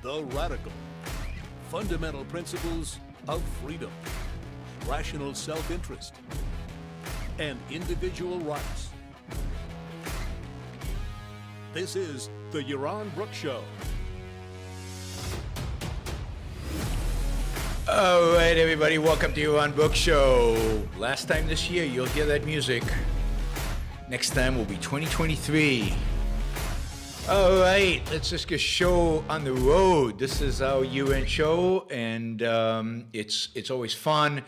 The Radical. Fundamental principles of freedom, rational self-interest, and individual rights. This is the Yaron Brook Show. All right, everybody, welcome to Yaron Brook Show. Last time this year, you'll hear that music. Next time will be 2023. All right, let's just get show on the road. This is our year-end show, and it's always fun.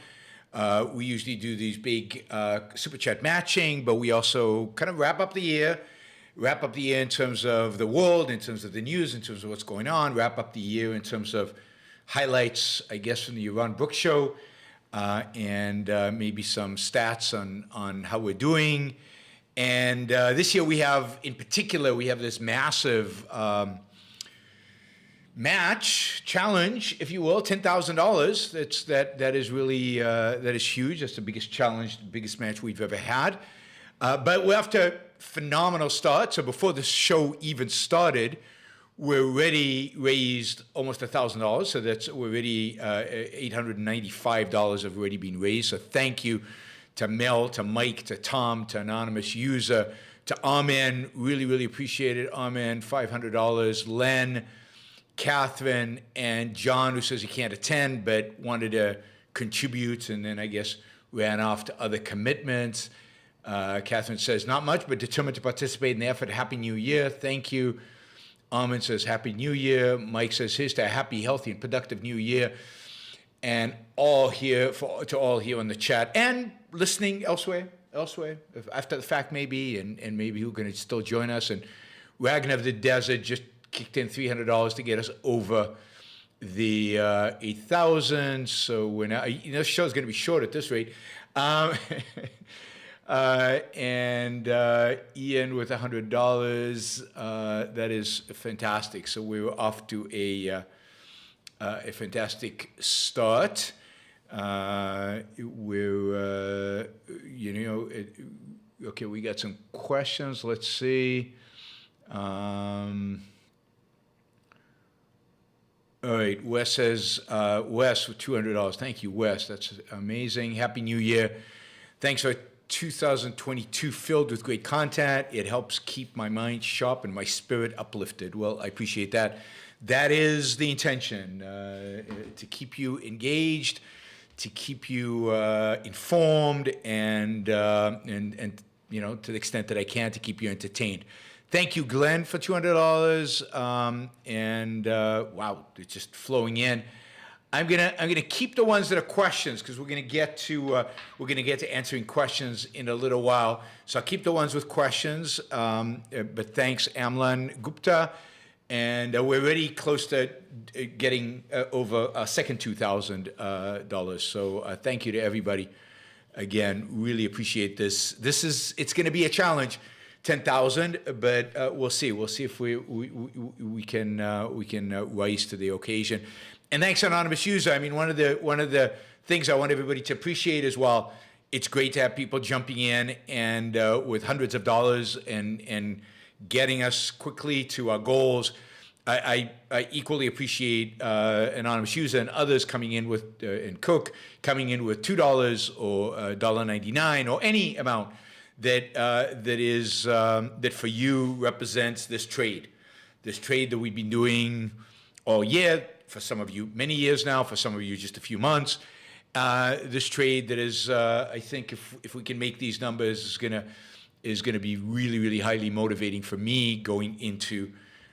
We usually do these big super chat matching, but we also kind of wrap up the year in terms of the world, in terms of the news, in terms of what's going on, wrap up the year in terms of highlights, I guess, from the Yaron Brook Show, and maybe some stats on how we're doing. And this year we have this massive challenge, if you will, $10,000. That is really that is huge. That's the biggest challenge, the biggest match we've ever had. But we're after a phenomenal start. So before the show even started, we're already raised almost $1,000. So we're already $895 have already been raised. So thank you to Mel, to Mike, to Tom, to Anonymous User, to Amen. Really, really appreciate it. Amen, $500. Len, Catherine, and John, who says he can't attend but wanted to contribute and then I guess ran off to other commitments. Catherine says, not much, but determined to participate in the effort. Happy New Year. Thank you. Amen says, Happy New Year. Mike says, here's to a happy, healthy, and productive New Year. And all here on the chat and listening elsewhere, after the fact maybe, and maybe who can still join us. And Ragnar of the Desert just kicked in $300 to get us over the 8,000. So we're now, this show's going to be short at this rate. And Ian with $100. That is fantastic. So we were off to a fantastic start. Okay, we got some questions. Let's see. All right, Wes says, Wes with $200. Thank you, Wes. That's amazing. Happy New Year. Thanks for 2022 filled with great content. It helps keep my mind sharp and my spirit uplifted. Well, I appreciate that. That is the intention, to keep you engaged, to keep you informed, and to the extent that I can, to keep you entertained. Thank you, Glenn, for $200. Wow, it's just flowing in. I'm gonna keep the ones that are questions because we're gonna get to answering questions in a little while. So I'll keep the ones with questions. But thanks, Amlan Gupta. And we're already close to getting over a second $2,000. So thank you to everybody. Again, really appreciate this. It's going to be a challenge, 10,000, but we'll see. We'll see if we can rise to the occasion. And thanks, Anonymous User. I mean, one of the things I want everybody to appreciate as well. It's great to have people jumping in and with hundreds of dollars and getting us quickly to our goals. I equally appreciate Anonymous User and others coming in with, and Cook, coming in with $2 or $1.99 or any amount that for you represents this trade that we've been doing all year, for some of you many years now, for some of you just a few months. This trade that is, I think if we can make these numbers, is gonna be really, really highly motivating for me going into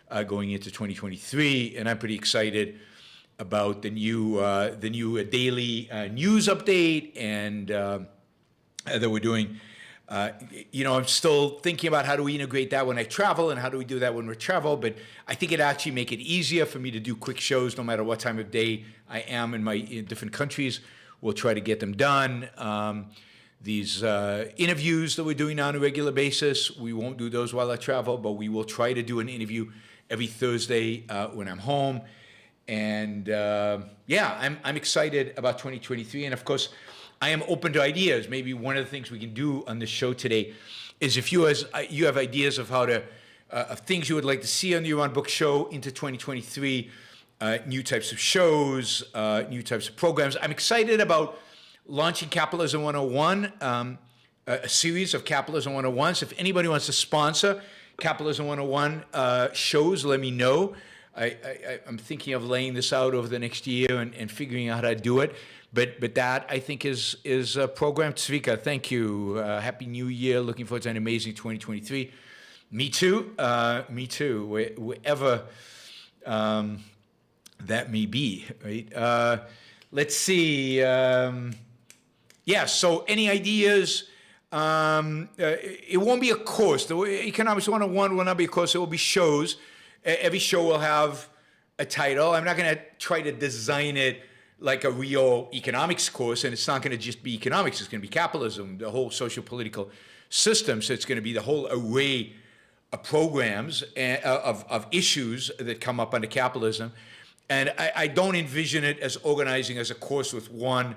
2023, and I'm pretty excited about the new daily news update and that we're doing. I'm still thinking about how do we integrate that when I travel and how do we do that when we travel, but I think it actually make it easier for me to do quick shows no matter what time of day I am in different countries. We'll try to get them done. These interviews that we're doing now on a regular basis, we won't do those while I travel, but we will try to do an interview every Thursday when I'm home. And I'm excited about 2023. And of course, I am open to ideas. Maybe one of the things we can do on this show today is if you have ideas of how to of things you would like to see on the Yaron Brook Show into 2023, new types of shows, new types of programs. I'm excited about launching Capitalism 101, a series of Capitalism 101s. If anybody wants to sponsor Capitalism 101 shows, let me know. I'm thinking of laying this out over the next year and figuring out how to do it. But that, I think, is a program. Zvika, thank you. Happy New Year. Looking forward to an amazing 2023. Me too. Me too. Wherever that may be, right? Let's see. Yeah, so any ideas? It won't be a course. The Economics 101 will not be a course. It will be shows. Every show will have a title. I'm not going to try to design it like a real economics course, and it's not going to just be economics. It's going to be capitalism, the whole social-political system. So it's going to be the whole array of programs, of issues that come up under capitalism. And I don't envision it as organizing as a course with one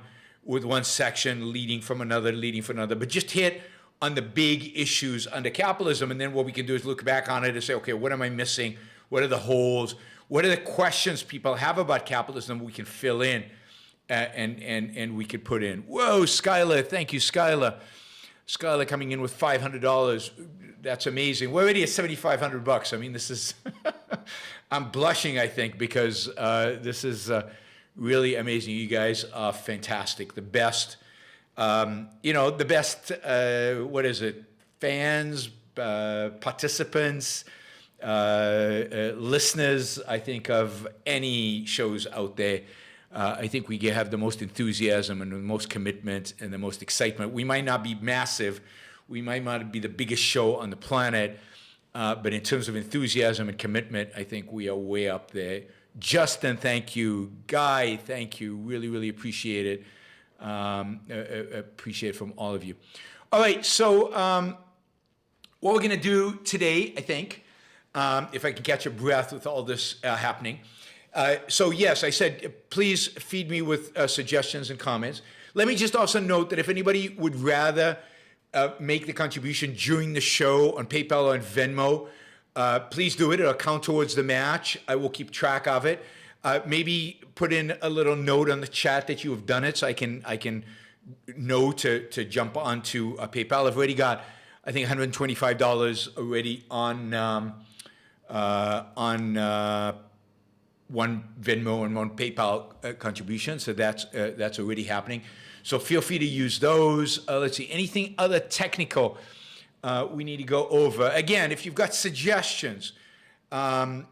section leading from another, but just hit on the big issues under capitalism. And then what we can do is look back on it and say, okay, what am I missing? What are the holes? What are the questions people have about capitalism we can fill in and we could put in? Whoa, Skylar, thank you, Skylar. Skylar coming in with $500. That's amazing. We're already at $7,500. I mean, this is, I'm blushing, I think, because this is really amazing. You guys are fantastic. The best, the best, what is it? Fans, participants, listeners, I think, of any shows out there. I think we have the most enthusiasm and the most commitment and the most excitement. We might not be massive. We might not be the biggest show on the planet. But in terms of enthusiasm and commitment, I think we are way up there. Justin, thank you. Guy, thank you. Really, really appreciate it. Appreciate it from all of you. All right, so what we're going to do today, I think, if I can catch a breath with all this happening. So yes, I said, please feed me with suggestions and comments. Let me just also note that if anybody would rather make the contribution during the show on PayPal or on Venmo, please do it. It'll count towards the match. I will keep track of it. Maybe put in a little note on the chat that you have done it, so I can know to jump onto PayPal. I've already got, I think, $125 already on one Venmo and one PayPal contribution. So that's already happening. So feel free to use those. Let's see, anything other technical we need to go over. Again, if you've got suggestions, jump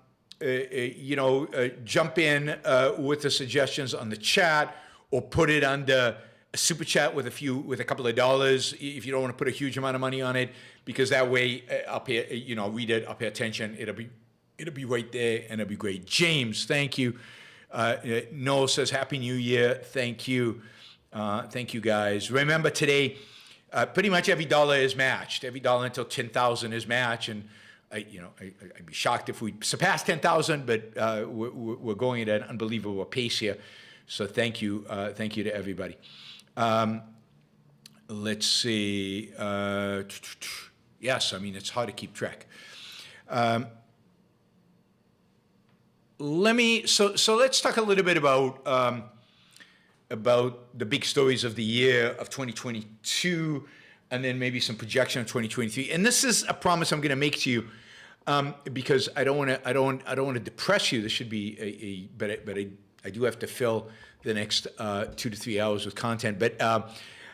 in with the suggestions on the chat, or put it under a super chat with a couple of dollars if you don't want to put a huge amount of money on it, because that way I'll pay, read it, I'll pay attention. It'll be right there, and it'll be great. James, thank you. Noel says, Happy New Year. Thank you. Thank you, guys. Remember today, pretty much every dollar is matched. Every dollar until 10,000 is matched, and I'd be shocked if we surpass 10,000, but we're going at an unbelievable pace here. So thank you to everybody. Let's see. Yes, I mean, it's hard to keep track. So let's talk a little bit about the big stories of the year of 2022, and then maybe some projection of 2023. And this is a promise I'm going to make to you, because I don't want to depress you. This should be but I do have to fill the next 2 to 3 hours with content. But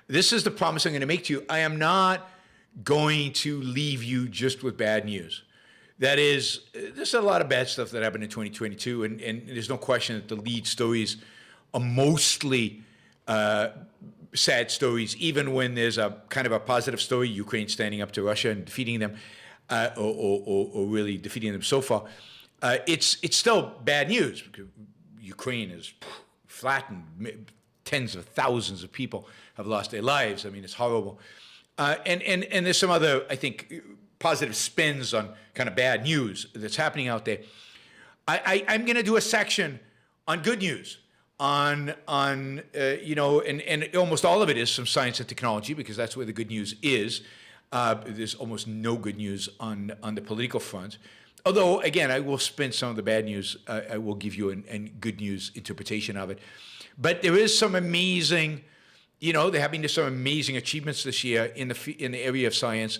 this is the promise I'm going to make to you. I am not going to leave you just with bad news. That is, there's a lot of bad stuff that happened in 2022, and there's no question that the lead stories are mostly sad stories, even when there's a kind of a positive story, Ukraine standing up to Russia and defeating them, or really defeating them so far. It's still bad news, because Ukraine is flattened. Tens of thousands of people have lost their lives. I mean, it's horrible. And there's some other, I think, positive spins on kind of bad news that's happening out there. I'm going to do a section on good news, and almost all of it is some science and technology, because that's where the good news is. There's almost no good news on the political front. Although, again, I will spin some of the bad news. I will give you a good news interpretation of it. But there is some amazing, there have been some amazing achievements this year in the area of science.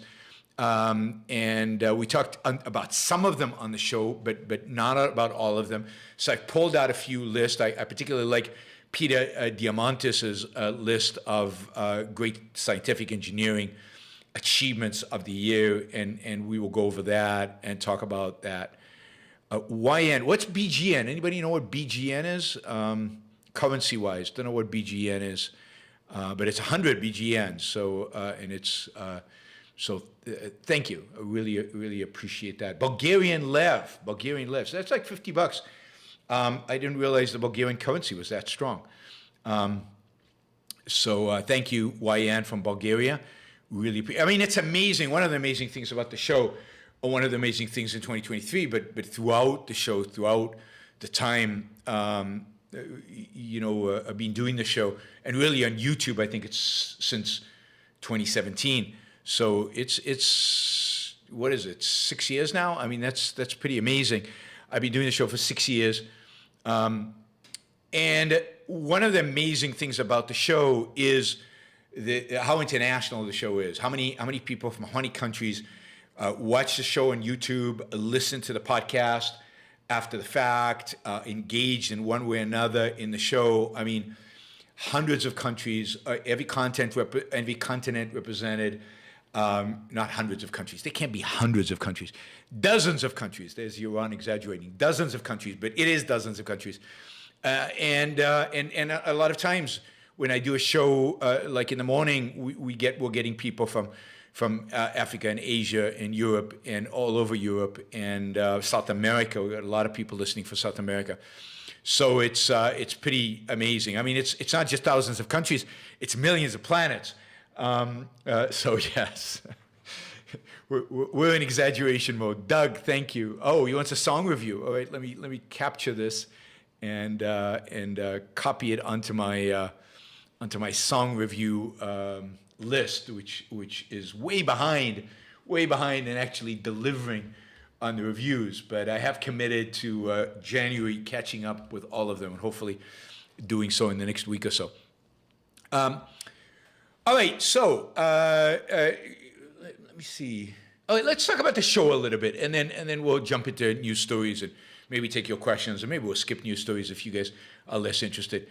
And we talked about some of them on the show, but not about all of them. So I pulled out a few lists. I particularly like Peter Diamantis' list of great scientific engineering achievements of the year, and we will go over that and talk about that. YN, what's BGN? Anybody know what BGN is? Currency-wise, don't know what BGN is, but it's 100 BGN. So, and it's thank you. I really appreciate that. Bulgarian lev. So that's like $50. I didn't realize the Bulgarian currency was that strong. So thank you, YN from Bulgaria. Really, I mean, it's amazing. One of the amazing things about the show, or one of the amazing things in 2023, but throughout the show, throughout the time, I've been doing the show, and really on YouTube, I think it's since 2017. So it's what is it, 6 years now? I mean, that's pretty amazing. I've been doing the show for 6 years. And one of the amazing things about the show is how international the show is. How many people from how many countries watch the show on YouTube, listen to the podcast after the fact, engaged in one way or another in the show. I mean, hundreds of countries, every continent represented. Not hundreds of countries. There can't be hundreds of countries. Dozens of countries. There's Yaron exaggerating. Dozens of countries, but it is dozens of countries. And a lot of times when I do a show like in the morning, we're getting people from Africa and Asia and Europe and all over Europe and South America. We got a lot of people listening for South America. So it's pretty amazing. I mean, it's not just thousands of countries. It's millions of planets. So yes, we're in exaggeration mode. Doug, thank you. Oh, he wants a song review. All right, let me capture this and copy it onto my song review list, which is way behind in actually delivering on the reviews. But I have committed to January catching up with all of them, and hopefully doing so in the next week or so. All right, so let me see. All right, let's talk about the show a little bit, and then we'll jump into news stories and maybe take your questions, or maybe we'll skip news stories if you guys are less interested.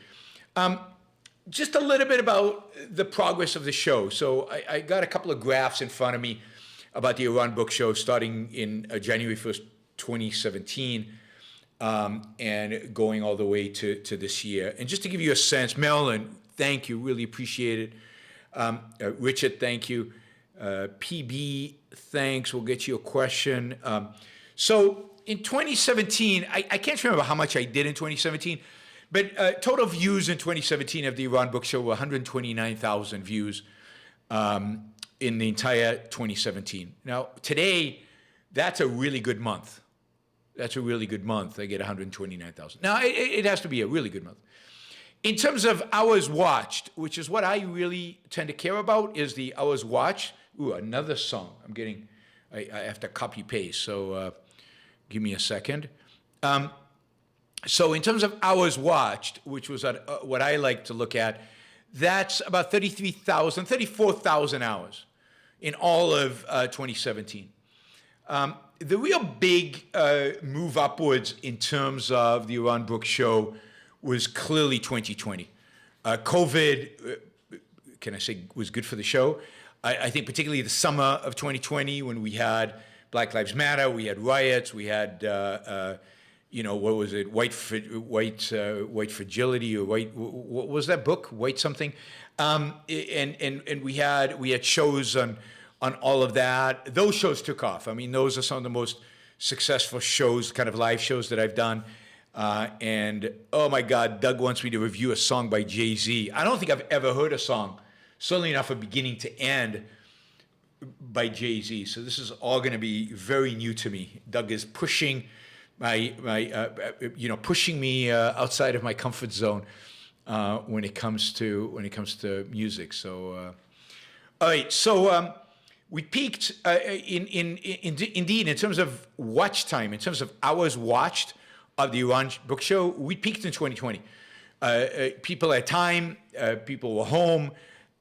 Just a little bit about the progress of the show. So I got a couple of graphs in front of me about the Yaron Brook show starting in January 1st, 2017, and going all the way to this year. And just to give you a sense, Marilyn, thank you, really appreciate it. Richard, thank you. PB, thanks. We'll get you a question. So in 2017, I can't remember how much I did in 2017, but total views in 2017 of the Yaron Brook show were 129,000 views in the entire 2017. Now, today, that's a really good month. That's a really good month. I get 129,000. Now, it has to be a really good month. In terms of hours watched, which is what I really tend to care about, is the hours watched. Ooh, another song. I have to copy paste, so give me a second. So in terms of hours watched, which was what I like to look at, that's about 34,000 hours in all of 2017. The real big move upwards in terms of the Yaron Brook show was clearly 2020. COVID, can I say, was good for the show. I think particularly the summer of 2020 when we had Black Lives Matter, we had riots, we had, what was it, white fragility, or white, what was that book? White something. And we had shows on all of that. Those shows took off. I mean, those are some of the most successful shows, kind of live shows that I've done. And oh my God, Doug wants me to review a song by Jay-Z. I don't think I've ever heard a song, certainly not from beginning to end, by Jay-Z. So this is all going to be very new to me. Doug is pushing pushing me outside of my comfort zone when it comes to music. So, all right. So we peaked indeed in terms of watch time, in terms of hours watched of the Yaron Brook Show. We peaked in 2020. People had time, people were home,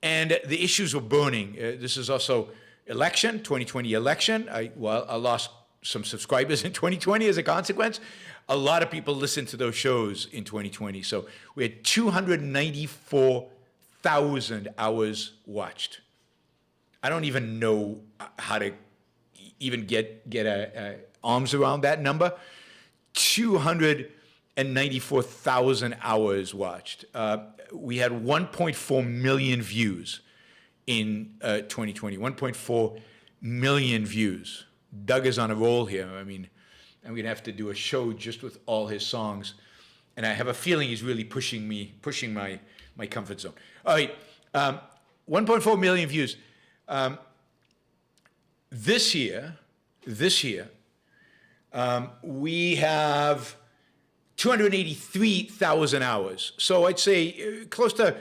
and the issues were burning. This is also 2020 election. I lost some subscribers in 2020 as a consequence. A lot of people listened to those shows in 2020. So we had 294,000 hours watched. I don't even know how to even get arms around that number. 294,000 hours watched. We had 1.4 million views in 2020. 1.4 million views. Doug is on a roll here. I mean, I'm going to have to do a show just with all his songs. And I have a feeling he's really pushing my comfort zone. All right, 1.4 million views. This year, we have 283,000 hours. So I'd say close to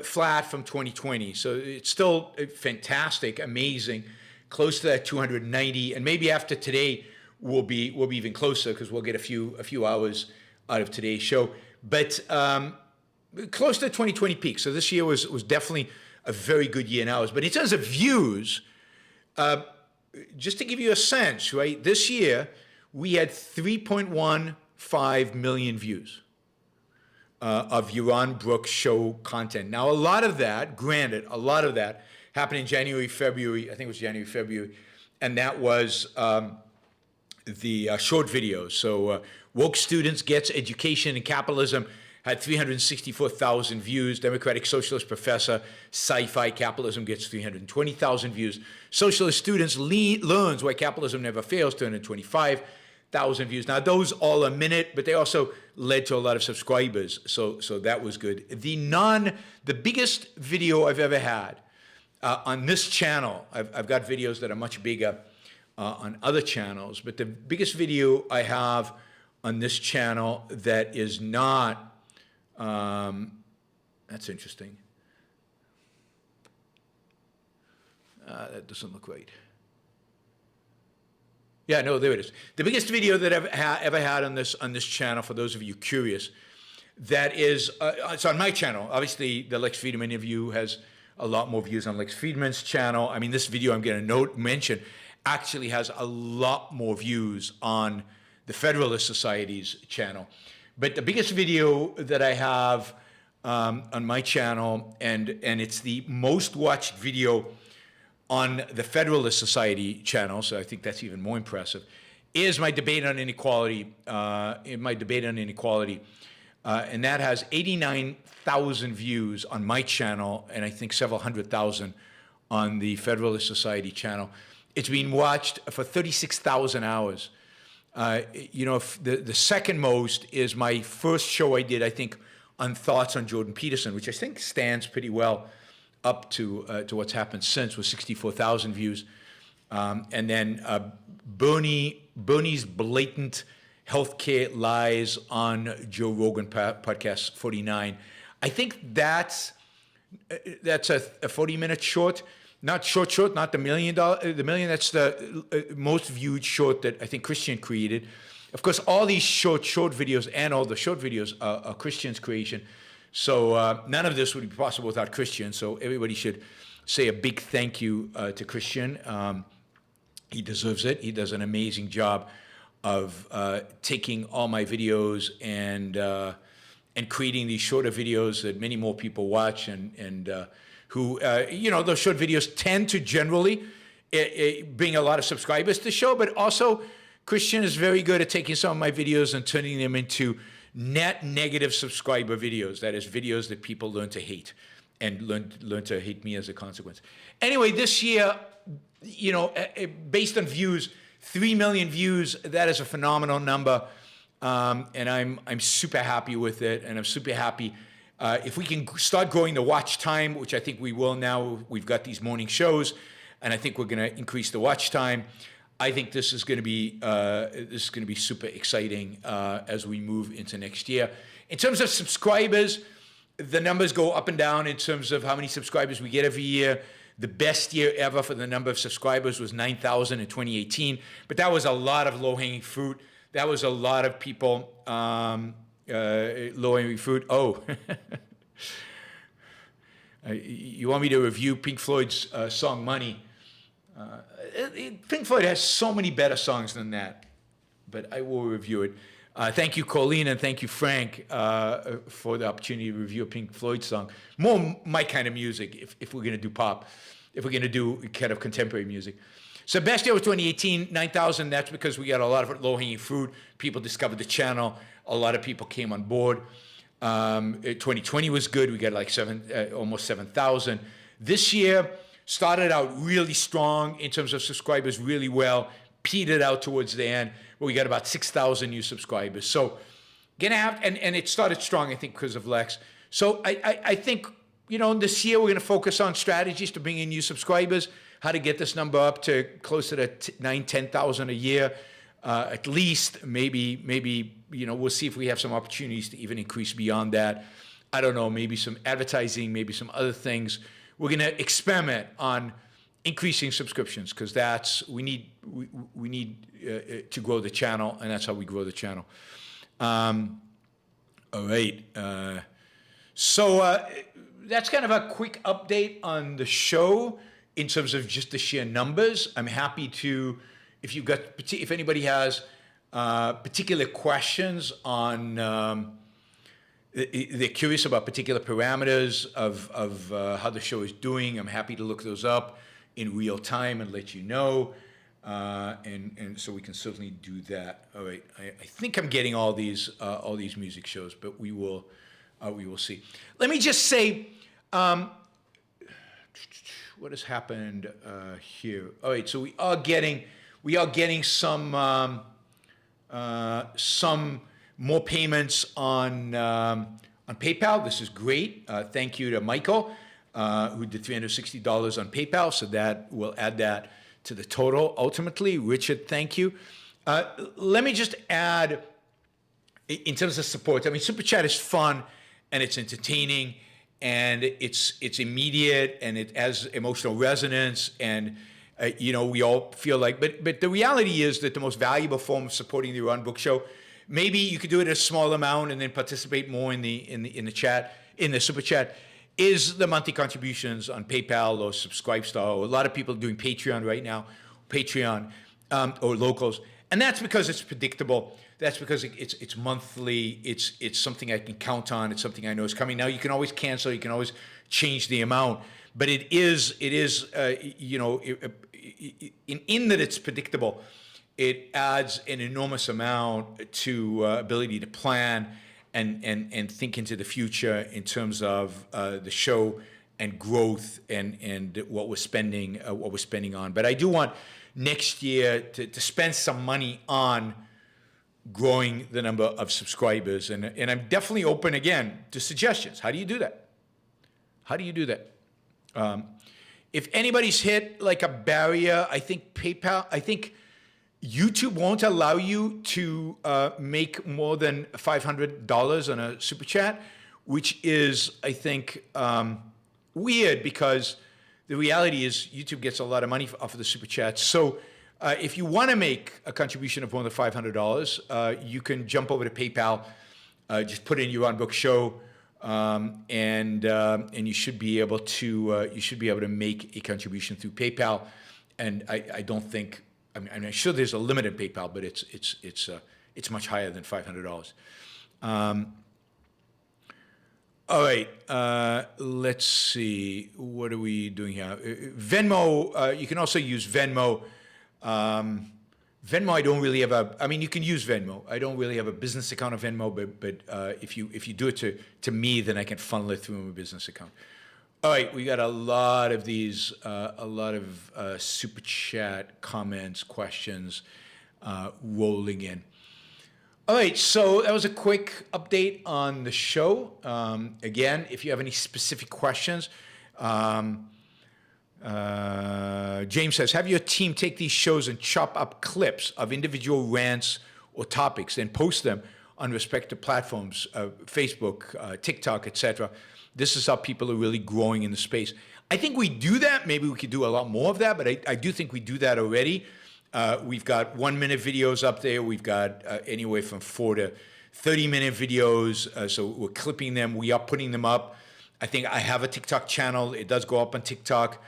flat from 2020. So it's still fantastic, amazing, close to that 290. And maybe after today, we'll be even closer because we'll get a few hours out of today's show. But close to the 2020 peak. So this year was definitely a very good year in hours. But in terms of views, just to give you a sense, right? This year, we had 3.15 million views of Yaron Brook show content. Now, a lot of that, granted, happened in January, February. I think it was January, February. And that was the short videos. So Woke Students Gets Education in Capitalism had 364,000 views. Democratic Socialist Professor, Sci-Fi Capitalism gets 320,000 views. Socialist Students Learns Why Capitalism Never Fails, 225,000 views. Now, those all a minute, but they also led to a lot of subscribers, so that was good. The biggest video I've ever had on this channel, I've got videos that are much bigger on other channels, but the biggest video I have on this channel that is not, that's interesting. That doesn't look right. Yeah, no, there it is. The biggest video that I've ever had on this channel, for those of you curious, that is, it's on my channel. Obviously, the Lex Friedman interview has a lot more views on Lex Friedman's channel. I mean, this video I'm going to mention actually has a lot more views on the Federalist Society's channel. But the biggest video that I have on my channel, and it's the most watched video on the Federalist Society channel, so I think that's even more impressive, is my debate on inequality. And that has 89,000 views on my channel, and I think several hundred thousand on the Federalist Society channel. It's been watched for 36,000 hours. The second most is my first show I did, I think, on thoughts on Jordan Peterson, which I think stands pretty well up to what's happened since, with 64,000 views. And then Bernie's blatant healthcare lies on Joe Rogan podcast 49. I think that's a 40-minute short. Not short, not the million. That's the most viewed short that I think Christian created. Of course, all these short videos and all the short videos are Christian's creation. So none of this would be possible without Christian. So everybody should say a big thank you to Christian. He deserves it. He does an amazing job of taking all my videos and creating these shorter videos that many more people watch and who, those short videos tend to generally bring a lot of subscribers to the show, but also Christian is very good at taking some of my videos and turning them into net negative subscriber videos. That is, videos that people learn to hate and learn to hate me as a consequence. Anyway, this year, based on views, 3 million views, that is a phenomenal number. And I'm super happy with it, and I'm super happy. If we can start growing the watch time, which I think we will now, we've got these morning shows, and I think we're going to increase the watch time. I think this is going to be super exciting as we move into next year. In terms of subscribers, the numbers go up and down in terms of how many subscribers we get every year. The best year ever for the number of subscribers was 9,000 in 2018, but that was a lot of low-hanging fruit. That was a lot of people low-hanging fruit. Oh, you want me to review Pink Floyd's song "Money"? Pink Floyd has so many better songs than that, but I will review it. Thank you, Colleen, and thank you, Frank, for the opportunity to review a Pink Floyd song. More my kind of music, if we're going to do pop, if we're going to do kind of contemporary music. So best year was 2018, 9,000. That's because we got a lot of low-hanging fruit. People discovered the channel. A lot of people came on board. 2020 was good. We got like almost 7,000. This year started out really strong in terms of subscribers, really well. Petered out towards the end, where we got about 6,000 new subscribers. So gonna have, and it started strong, I think, because of Lex. So I think, this year we're gonna focus on strategies to bring in new subscribers, how to get this number up to closer to 9,000, 10,000 a year, at least. Maybe we'll see if we have some opportunities to even increase beyond that. I don't know, maybe some advertising, maybe some other things. We're gonna experiment on increasing subscriptions, because we need to grow the channel, and that's how we grow the channel. All right. So that's kind of a quick update on the show in terms of just the sheer numbers. I'm happy to, if anybody has particular questions on, they're curious about particular parameters of how the show is doing, I'm happy to look those up in real time and let you know, and so we can certainly do that. All right, I think I'm getting all these music shows, but we will see. Let me just say, what has happened here? All right, so we are getting some more payments on PayPal. This is great. Thank you to Michael, who did $360 on PayPal, so that will add that to the total ultimately. Richard, thank you. Let me just add, in terms of support, Super Chat is fun, and it's entertaining, and it's immediate, and it has emotional resonance, and we all feel like, but the reality is that the most valuable form of supporting the Yaron Brook Show, maybe you could do it a small amount and then participate more in the chat, in the Super Chat, is the monthly contributions on PayPal or Subscribestar. A lot of people are doing Patreon right now, or locals, and that's because it's predictable. That's because it's monthly. It's something I can count on. It's something I know is coming. Now you can always cancel. You can always change the amount, but it is in that it's predictable. It adds an enormous amount to ability to plan and think into the future in terms of the show and growth and what we're spending on. But I do want next year to spend some money on growing the number of subscribers, and I'm definitely open again to suggestions. How do you do that? If anybody's hit like a barrier, I think YouTube won't allow you to make more than $500 on a Super Chat, which is, I think, weird, because the reality is YouTube gets a lot of money off of the Super Chat. So if you want to make a contribution of more than $500, you can jump over to PayPal, just put in Yaron Brook Show, and you should be able to make a contribution through PayPal. And I don't think, I'm sure there's a limit in PayPal, but it's much higher than $500. All right, let's see. What are we doing here? Venmo, you can also use Venmo. Venmo, I don't really have you can use Venmo. I don't really have a business account of Venmo, but if you do it to me, then I can funnel it through my business account. All right, we got a lot of these, Super Chat comments, questions rolling in. All right, so that was a quick update on the show. Again, if you have any specific questions, James says, have your team take these shows and chop up clips of individual rants or topics and post them on respective platforms, Facebook, TikTok, etc. This is how people are really growing in the space. I think we do that. Maybe we could do a lot more of that, but I do think we do that already. We've got 1-minute videos up there. We've got anywhere from 4 to 30-minute videos. So we're clipping them. We are putting them up. I think I have a TikTok channel. It does go up on TikTok.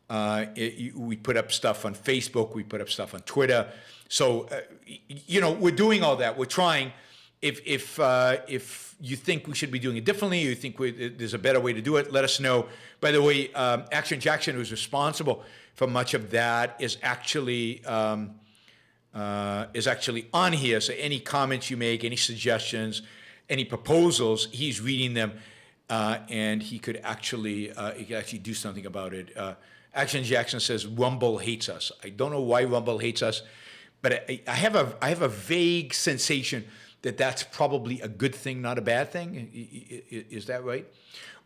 We put up stuff on Facebook. We put up stuff on Twitter. So, we're doing all that. We're trying. If you think we should be doing it differently, or you think there's a better way to do it, let us know. By the way, Action Jackson, who's responsible for much of that, is actually on here. So any comments you make, any suggestions, any proposals, he's reading them, and he could actually do something about it. Action Jackson says Rumble hates us. I don't know why Rumble hates us, but I have a vague sensation that that's probably a good thing, not a bad thing. Is that right?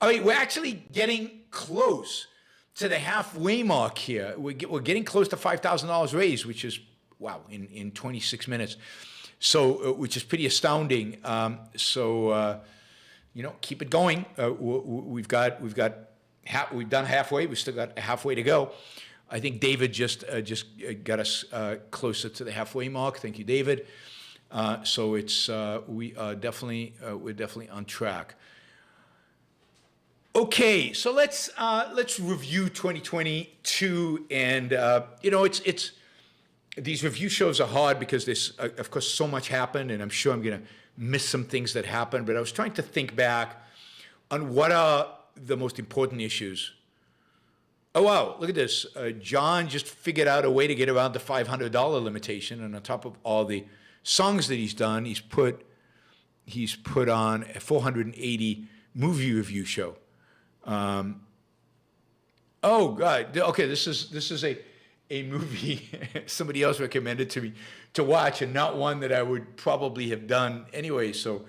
All right, we're actually getting close to the halfway mark here. We're getting close to $5,000 raised, which is, wow, in 26 minutes. So, which is pretty astounding. Keep it going. We've done halfway. We've still got halfway to go. I think David just got us closer to the halfway mark. Thank you, David. So we're definitely on track. Okay, so let's review 2022, and it's these review shows are hard because there's of course so much happened, and I'm sure I'm gonna miss some things that happened. But I was trying to think back on what are the most important issues. Oh wow, look at this! John just figured out a way to get around the $500 limitation, and on top of all the songs that he's done, he's put on a 480 movie review show. Oh God! Okay, this is a movie somebody else recommended to me to watch, and not one that I would probably have done anyway. So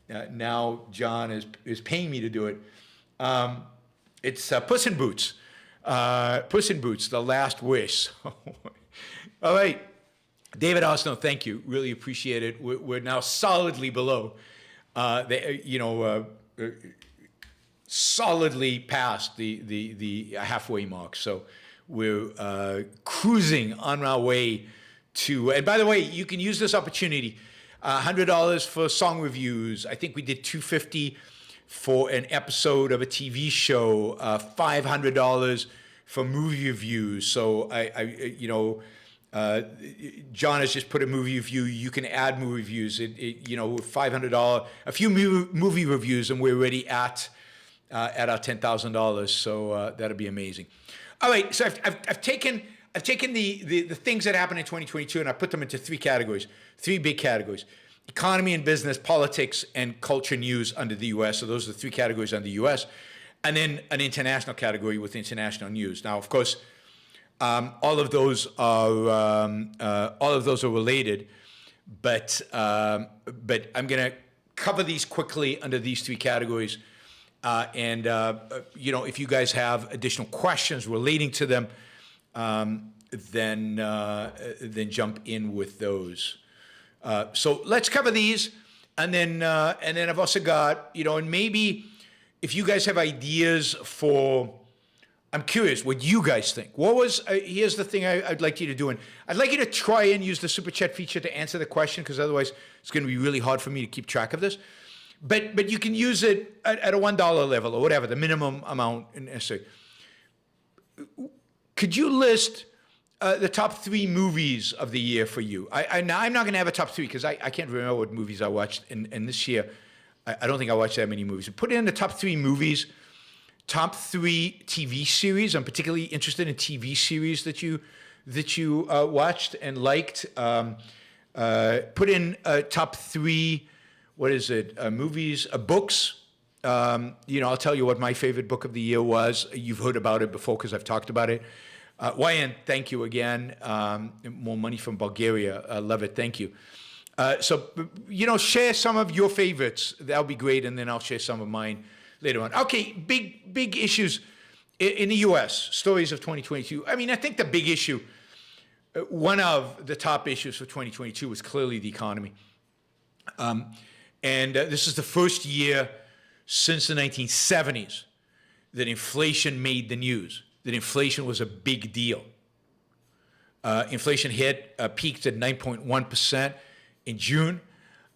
now John is paying me to do it. It's Puss in Boots. Puss in Boots: The Last Wish. All right. David Osno, thank you. Really appreciate it. We're now solidly below, solidly past the halfway mark. So we're cruising on our way to. And by the way, you can use this opportunity. $100 for song reviews. I think we did $250 for an episode of a TV show. $500 for movie reviews. So John has just put a movie review. You can add movie reviews. $500, a few movie reviews, and we're already at our $10,000. So that'll be amazing. All right. So I've taken the things that happened in 2022, and I put them into three big categories: economy and business, politics, and culture news under the U.S. So those are the three categories under the U.S., and then an international category with international news. Now, of course. All of those are related, but I'm going to cover these quickly under these three categories. If you guys have additional questions relating to them, then jump in with those. So let's cover these, and then I've also got and maybe if you guys have ideas for. I'm curious what you guys think. Here's the thing I'd like you to do. And I'd like you to try and use the Super Chat feature to answer the question, because otherwise it's going to be really hard for me to keep track of this. But you can use it at a $1 level or whatever, the minimum amount necessary. Could you list the top 3 movies of the year for you? I'm not going to have a top 3 because I can't remember what movies I watched. And this year, I don't think I watched that many movies. Put in the top 3 movies. Top 3 TV series. I'm particularly interested in TV series that you watched and liked. Put in top 3. What is it? Movies, books. I'll tell you what my favorite book of the year was. You've heard about it before because I've talked about it. Wayan, thank you again. More money from Bulgaria. I love it. Thank you. So share some of your favorites. That'll be great, and then I'll share some of mine later on. Okay, big issues in the U.S., stories of 2022. I mean, I think the big issue, one of the top issues for 2022 was clearly the economy. And this is the first year since the 1970s that inflation made the news, that inflation was a big deal. Inflation peaked at 9.1% in June.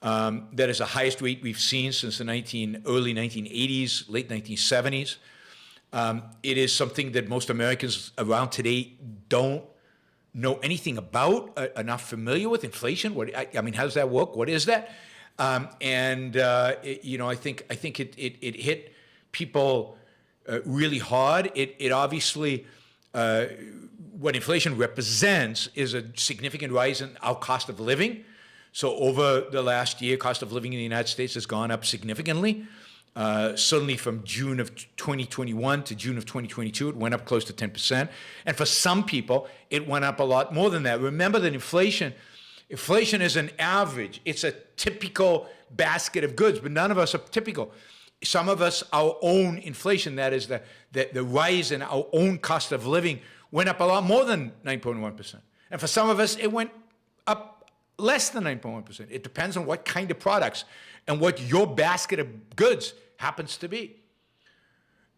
That is the highest rate we've seen since the early 1980s, late 1970s. It is something that most Americans around today don't know anything about, are not familiar with. Inflation. I mean, how does that work? What is that? I think it hit people really hard. It obviously, what inflation represents is a significant rise in our cost of living. So over the last year, cost of living in the United States has gone up significantly. Certainly from June of 2021 to June of 2022, it went up close to 10%. And for some people, it went up a lot more than that. Remember that inflation is an average. It's a typical basket of goods, but none of us are typical. Some of us, our own inflation, that is the rise in our own cost of living, went up a lot more than 9.1%. And for some of us, it went up less than 9.1%. It depends on what kind of products and what your basket of goods happens to be.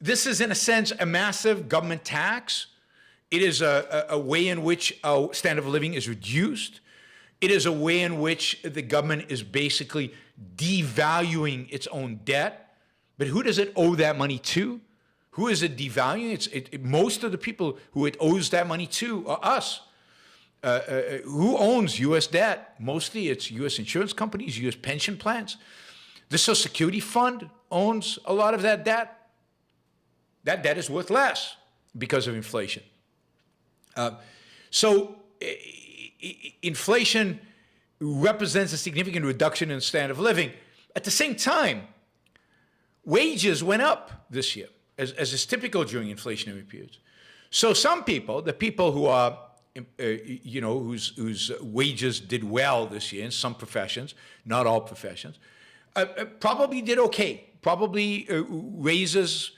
This is, in a sense, a massive government tax. It is a way in which our standard of living is reduced. It is a way in which the government is basically devaluing its own debt. But who does it owe that money to? Who is it devaluing? Most of the people who it owes that money to are us. Who owns U.S. debt? Mostly it's U.S. insurance companies, U.S. pension plans. The Social Security Fund owns a lot of that debt. That debt is worth less because of inflation. Inflation represents a significant reduction in standard of living. At the same time, wages went up this year, as is typical during inflationary periods. So some people, the people who are whose wages did well this year in some professions, not all professions, probably did okay. Probably raises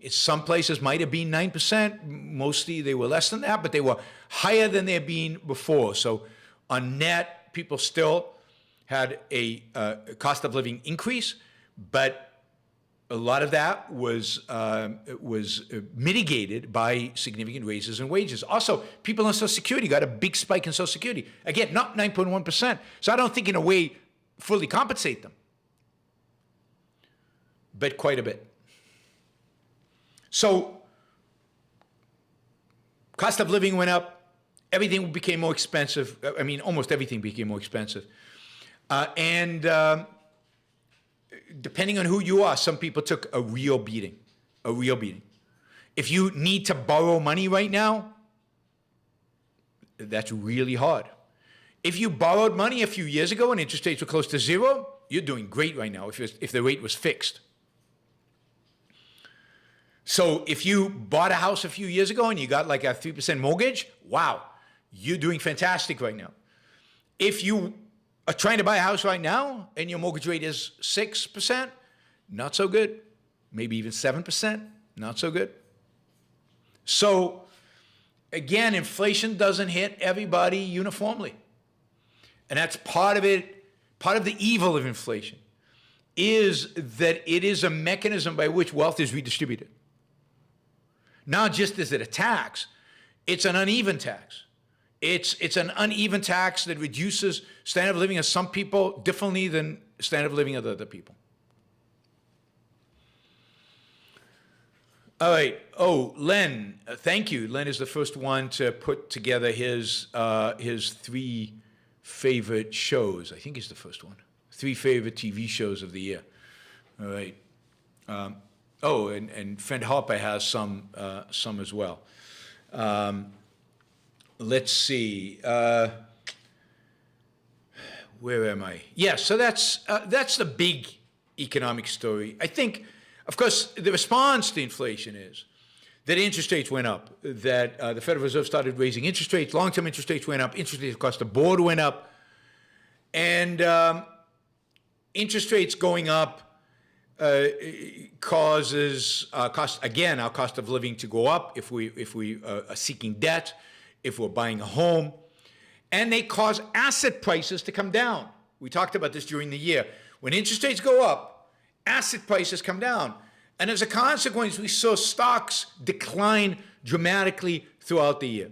in some places might have been 9%. Mostly they were less than that, but they were higher than they had been before. So on net, people still had a cost of living increase, but a lot of that was mitigated by significant raises in wages. Also, people on Social Security got a big spike in Social Security. Again, not 9.1%. So I don't think in a way fully compensate them, but quite a bit. So cost of living went up. Everything became more expensive. I mean, almost everything became more expensive. Depending on who you are, some people took a real beating. If you need to borrow money right now, that's really hard. If you borrowed money a few years ago and interest rates were close to zero, you're doing great right now if the rate was fixed. So if you bought a house a few years ago and you got like a 3% mortgage, wow, you're doing fantastic right now. If you are trying to buy a house right now and your mortgage rate is 6%, not so good. Maybe even 7%, not so good. So again, inflation doesn't hit everybody uniformly. And that's part of it. Part of the evil of inflation is that it is a mechanism by which wealth is redistributed. Not just is it a tax, it's an uneven tax. It's an uneven tax that reduces standard of living of some people differently than standard of living of other people. All right. Oh, Len, thank you. Len is the first one to put together his 3 favorite shows. I think he's the first one. 3 favorite TV shows of the year. All right. And friend Harper has some as well. Let's see. Where am I? Yeah, so that's the big economic story. I think, of course, the response to inflation is that interest rates went up, that the Federal Reserve started raising interest rates, long-term interest rates went up, interest rates across the board went up, and interest rates going up causes our cost of living to go up if we are seeking debt, if we're buying a home, and they cause asset prices to come down. We talked about this during the year. When interest rates go up, asset prices come down. And as a consequence, we saw stocks decline dramatically throughout the year.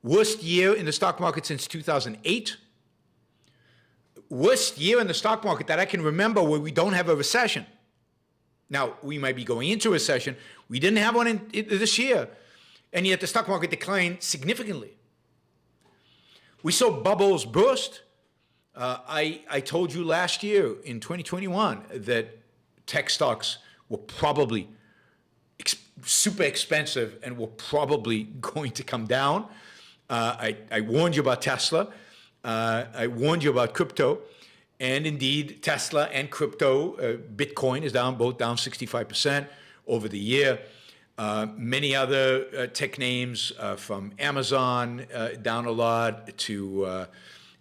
Worst year in the stock market since 2008. Worst year in the stock market that I can remember where we don't have a recession. Now, we might be going into a recession. We didn't have one in this year. And yet the stock market declined significantly. We saw bubbles burst. I told you last year in 2021 that tech stocks were probably super expensive and were probably going to come down. I warned you about Tesla. I warned you about crypto. And indeed, Tesla and crypto, Bitcoin is both down 65% over the year. Many other tech names from Amazon down a lot to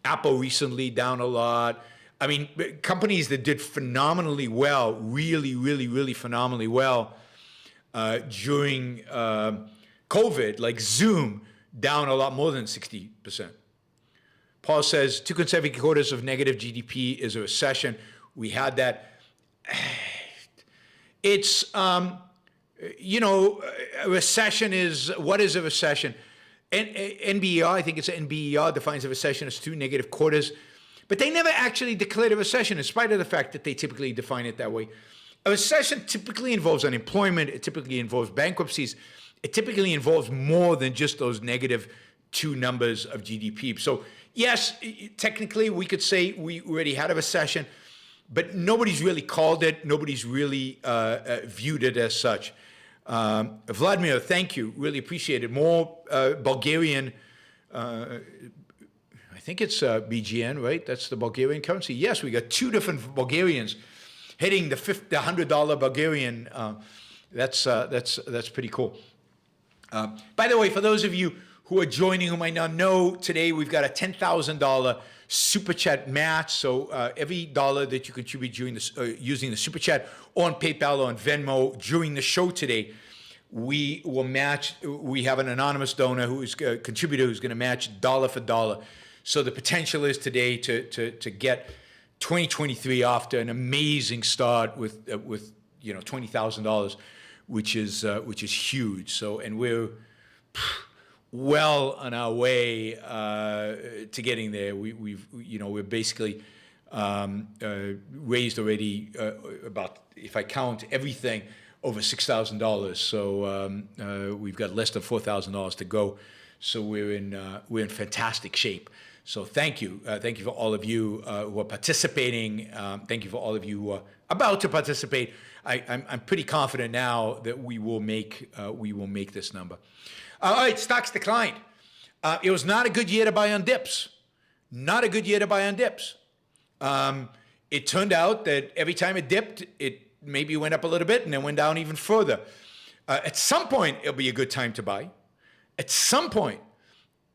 Apple recently down a lot. I mean, companies that did phenomenally well, really phenomenally well during COVID, like Zoom, down a lot more than 60%. Paul says 2 consecutive quarters of negative GDP is a recession. We had that. It's, you know, a recession is, what is a recession? NBER, I think it's NBER, defines a recession as 2 negative quarters. But they never actually declared a recession, in spite of the fact that they typically define it that way. A recession typically involves unemployment. It typically involves bankruptcies. It typically involves more than just those negative 2 numbers of GDP. So yes, technically we could say we already had a recession, but nobody's really called it. Nobody's really viewed it as such. Vladimir, thank you. Really appreciate it. More Bulgarian, I think it's BGN, right? That's the Bulgarian currency. Yes, we got 2 different Bulgarians hitting the $100 Bulgarian. That's pretty cool. By the way, for those of you who are joining who might not know, today we've got a $10,000 Super Chat match. So every dollar that you contribute during this, using the Super Chat or on PayPal or on Venmo during the show today, we will match. We have an anonymous donor who is a contributor who's going to match dollar for dollar. So the potential is today to get 2023 off to an amazing start with you know $20,000, which is huge. So and we're well on our way to getting there. We're basically raised already about, if I count everything, over $6,000. So we've got less than $4,000 to go. So we're in fantastic shape. So thank you for all of you who are participating. Thank you for all of you who are about to participate. I'm pretty confident now that we will make this number. All right, stocks declined. It was not a good year to buy on dips. Not a good year to buy on dips. It turned out that every time it dipped, it maybe went up a little bit and then went down even further. At some point, it'll be a good time to buy. At some point,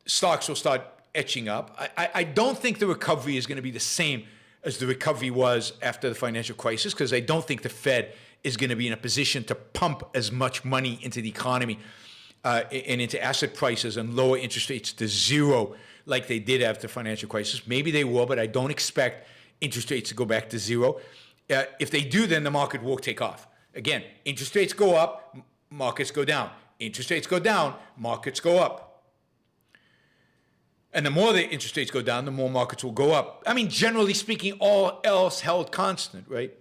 stocks will start etching up. I don't think the recovery is going to be the same as the recovery was after the financial crisis, because I don't think the Fed is going to be in a position to pump as much money into the economy and into asset prices and lower interest rates to zero like they did after the financial crisis. Maybe they will, but I don't expect interest rates to go back to zero. If they do, then the market will take off. Again, interest rates go up, markets go down. Interest rates go down, markets go up. And the more the interest rates go down, the more markets will go up. I mean, generally speaking, all else held constant, right?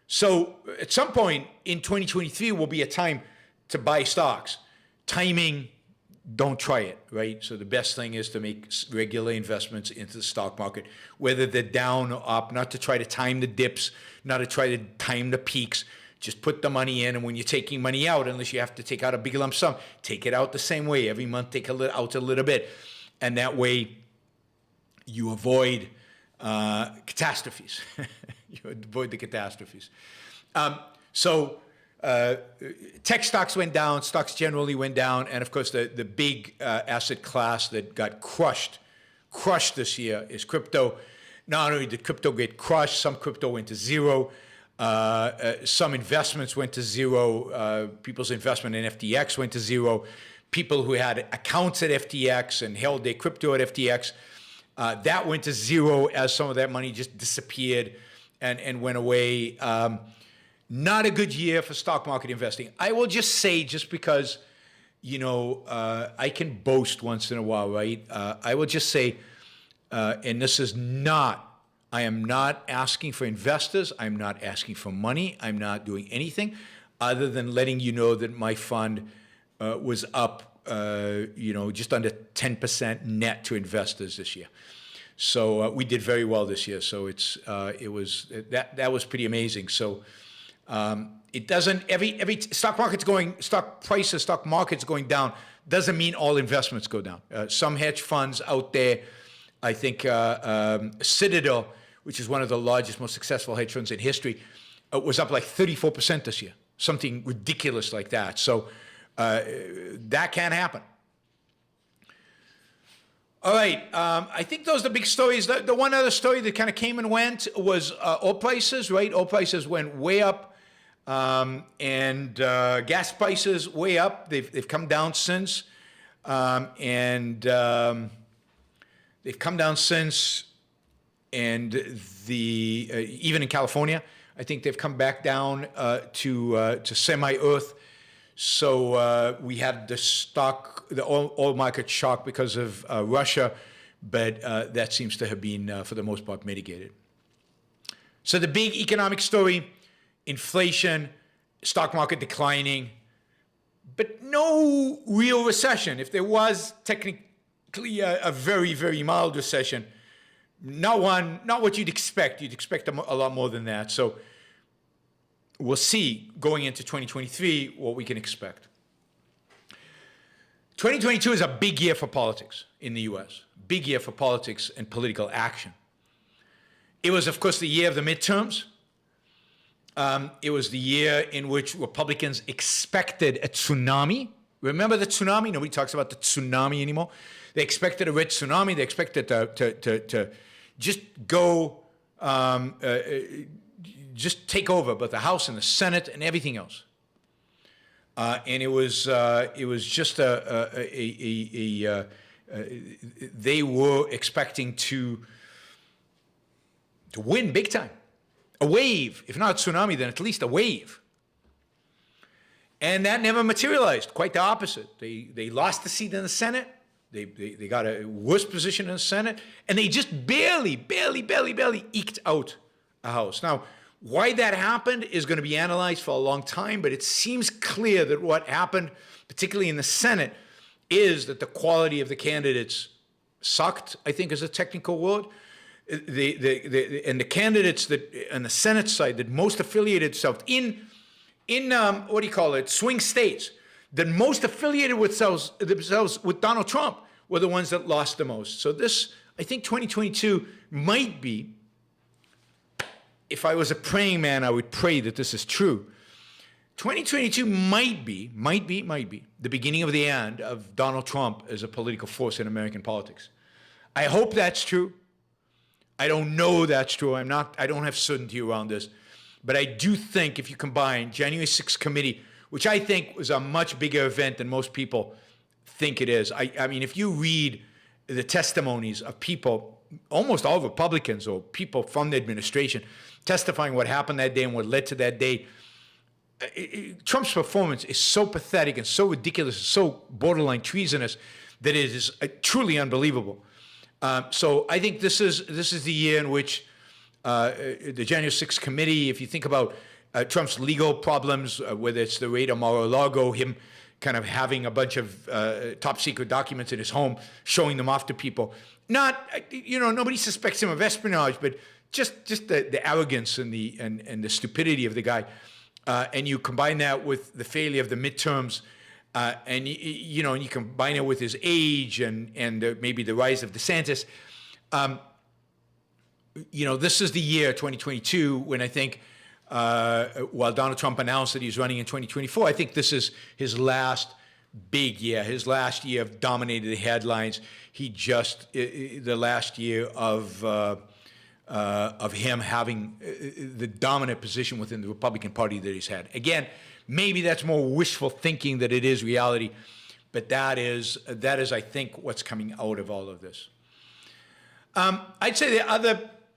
So at some point in 2023 will be a time to buy stocks. Timing, don't try it, right? So the best thing is to make regular investments into the stock market, whether they're down or up, not to try to time the dips, not to try to time the peaks. Just put the money in, and when you're taking money out, unless you have to take out a big lump sum, take it out the same way. Every month, take out a little bit. And that way, you avoid catastrophes. You avoid the catastrophes. Tech stocks went down, stocks generally went down, and of course the big asset class that got crushed this year is crypto. Not only did crypto get crushed, some crypto went to zero, some investments went to zero, people's investment in FTX went to zero, people who had accounts at FTX and held their crypto at FTX, that went to zero as some of that money just disappeared and went away. Not a good year for stock market investing. I will just say, just because, I can boast once in a while, right? I will just say, and this is not, I am not asking for investors. I'm not asking for money. I'm not doing anything other than letting you know that my fund was up, just under 10% net to investors this year. So we did very well this year. So that was pretty amazing. So it doesn't, every stock market's stock market's going down doesn't mean all investments go down. Some hedge funds out there, I think Citadel, which is one of the largest, most successful hedge funds in history, was up like 34% this year, something ridiculous like that. So that can't happen. All right, I think those are the big stories. The one other story that kind of came and went was oil prices, right? Oil prices went way up, and gas prices way up. They've come down since, they've come down since, and even in California, I think they've come back down to semi-earth. So we had the oil market shock because of Russia, but that seems to have been, for the most part, mitigated. So the big economic story, inflation, stock market declining, but no real recession. If there was technically a very, very mild recession, not what you'd expect. You'd expect a lot more than that. So we'll see going into 2023 what we can expect. 2022 is a big year for politics in the U.S., big year for politics and political action. It was, of course, the year of the midterms. It was the year in which Republicans expected a tsunami. Remember the tsunami? Nobody talks about the tsunami anymore. They expected a red tsunami. They expected to just go, just take over, but the House and the Senate and everything else. And it was just they were expecting to win big time. A wave, if not a tsunami, then at least a wave. And that never materialized, quite the opposite. They lost the seat in the Senate. They got a worse position in the Senate, and they just barely eked out a House. Now, why that happened is going to be analyzed for a long time, but it seems clear that what happened, particularly in the Senate, is that the quality of the candidates sucked, I think is a technical word. And the candidates that on the Senate side that most affiliated themselves in swing states, that most affiliated themselves with Donald Trump were the ones that lost the most. So this, I think 2022 might be, if I was a praying man, I would pray that this is true. 2022 might be the beginning of the end of Donald Trump as a political force in American politics. I hope that's true. I don't know that's true. I don't have certainty around this. But I do think if you combine January 6th committee, which I think was a much bigger event than most people think it is. I mean, if you read the testimonies of people, almost all Republicans or people from the administration, testifying what happened that day and what led to that day, Trump's performance is so pathetic and so ridiculous, so borderline treasonous that it is truly unbelievable. So I think this is the year in which the January 6th committee, if you think about Trump's legal problems, whether it's the raid on Mar-a-Lago, him kind of having a bunch of top secret documents in his home, showing them off to people. Nobody suspects him of espionage, but just the arrogance and the stupidity of the guy. And you combine that with the failure of the midterms, and you combine it with his age and maybe the rise of DeSantis. This is the year 2022 when I think, while Donald Trump announced that he's running in 2024, I think this is his last big year, his last year of dominating the headlines. The last year of him having the dominant position within the Republican Party that he's had. Again, maybe that's more wishful thinking than it is reality, but that is, I think, what's coming out of all of this. I'd say the other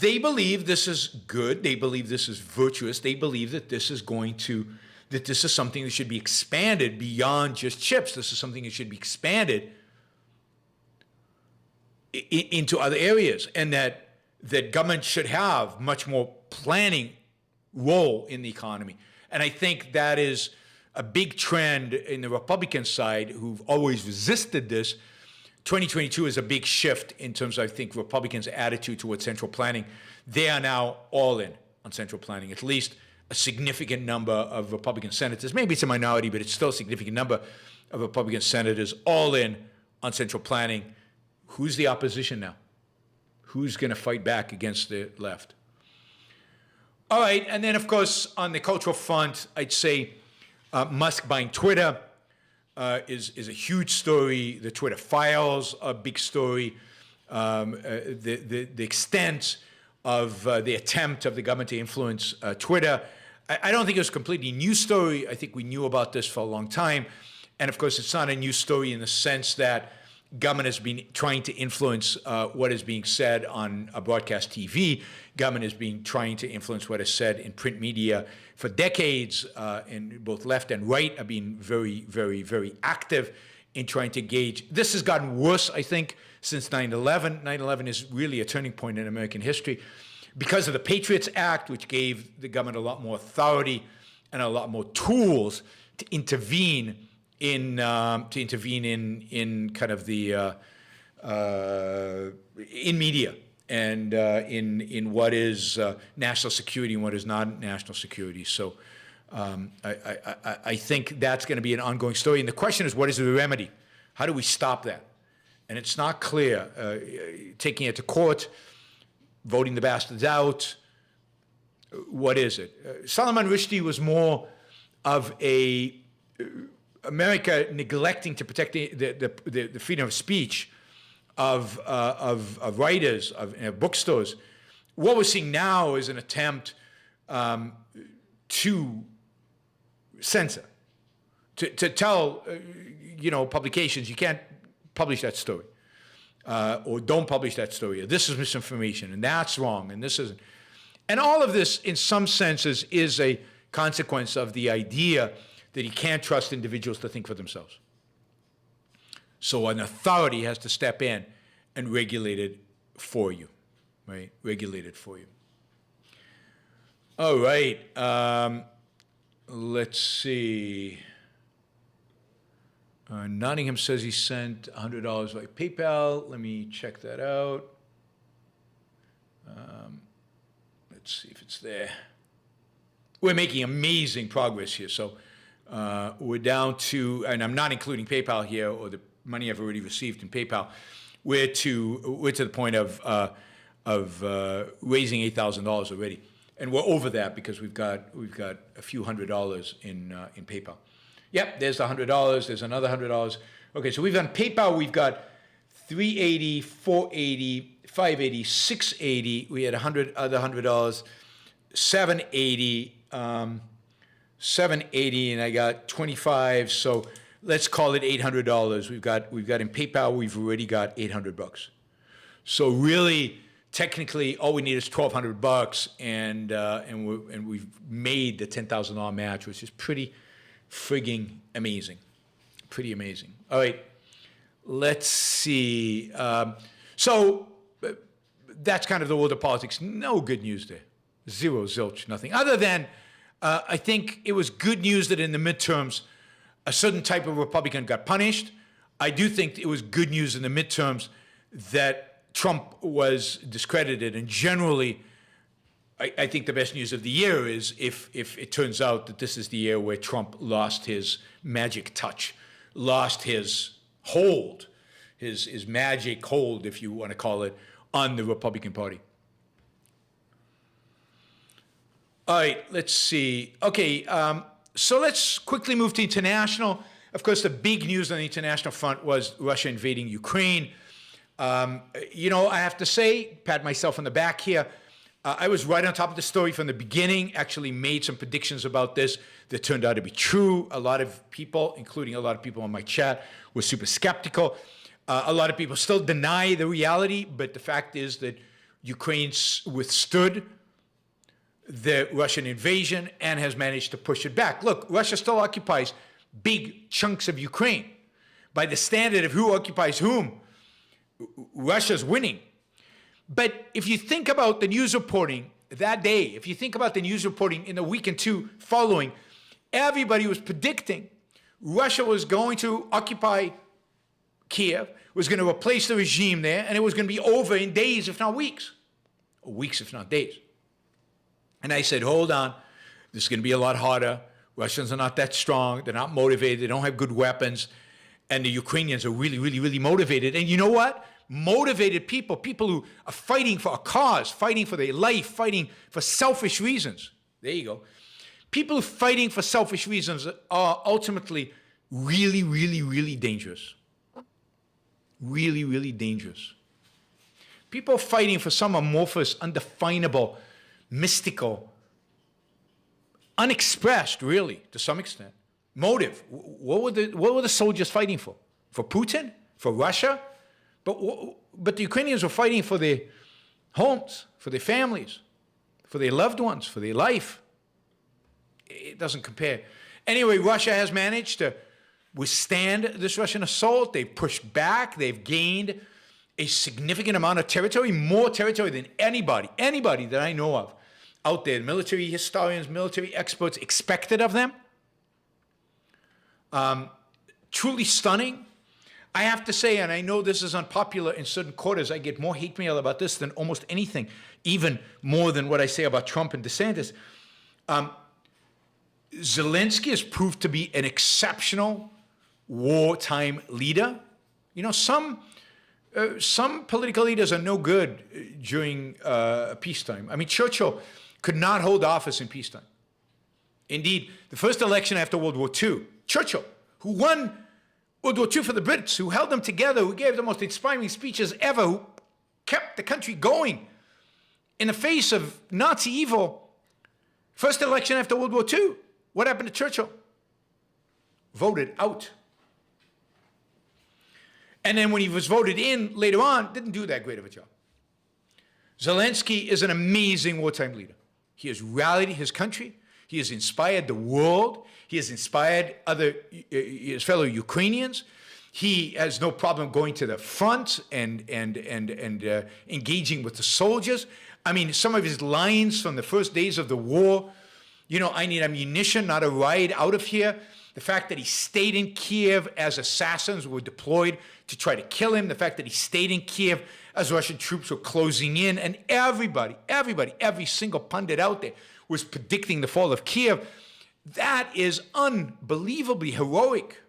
They believe this is good. They believe this is virtuous. They believe that this is something that should be expanded beyond just chips. This is something that should be expanded into other areas, and that government should have much more planning role in the economy. And I think that is a big trend in the Republican side, who've always resisted this. 2022 is a big shift in terms of, I think, Republicans' attitude towards central planning. They are now all in on central planning. At least a significant number of Republican senators, maybe it's a minority, but it's still a significant number of Republican senators all in on central planning. Who's the opposition now? Who's going to fight back against the left? All right, and then, of course, on the cultural front, I'd say Musk buying Twitter is a huge story. The Twitter files are a big story. The extent of the attempt of the government to influence Twitter. I don't think it was a completely new story. I think we knew about this for a long time. And of course, it's not a new story in the sense that government has been trying to influence what is being said on a broadcast TV. Government has been trying to influence what is said in print media for decades, and both left and right have been very, very, very active in trying to gauge. This has gotten worse, I think, since 9/11. 9/11 is really a turning point in American history because of the Patriots Act, which gave the government a lot more authority and a lot more tools to intervene in kind of the in media and in what is national security and what is not national security. So I think that's going to be an ongoing story. And the question is, what is the remedy? How do we stop that? And it's not clear. Taking it to court, voting the bastards out. What is it? Salman Rushdie was more of a America neglecting to protect the freedom of speech of writers, of bookstores. What we're seeing now is an attempt to censor, to tell publications you can't publish that story, or don't publish that story, or this is misinformation, and that's wrong, and this isn't. And all of this, in some senses, is a consequence of the idea that you can't trust individuals to think for themselves. So an authority has to step in and regulate it for you, right? Regulate it for you. All right. Let's see. Nottingham says he sent $100 by PayPal. Let me check that out. Let's see if it's there. We're making amazing progress here. So we're down to, and I'm not including PayPal here or the money I've already received in PayPal. We're to the point of raising $8,000 already, and we're over that because we've got a few $100s in PayPal. Yep, there's the $100. There's another $100. Okay, so we've done PayPal. We've got $380, $480, $580, $680. We had other $100, $780. $780, and I got 25. So let's call it $800. We've got in PayPal. We've already got $800. So really, technically, all we need is $1,200, and we've made the $10,000 match, which is pretty frigging amazing. Pretty amazing. All right, let's see. So that's kind of the world of politics. No good news there. Zero, zilch, nothing. Other than I think it was good news that in the midterms, a certain type of Republican got punished. I do think it was good news in the midterms that Trump was discredited. And generally, I think the best news of the year is if it turns out that this is the year where Trump lost his magic touch, lost his hold, his magic hold, if you want to call it, on the Republican Party. All right, let's see. Okay, so let's quickly move to international. Of course, the big news on the international front was Russia invading Ukraine. I have to say, pat myself on the back here, I was right on top of the story from the beginning, actually made some predictions about this that turned out to be true. A lot of people, including a lot of people on my chat, were super skeptical. A lot of people still deny the reality, but the fact is that Ukraine withstood the Russian invasion and has managed to push it back. Look, Russia still occupies big chunks of Ukraine. By the standard of who occupies whom, Russia's winning. But if you think about the news reporting that day, if you think about the news reporting in the week and two following, everybody was predicting Russia was going to occupy Kiev, was going to replace the regime there, and it was going to be over in days, if not weeks. Or weeks, if not days. And I said, hold on, this is going to be a lot harder. Russians are not that strong. They're not motivated. They don't have good weapons. And the Ukrainians are really, really, really motivated. And you know what? Motivated people, people who are fighting for a cause, fighting for their life, fighting for selfish reasons. There you go. People fighting for selfish reasons are ultimately really, really, really dangerous. Really, really dangerous. People fighting for some amorphous, undefinable, mystical, unexpressed, really, to some extent, motive. What were the soldiers fighting for? For Putin? For Russia? But the Ukrainians were fighting for their homes, for their families, for their loved ones, for their life. It doesn't compare. Anyway, Russia has managed to withstand this Russian assault. They've pushed back. They've gained a significant amount of territory, more territory than anybody that I know of out there. Military historians, military experts expected of them. Truly stunning. I have to say, and I know this is unpopular in certain quarters, I get more hate mail about this than almost anything, even more than what I say about Trump and DeSantis. Zelensky has proved to be an exceptional wartime leader. You know, some political leaders are no good during peacetime. I mean, Churchill could not hold office in peacetime. Indeed, the first election after World War II, Churchill, who won World War II for the Brits, who held them together, who gave the most inspiring speeches ever, who kept the country going in the face of Nazi evil. First election after World War II, what happened to Churchill? Voted out. And then when he was voted in later on, didn't do that great of a job. Zelensky is an amazing wartime leader. He has rallied his country. He has inspired the world. He has inspired his fellow Ukrainians. He has no problem going to the front and engaging with the soldiers. I mean, some of his lines from the first days of the war, you know, I need ammunition, not a ride out of here. The fact that he stayed in Kiev as assassins were deployed to try to kill him. The fact that he stayed in Kiev as Russian troops were closing in. And everybody, every single pundit out there was predicting the fall of Kiev. That is unbelievably heroic.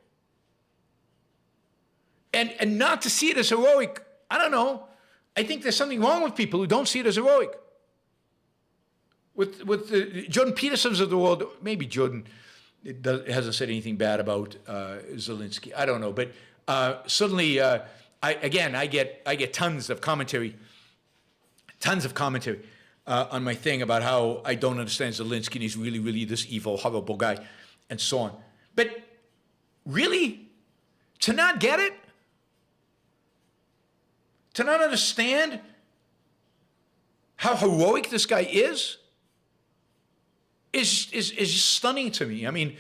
And not to see it as heroic, I don't know. I think there's something wrong with people who don't see it as heroic. With the Jordan Petersons of the world, maybe Jordan hasn't said anything bad about Zelensky. I don't know, but certainly, I get tons of commentary on my thing about how I don't understand Zelensky and he's really, really this evil, horrible guy, and so on. But really, to not get it, to not understand how heroic this guy is just stunning to me. I mean,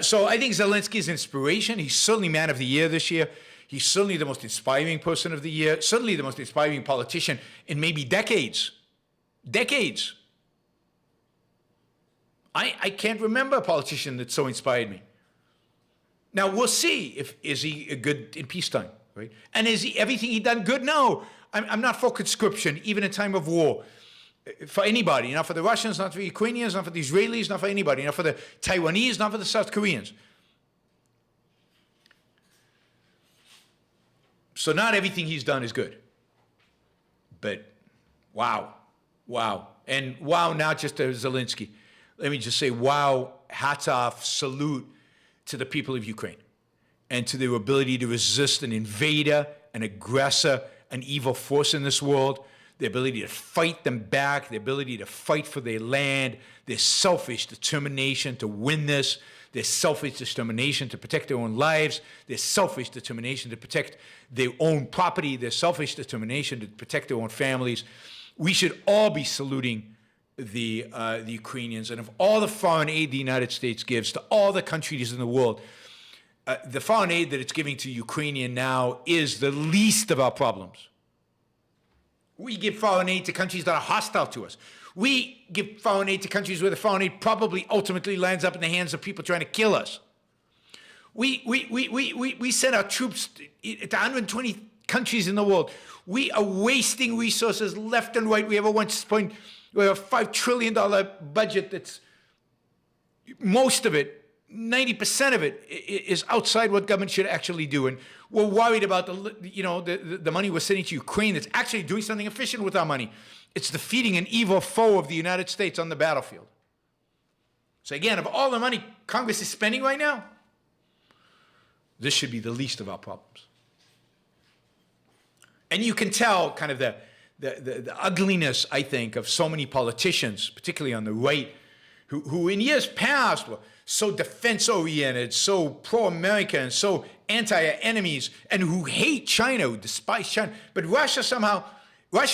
so I think Zelensky is inspiration. He's certainly man of the year this year. He's certainly the most inspiring person of the year, certainly the most inspiring politician in maybe decades. Decades. I can't remember a politician that so inspired me. Now, we'll see is he good in peacetime, right? And is he everything he done good? No. I'm not for conscription, even in time of war. For anybody, not for the Russians, not for the Ukrainians, not for the Israelis, not for anybody, not for the Taiwanese, not for the South Koreans. So not everything he's done is good. But wow. And wow, not just to Zelensky. Let me just say, wow, hats off, salute to the people of Ukraine and to their ability to resist an invader, an aggressor, an evil force in this world, the ability to fight them back, the ability to fight for their land, their selfish determination to win this, their selfish determination to protect their own lives, their selfish determination to protect their own property, their selfish determination to protect their own families. we should all be saluting the Ukrainians. And of all the foreign aid the United States gives to all the countries in the world, the foreign aid that it's giving to Ukrainian now is the least of our problems. We give foreign aid to countries that are hostile to us. We give foreign aid to countries where the foreign aid probably ultimately lands up in the hands of people trying to kill us. We send our troops to 120 countries in the world. We are wasting resources left and right. We have a $5 trillion budget that's most of it, 90% of it, is outside what government should actually do. And we're worried about the money we're sending to Ukraine that's actually doing something efficient with our money. It's defeating an evil foe of the United States on the battlefield. So again, of all the money Congress is spending right now, this should be the least of our problems. And you can tell kind of the ugliness, I think, of so many politicians, particularly on the right, who in years past were so defense-oriented, so pro-American, so anti-enemies, and who hate China, who despise China. But Russia,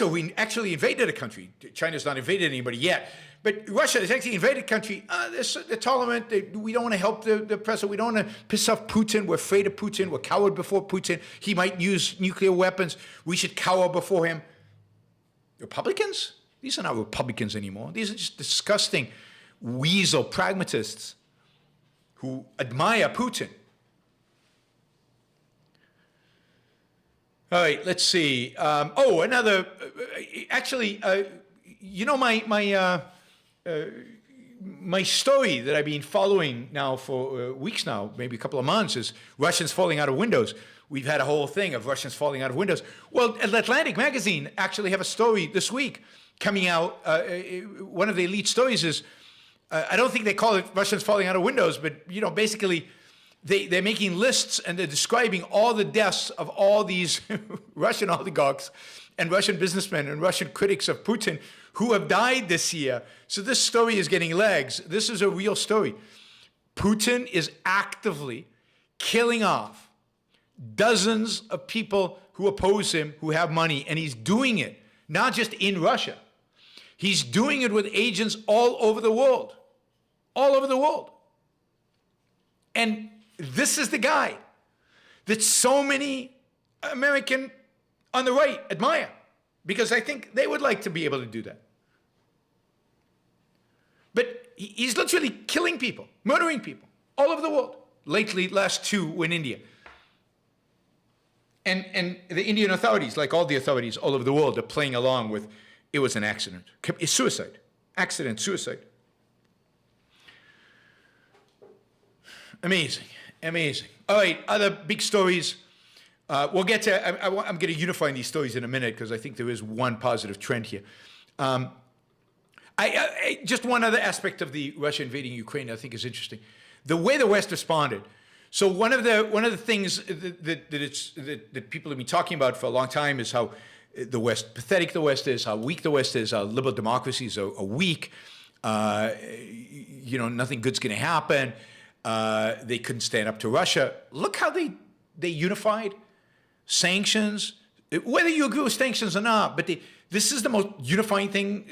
who actually invaded a country. China's not invaded anybody yet. But Russia has actually invaded a country. They're tolerant. We don't want to help the president. We don't want to piss off Putin. We're afraid of Putin. We're cowered before Putin. He might use nuclear weapons. We should cower before him. Republicans? These are not Republicans anymore. These are just disgusting weasel pragmatists who admire Putin. All right, let's see. Another. My story that I've been following now for weeks now, maybe a couple of months, is Russians falling out of windows. We've had a whole thing of Russians falling out of windows. Well, Atlantic Magazine actually have a story this week coming out. One of the elite stories is, I don't think they call it Russians falling out of windows, but basically they're making lists and they're describing all the deaths of all these Russian oligarchs and Russian businessmen and Russian critics of Putin who have died this year. So this story is getting legs. This is a real story. Putin is actively killing off dozens of people who oppose him, who have money, and he's doing it not just in Russia. He's doing it with agents all over the world. All over the world. And this is the guy that so many American on the right admire, because I think they would like to be able to do that. But he's literally killing people, murdering people all over the world. Lately, last two were in India. And the Indian authorities, like all the authorities all over the world, are playing along with, it was an accident. It's suicide. Accident, suicide. Amazing, amazing. All right, other big stories. We'll get to, I'm going to unify these stories in a minute because I think there is one positive trend here. Just one other aspect of the Russia invading Ukraine I think is interesting. The way the West responded. So one of the things that people have been talking about for a long time is how pathetic the West is, how weak the West is, how liberal democracies are weak. Nothing good's going to happen. They couldn't stand up to Russia. Look how they unified. Sanctions, whether you agree with sanctions or not, but this is the most unifying thing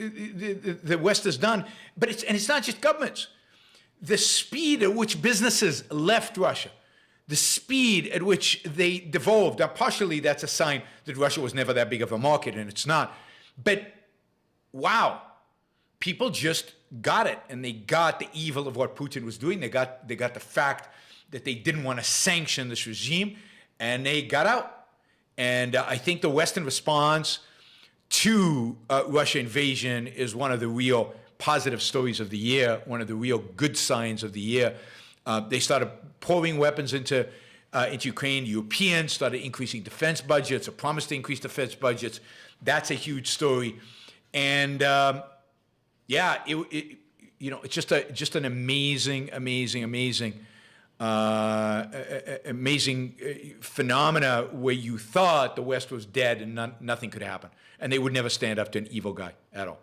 the West has done. But it's not just governments. The speed at which businesses left Russia, the speed at which they devolved. Now, partially that's a sign that Russia was never that big of a market, and it's not. But wow, people just got it, and they got the evil of what Putin was doing. They got the fact that they didn't want to sanction this regime, and they got out. And I think the Western response to Russia invasion is one of the real positive stories of the year, one of the real good signs of the year. They started pouring weapons into Ukraine. Europeans started increasing defense budgets or promised to increase defense budgets. That's a huge story. And it's just an amazing phenomena where you thought the West was dead and nothing could happen. And they would never stand up to an evil guy at all.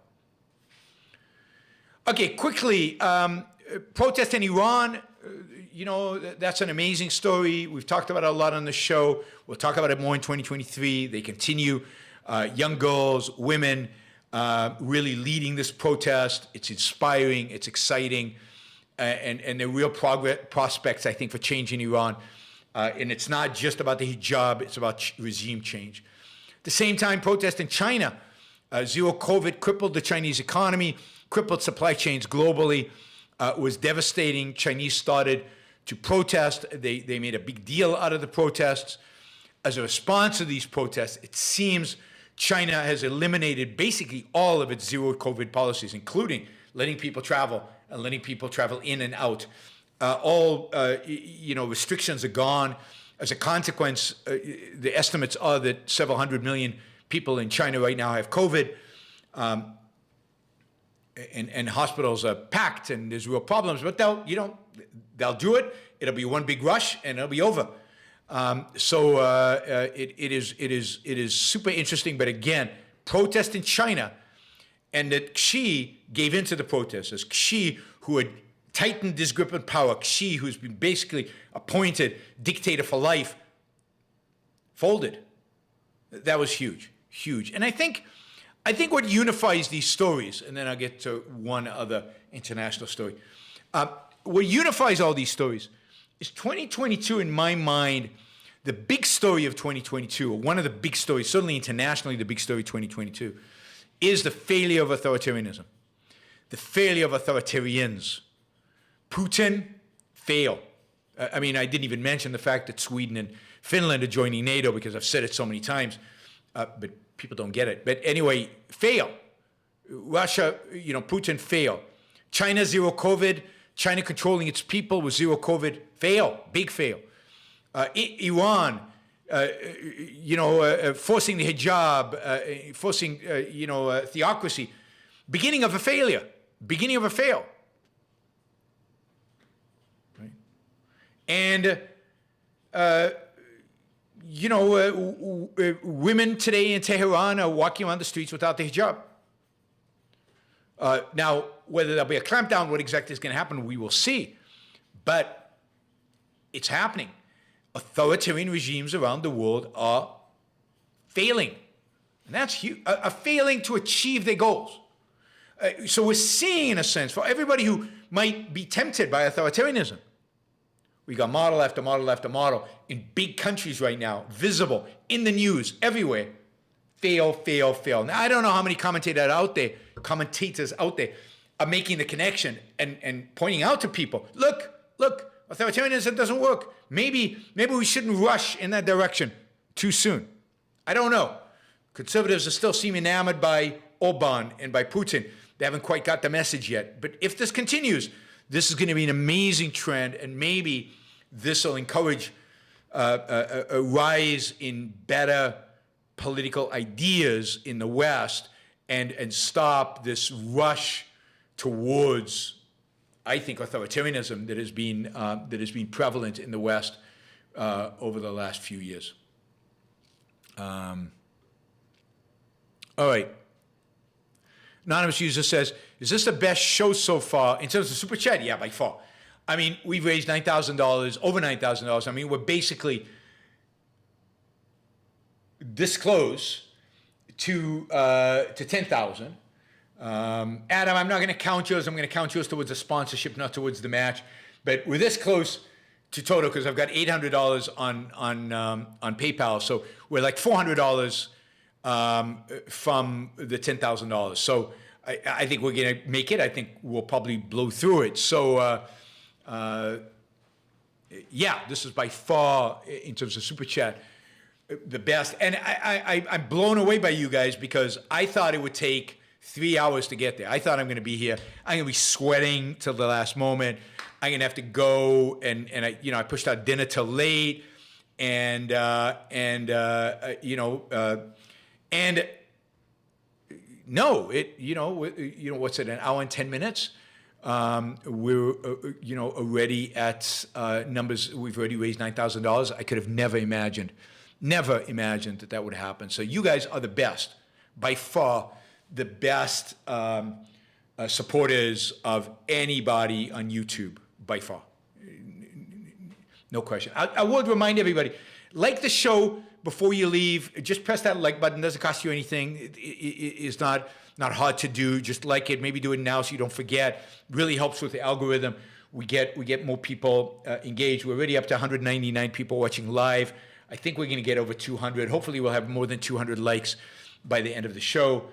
Okay, quickly, protest in Iran, that's an amazing story. We've talked about it a lot on the show. We'll talk about it more in 2023. They continue. Young girls, women, really leading this protest. It's inspiring, it's exciting, and the real prospects, I think, for change in Iran. And it's not just about the hijab, it's about regime change. At the same time, protests in China, zero COVID crippled the Chinese economy, crippled supply chains globally, was devastating. Chinese started to protest. They made a big deal out of the protests. As a response to these protests, it seems China has eliminated basically all of its zero COVID policies, including letting people travel and letting people travel in and out. All restrictions are gone. As a consequence, the estimates are that several hundred million people in China right now have COVID, and hospitals are packed, and there's real problems. But they'll do it. It'll be one big rush, and it'll be over. It is super interesting. But again, protest in China, and that Xi gave in to the protesters. Xi, who had tightened his grip on power, Xi, who's been basically appointed dictator for life, folded. That was huge, huge. And I think what unifies these stories, and then I'll get to one other international story. What unifies all these stories is 2022, in my mind, the big story of 2022, or one of the big stories, certainly internationally, the big story of 2022, is the failure of authoritarianism, the failure of authoritarians. Putin, fail. I mean, I didn't even mention the fact that Sweden and Finland are joining NATO, because I've said it so many times, but people don't get it. But anyway, fail. Russia, Putin, fail. China, zero COVID. China controlling its people with zero COVID, fail, big fail. Iran, forcing the hijab, forcing, theocracy, beginning of a failure, beginning of a fail. Right? And, women today in Tehran are walking around the streets without the hijab. Now, whether there'll be a clampdown, what exactly is going to happen, we will see. But it's happening. Authoritarian regimes around the world are failing. And that's huge, are failing to achieve their goals. So we're seeing, in a sense, for everybody who might be tempted by authoritarianism, we got model after model after model in big countries right now, visible, in the news, everywhere. Fail, fail, fail. Now, I don't know how many commentators out there are making the connection and pointing out to people, look, authoritarianism doesn't work. Maybe we shouldn't rush in that direction too soon. I don't know. Conservatives are still seem enamored by Orban and by Putin. They haven't quite got the message yet. But if this continues, this is going to be an amazing trend, and maybe this will encourage a rise in better political ideas in the West and stop this rush towards, I think, authoritarianism that has been prevalent in the West over the last few years. All right. Anonymous user says, is this the best show so far in terms of Super Chat? Yeah, by far. I mean, we've raised $9,000, over $9,000. I mean, we're basically this close to 10,000. Adam, I'm not going to count yours. I'm going to count yours towards the sponsorship, not towards the match. But we're this close to total because I've got $800 on PayPal. So we're like $400 from the $10,000. So I think we're going to make it. I think we'll probably blow through it. So yeah, this is by far, in terms of Super Chat, the best. And I'm blown away by you guys, because I thought it would take 3 hours to get there. I thought I'm going to be here. I'm going to be sweating till the last moment. I'm going to have to go, and I pushed out dinner till late, and no, what's it? An hour and 10 minutes. We're already at numbers. We've already raised $9,000. I could have never imagined that would happen. So you guys are the best, by far, the best supporters of anybody on YouTube, by far. No question. I would remind everybody, like the show before you leave. Just press that like button. Doesn't cost you anything. It's not hard to do. Just like it. Maybe do it now so you don't forget. Really helps with the algorithm. We get more people engaged. We're already up to 199 people watching live. I think we're going to get over 200. Hopefully we'll have more than 200 likes by the end of the show.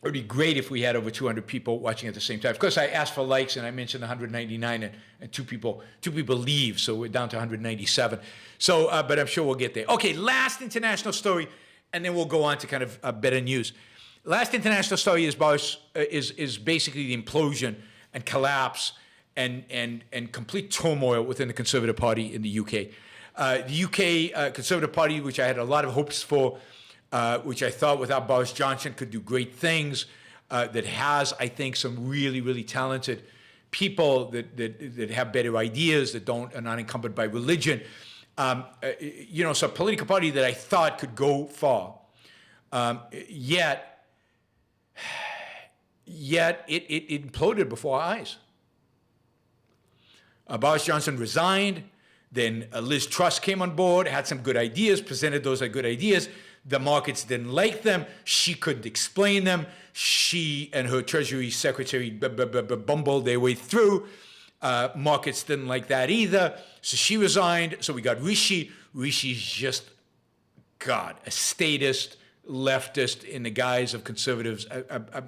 It would be great if we had over 200 people watching at the same time. Of course, I asked for likes, and I mentioned 199, and two people leave, so we're down to 197. So, but I'm sure we'll get there. Okay, last international story, and then we'll go on to kind of better news. Last international story is basically the implosion and collapse and complete turmoil within the Conservative Party in the UK. The UK Conservative Party, which I had a lot of hopes for, which I thought without Boris Johnson could do great things, that has, I think, some really, really talented people that have better ideas, that are not encumbered by religion. So a political party that I thought could go far. Yet it imploded before our eyes. Boris Johnson resigned. Then Liz Truss came on board, had some good ideas, presented those as good ideas. The markets didn't like them. She couldn't explain them. She and her Treasury Secretary bumbled their way through. Markets didn't like that either. So she resigned. So we got Rishi. Rishi's just, God, a statist, leftist in the guise of conservatives.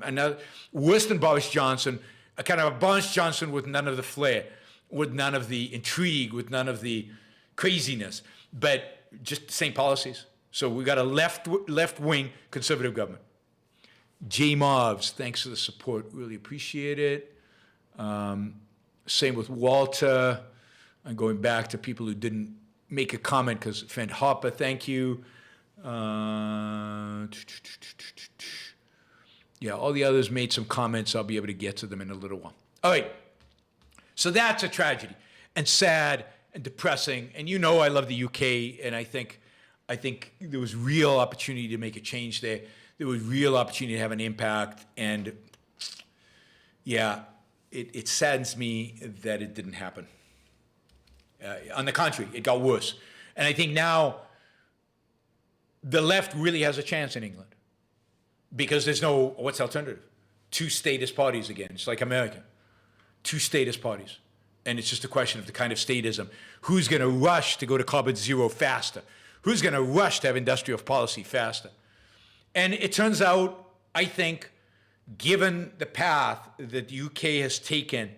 Another, worse than Boris Johnson, a kind of a Boris Johnson with none of the flair, with none of the intrigue, with none of the craziness, but just the same policies. So we got a left-wing conservative government. J Marvs, thanks for the support. Really appreciate it. Same with Walter. I'm going back to people who didn't make a comment because Fent Hopper, thank you. Yeah, all the others made some comments. I'll be able to get to them in a little while. All right. So that's a tragedy and sad and depressing. And you know I love the UK, and I think there was real opportunity to make a change there. There was real opportunity to have an impact. And yeah, it saddens me that it didn't happen. On the contrary, it got worse. And I think now the left really has a chance in England because there's no, what's the alternative? Two statist parties again. It's like America. Two statist parties. And it's just a question of the kind of statism. Who's going to rush to go to carbon zero faster? Who's going to rush to have industrial policy faster? And it turns out, I think, given the path that the UK has taken,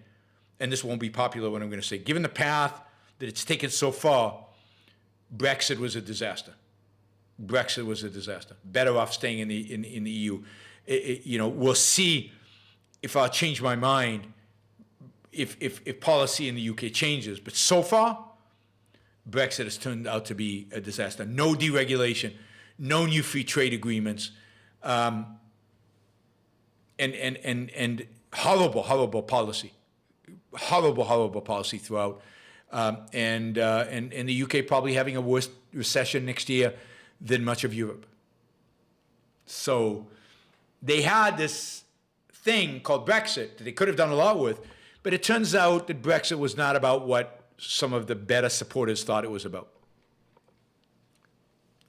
and this won't be popular what I'm going to say, given the path that it's taken so far, Brexit was a disaster. Brexit was a disaster. Better off staying in the EU. We'll see if I'll change my mind if policy in the UK changes. But so far, Brexit has turned out to be a disaster. No deregulation, no new free trade agreements, and horrible policy, horrible policy throughout, and the UK probably having a worse recession next year than much of Europe. So they had this thing called Brexit that they could have done a lot with, but it turns out that Brexit was not about what some of the better supporters thought it was about.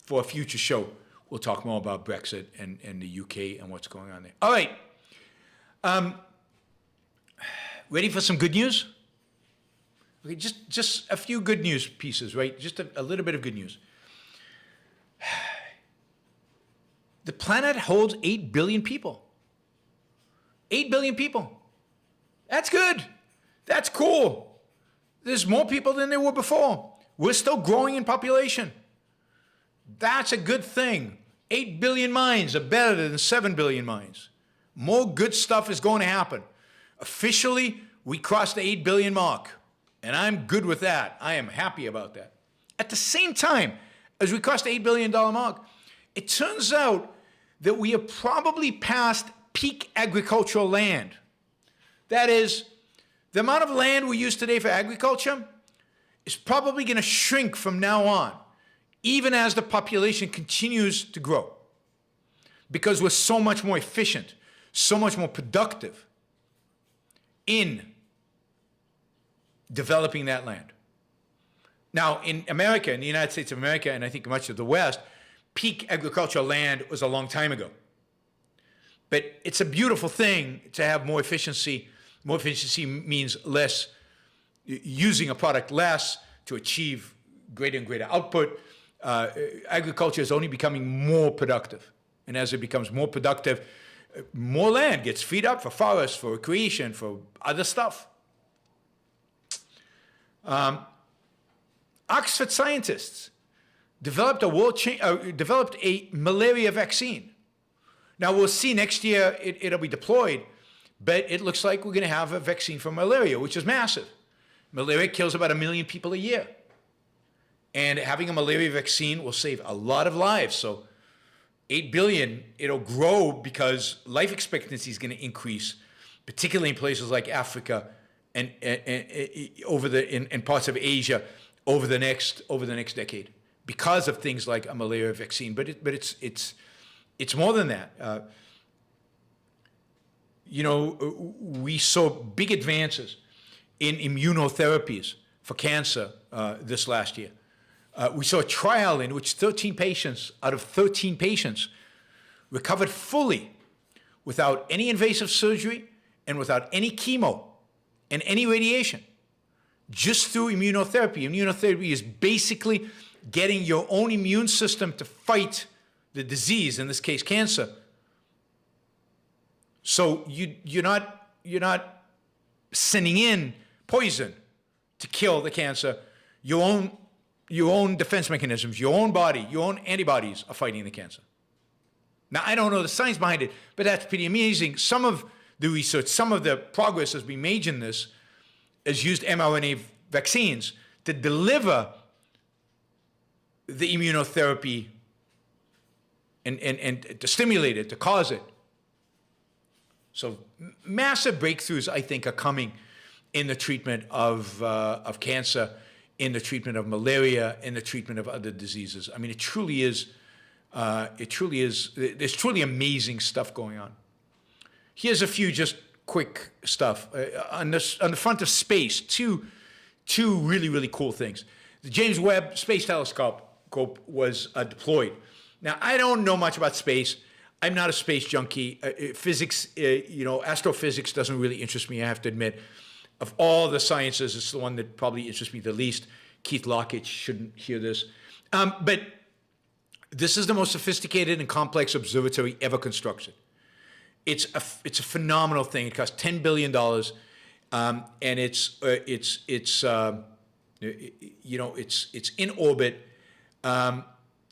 For a future show, we'll talk more about Brexit and the UK and what's going on there. All right. Ready for some good news? Okay, just a few good news pieces, right? Just a little bit of good news. The planet holds 8 billion people. 8 billion people. That's good. That's cool. There's more people than there were before. We're still growing in population. That's a good thing. 8 billion minds are better than 7 billion minds. More good stuff is going to happen. Officially, we crossed the 8 billion mark, and I'm good with that. I am happy about that. At the same time, as we crossed the $8 billion mark, it turns out that we have probably passed peak agricultural land. That is, the amount of land we use today for agriculture is probably going to shrink from now on, even as the population continues to grow, because we're so much more efficient, so much more productive in developing that land. Now, in America, in the United States of America, and I think much of the West, peak agricultural land was a long time ago. But it's a beautiful thing to have more efficiency. More efficiency means less, using a product less to achieve greater and greater output. Agriculture is only becoming more productive. And as it becomes more productive, more land gets freed up for forests, for recreation, for other stuff. Oxford scientists developed a malaria vaccine. Now we'll see next year it'll be deployed, but it looks like we're going to have a vaccine for malaria, which is massive. Malaria kills about 1 million people a year. And having a malaria vaccine will save a lot of lives. So 8 billion, it'll grow because life expectancy is going to increase, particularly in places like Africa and in parts of Asia over the next decade, because of things like a malaria vaccine. But it's more than that. We saw big advances in immunotherapies for cancer this last year. We saw a trial in which 13 patients out of 13 patients recovered fully without any invasive surgery and without any chemo and any radiation, just through immunotherapy. Immunotherapy is basically getting your own immune system to fight the disease, in this case cancer. So you're not sending in poison to kill the cancer. Your own defense mechanisms, your own body, your own antibodies are fighting the cancer. Now, I don't know the science behind it, but that's pretty amazing. Some of the research, some of the progress has been made in this has used mRNA vaccines to deliver the immunotherapy and to stimulate it, to cause it. So massive breakthroughs, I think, are coming in the treatment of cancer, in the treatment of malaria, in the treatment of other diseases. I mean, there's truly amazing stuff going on. Here's a few just quick stuff. On the front of space, two really, really cool things. The James Webb Space Telescope was deployed. Now, I don't know much about space. I'm not a space junkie. Physics, astrophysics doesn't really interest me, I have to admit. Of all the sciences, it's the one that probably interests me the least. Keith Lockett shouldn't hear this. But this is the most sophisticated and complex observatory ever constructed. It's a phenomenal thing. It costs $10 billion, and it's in orbit.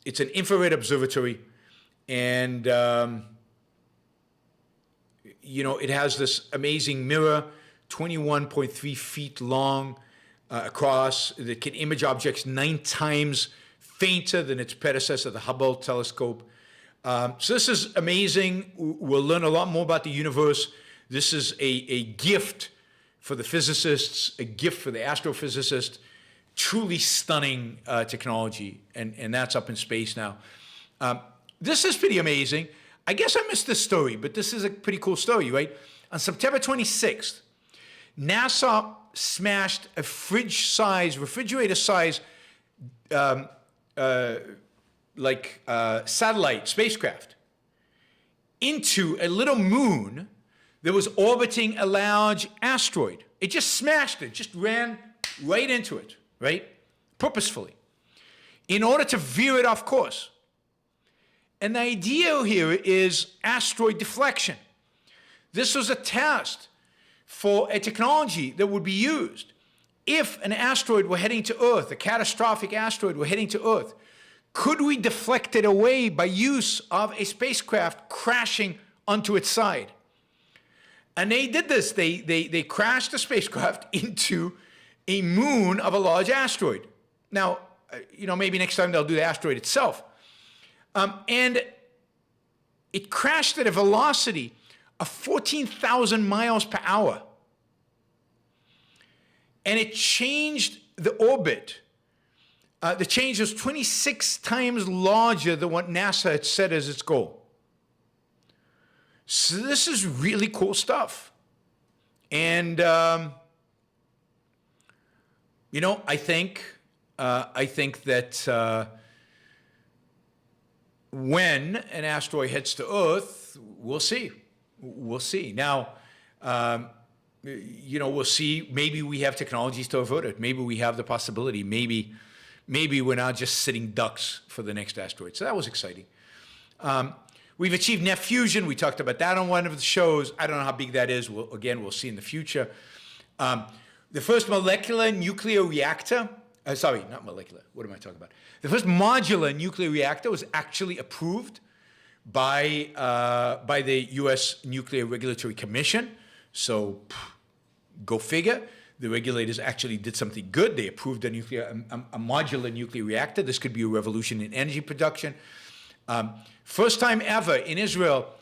It's an infrared observatory, and it has this amazing mirror, 21.3 feet long across, that can image objects 9 times fainter than its predecessor, the Hubble telescope. So this is amazing. We'll learn a lot more about the universe. This is a gift for the physicists, a gift for the astrophysicists. Truly stunning technology, and that's up in space now. This is pretty amazing. I guess I missed this story, but this is a pretty cool story, right? On September 26th, NASA smashed a refrigerator-size satellite spacecraft into a little moon that was orbiting a large asteroid. It just smashed it, just ran right into it, right? Purposefully, in order to veer it off course. And the idea here is asteroid deflection. This was a test for a technology that would be used if an asteroid were heading to Earth, a catastrophic asteroid were heading to Earth. Could we deflect it away by use of a spacecraft crashing onto its side? And they did this. They crashed the spacecraft into a moon of a large asteroid. Now, maybe next time they'll do the asteroid itself. And it crashed at a velocity of 14,000 miles per hour. And it changed the orbit. The change was 26 times larger than what NASA had set as its goal. So this is really cool stuff. And, I think I think that when an asteroid hits to Earth, we'll see. We'll see. Now, we'll see. Maybe we have technologies to avert it. Maybe we have the possibility. Maybe we're not just sitting ducks for the next asteroid. So that was exciting. We've achieved net fusion. We talked about that on one of the shows. I don't know how big that is. We'll see in the future. The first molecular nuclear reactor, sorry, not molecular. What am I talking about? The first modular nuclear reactor was actually approved by the U.S. Nuclear Regulatory Commission. So go figure. The regulators actually did something good. They approved a modular nuclear reactor. This could be a revolution in energy production. First time ever in Israel,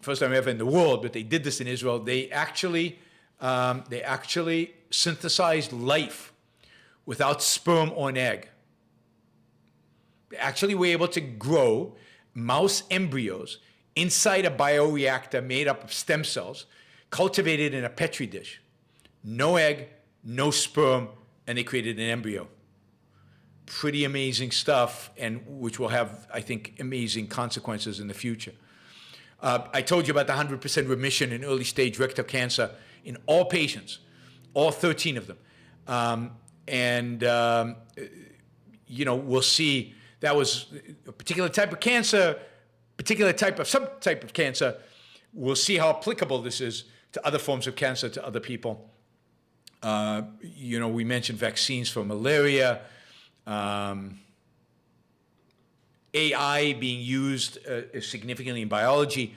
first time ever in the world, but they did this in Israel. They actually synthesized life without sperm or an egg. They actually were able to grow mouse embryos inside a bioreactor made up of stem cells, cultivated in a petri dish. No egg, no sperm, and they created an embryo. Pretty amazing stuff, and which will have, I think, amazing consequences in the future. I told you about the 100% remission in early stage rectal cancer in all patients, all 13 of them. We'll see. That was a particular type of cancer, particular type of subtype of cancer. We'll see how applicable this is to other forms of cancer, to other people. We mentioned vaccines for malaria, AI being used significantly in biology,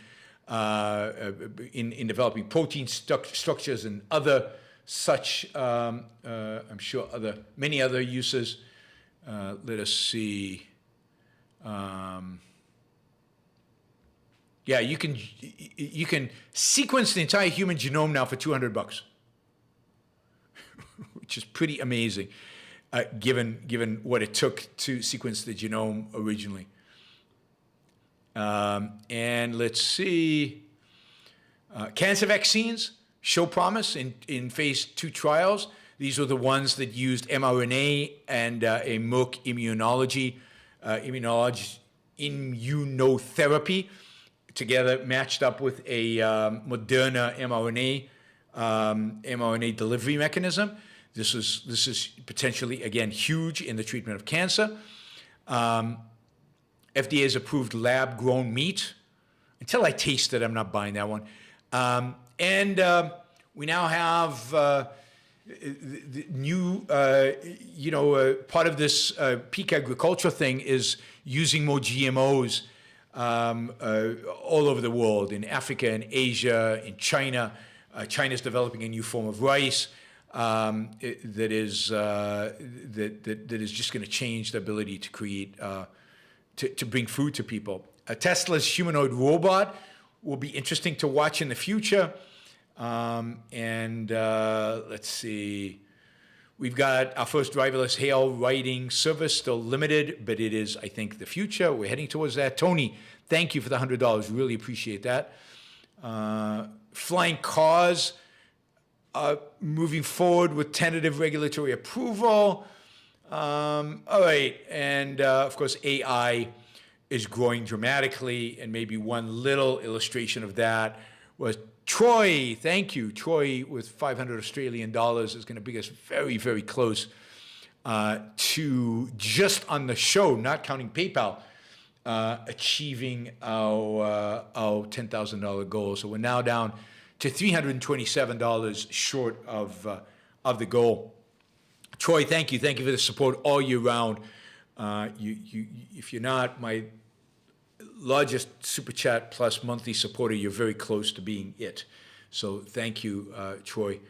in developing protein structures and other such, I'm sure many other uses. Let us see. You can sequence the entire human genome now for $200, which is pretty amazing, given what it took to sequence the genome originally. And let's see. Cancer vaccines show promise in phase 2 trials. These were the ones that used mRNA and a Merck immunotherapy together, matched up with a Moderna mRNA delivery mechanism. This is potentially, again, huge in the treatment of cancer. FDA has approved lab-grown meat. Until I taste it, I'm not buying that one. We now have the new, part of this peak agriculture thing is using more GMOs all over the world, in Africa and Asia, in China. China's developing a new form of rice that is just going to change the ability to create, to bring food to people. Tesla's humanoid robot will be interesting to watch in the future. Let's see. We've got our first driverless hail writing service, still limited, but it is, I think, the future. We're heading towards that. Tony, thank you for the $100. Really appreciate that. Flying cars moving forward with tentative regulatory approval. All right. And, of course, AI is growing dramatically, and maybe one little illustration of that was Troy. Thank you. Troy, with 500 Australian dollars, is going to bring us very, very close to, just on the show, not counting PayPal, achieving our $10,000 goal. So we're now down to $327 short of the goal. Troy, thank you. Thank you for the support all year round. If you're not my largest Super Chat Plus monthly supporter, you're very close to being it. So thank you, Troy.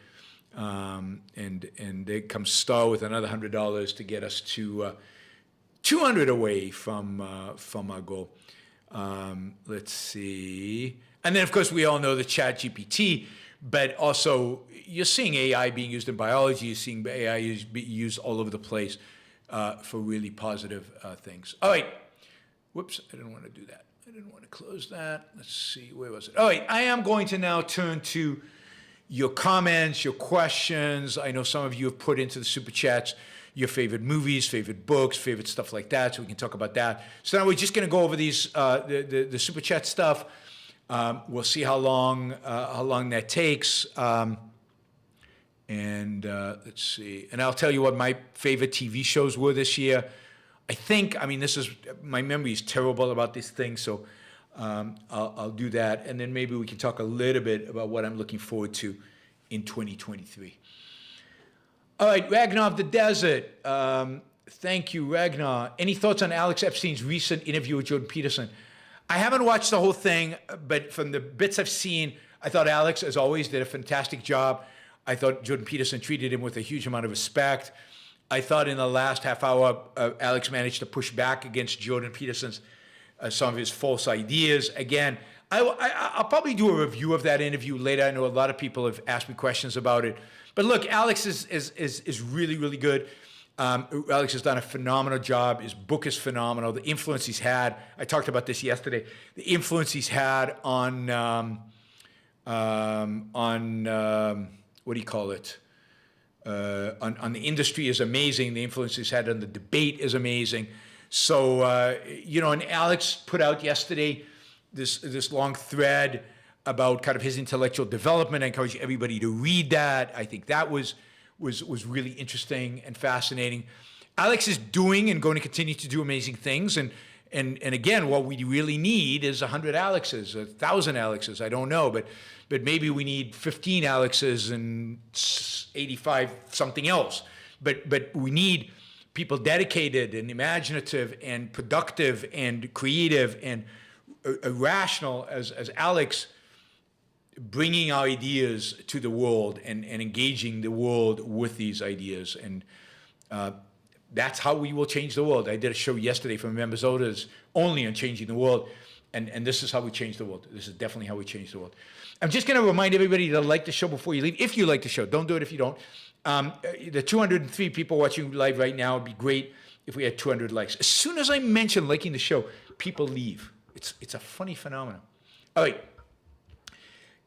And there comes Star with another $100 to get us to 200 away from our goal. Let's see. And then, of course, we all know the Chat GPT, but also you're seeing AI being used in biology. You're seeing AI being used all over the place for really positive things. All right. Whoops, I didn't want to do that. I didn't want to close that. Let's see, where was it? All right, I am going to now turn to your comments, your questions. I know some of you have put into the Super Chats your favorite movies, favorite books, favorite stuff like that, so we can talk about that. So now we're just going to go over these the super chat stuff. We'll see how long that takes. Let's see. And I'll tell you what my favorite TV shows were this year. My memory is terrible about these things, so I'll do that. And then maybe we can talk a little bit about what I'm looking forward to in 2023. All right, Ragnar of the Desert. Thank you, Ragnar. Any thoughts on Alex Epstein's recent interview with Jordan Peterson? I haven't watched the whole thing, but from the bits I've seen, I thought Alex, as always, did a fantastic job. I thought Jordan Peterson treated him with a huge amount of respect. I thought in the last half hour, Alex managed to push back against Jordan Peterson's some of his false ideas. Again, I'll probably do a review of that interview later. I know a lot of people have asked me questions about it. But look, Alex is really, really good. Alex has done a phenomenal job. His book is phenomenal. The influence he's had, I talked about this yesterday, the influence he's had on what do you call it? On the industry is amazing. The influence he's had on the debate is amazing. So, and Alex put out yesterday this long thread about kind of his intellectual development. I encourage everybody to read that. I think that was really interesting and fascinating. Alex is doing and going to continue to do amazing things. And again, what we really need is 100 Alexes, 1,000 Alexes. I don't know, but maybe we need 15 Alexes and 85 something else. But we need people dedicated and imaginative and productive and creative and rational as Alex, bringing our ideas to the world and engaging the world with these ideas. And that's how we will change the world. I did a show yesterday from Minnesota's only on changing the world. And this is how we change the world. This is definitely how we change the world. I'm just going to remind everybody to like the show before you leave. If you like the show, don't do it if you don't. The 203 people watching live right now, would be great if we had 200 likes. As soon as I mention liking the show, people leave. It's a funny phenomenon. All right.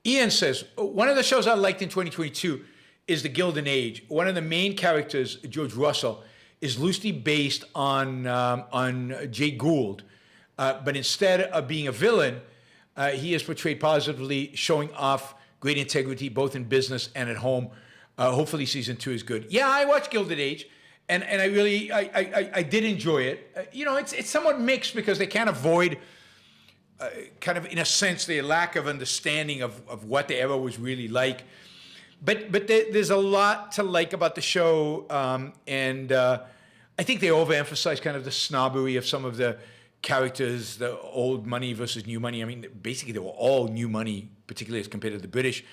Ian says, one of the shows I liked in 2022 is The Gilded Age. One of the main characters, George Russell, is loosely based on Jay Gould. But instead of being a villain, he is portrayed positively, showing off great integrity both in business and at home. Hopefully season 2 is good. Yeah, I watched Gilded Age, and I really did enjoy it. It's somewhat mixed because they can't avoid kind of, in a sense, the lack of understanding of what the era was really like. But there's a lot to like about the show, and I think they overemphasize kind of the snobbery of some of the characters, the old money versus new money. I mean, basically they were all new money, particularly as compared to the British.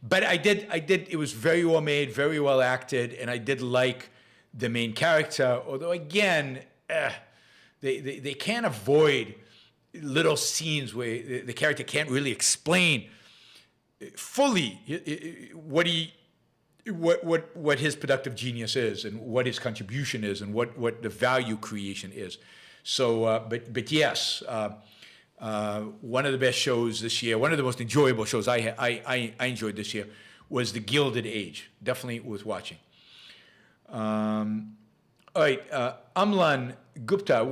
But I did. It was very well made, very well acted, and I did like the main character. Although again, they can't avoid little scenes where the character can't really explain fully what his productive genius is and what his contribution is and what the value creation is. So, but yes, one of the best shows this year, one of the most enjoyable shows I enjoyed this year was The Gilded Age. Definitely worth watching. All right, Amlan Gupta,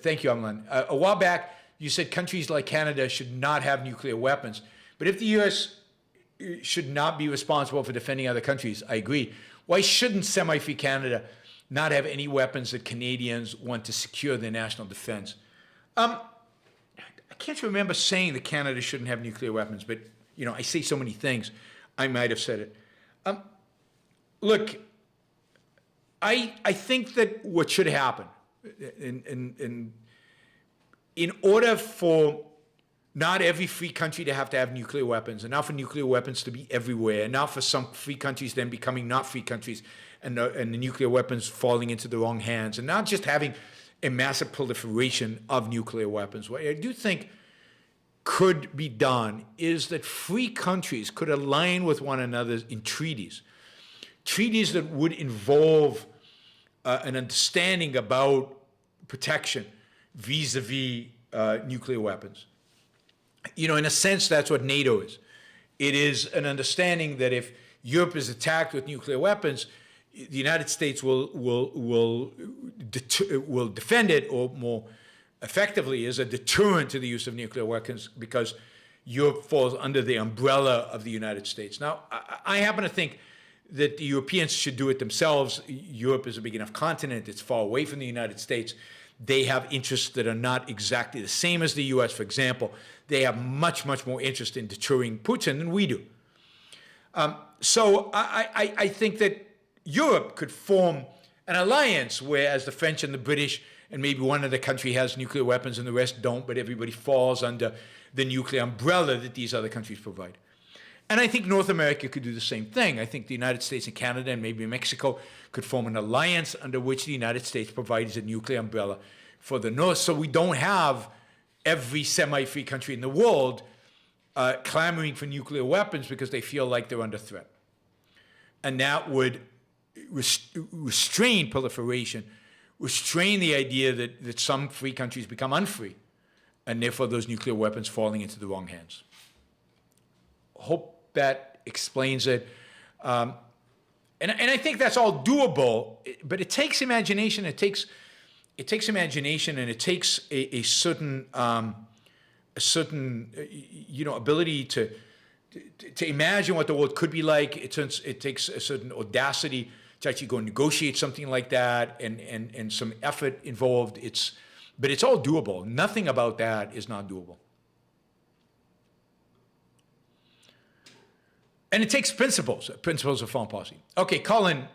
thank you, Amlan. A while back, you said countries like Canada should not have nuclear weapons. But if the U.S. should not be responsible for defending other countries, I agree. Why shouldn't semi-free Canada not have any weapons that Canadians want to secure their national defense? I can't remember saying that Canada shouldn't have nuclear weapons, but I say so many things. I might have said it. Look, I think that what should happen, in order for not every free country to have nuclear weapons, and not for nuclear weapons to be everywhere, and not for some free countries then becoming not free countries, and the nuclear weapons falling into the wrong hands, and not just having a massive proliferation of nuclear weapons. What I do think could be done is that free countries could align with one another in treaties that would involve an understanding about protection vis-a-vis nuclear weapons. In a sense, that's what NATO is. It is an understanding that if Europe is attacked with nuclear weapons, the United States will defend it, or more effectively as a deterrent to the use of nuclear weapons, because Europe falls under the umbrella of the United States. Now, I happen to think that the Europeans should do it themselves. Europe is a big enough continent. It's far away from the United States. They have interests that are not exactly the same as the US, for example. They have much, much more interest in deterring Putin than we do. So I think that Europe could form an alliance where, as the French and the British, and maybe one other country has nuclear weapons and the rest don't, but everybody falls under the nuclear umbrella that these other countries provide. And I think North America could do the same thing. I think the United States and Canada and maybe Mexico could form an alliance under which the United States provides a nuclear umbrella for the North, so we don't have every semi-free country in the world clamoring for nuclear weapons because they feel like they're under threat. And that would restrain proliferation, restrain the idea that some free countries become unfree, and therefore those nuclear weapons falling into the wrong hands. Hope that explains it. And I think that's all doable, but it takes imagination. It takes imagination, and it takes a certain ability to imagine what the world could be like. It takes a certain audacity to actually go and negotiate something like that, and some effort involved. But it's all doable. Nothing about that is not doable. And it takes principles of foreign policy. Okay, Colin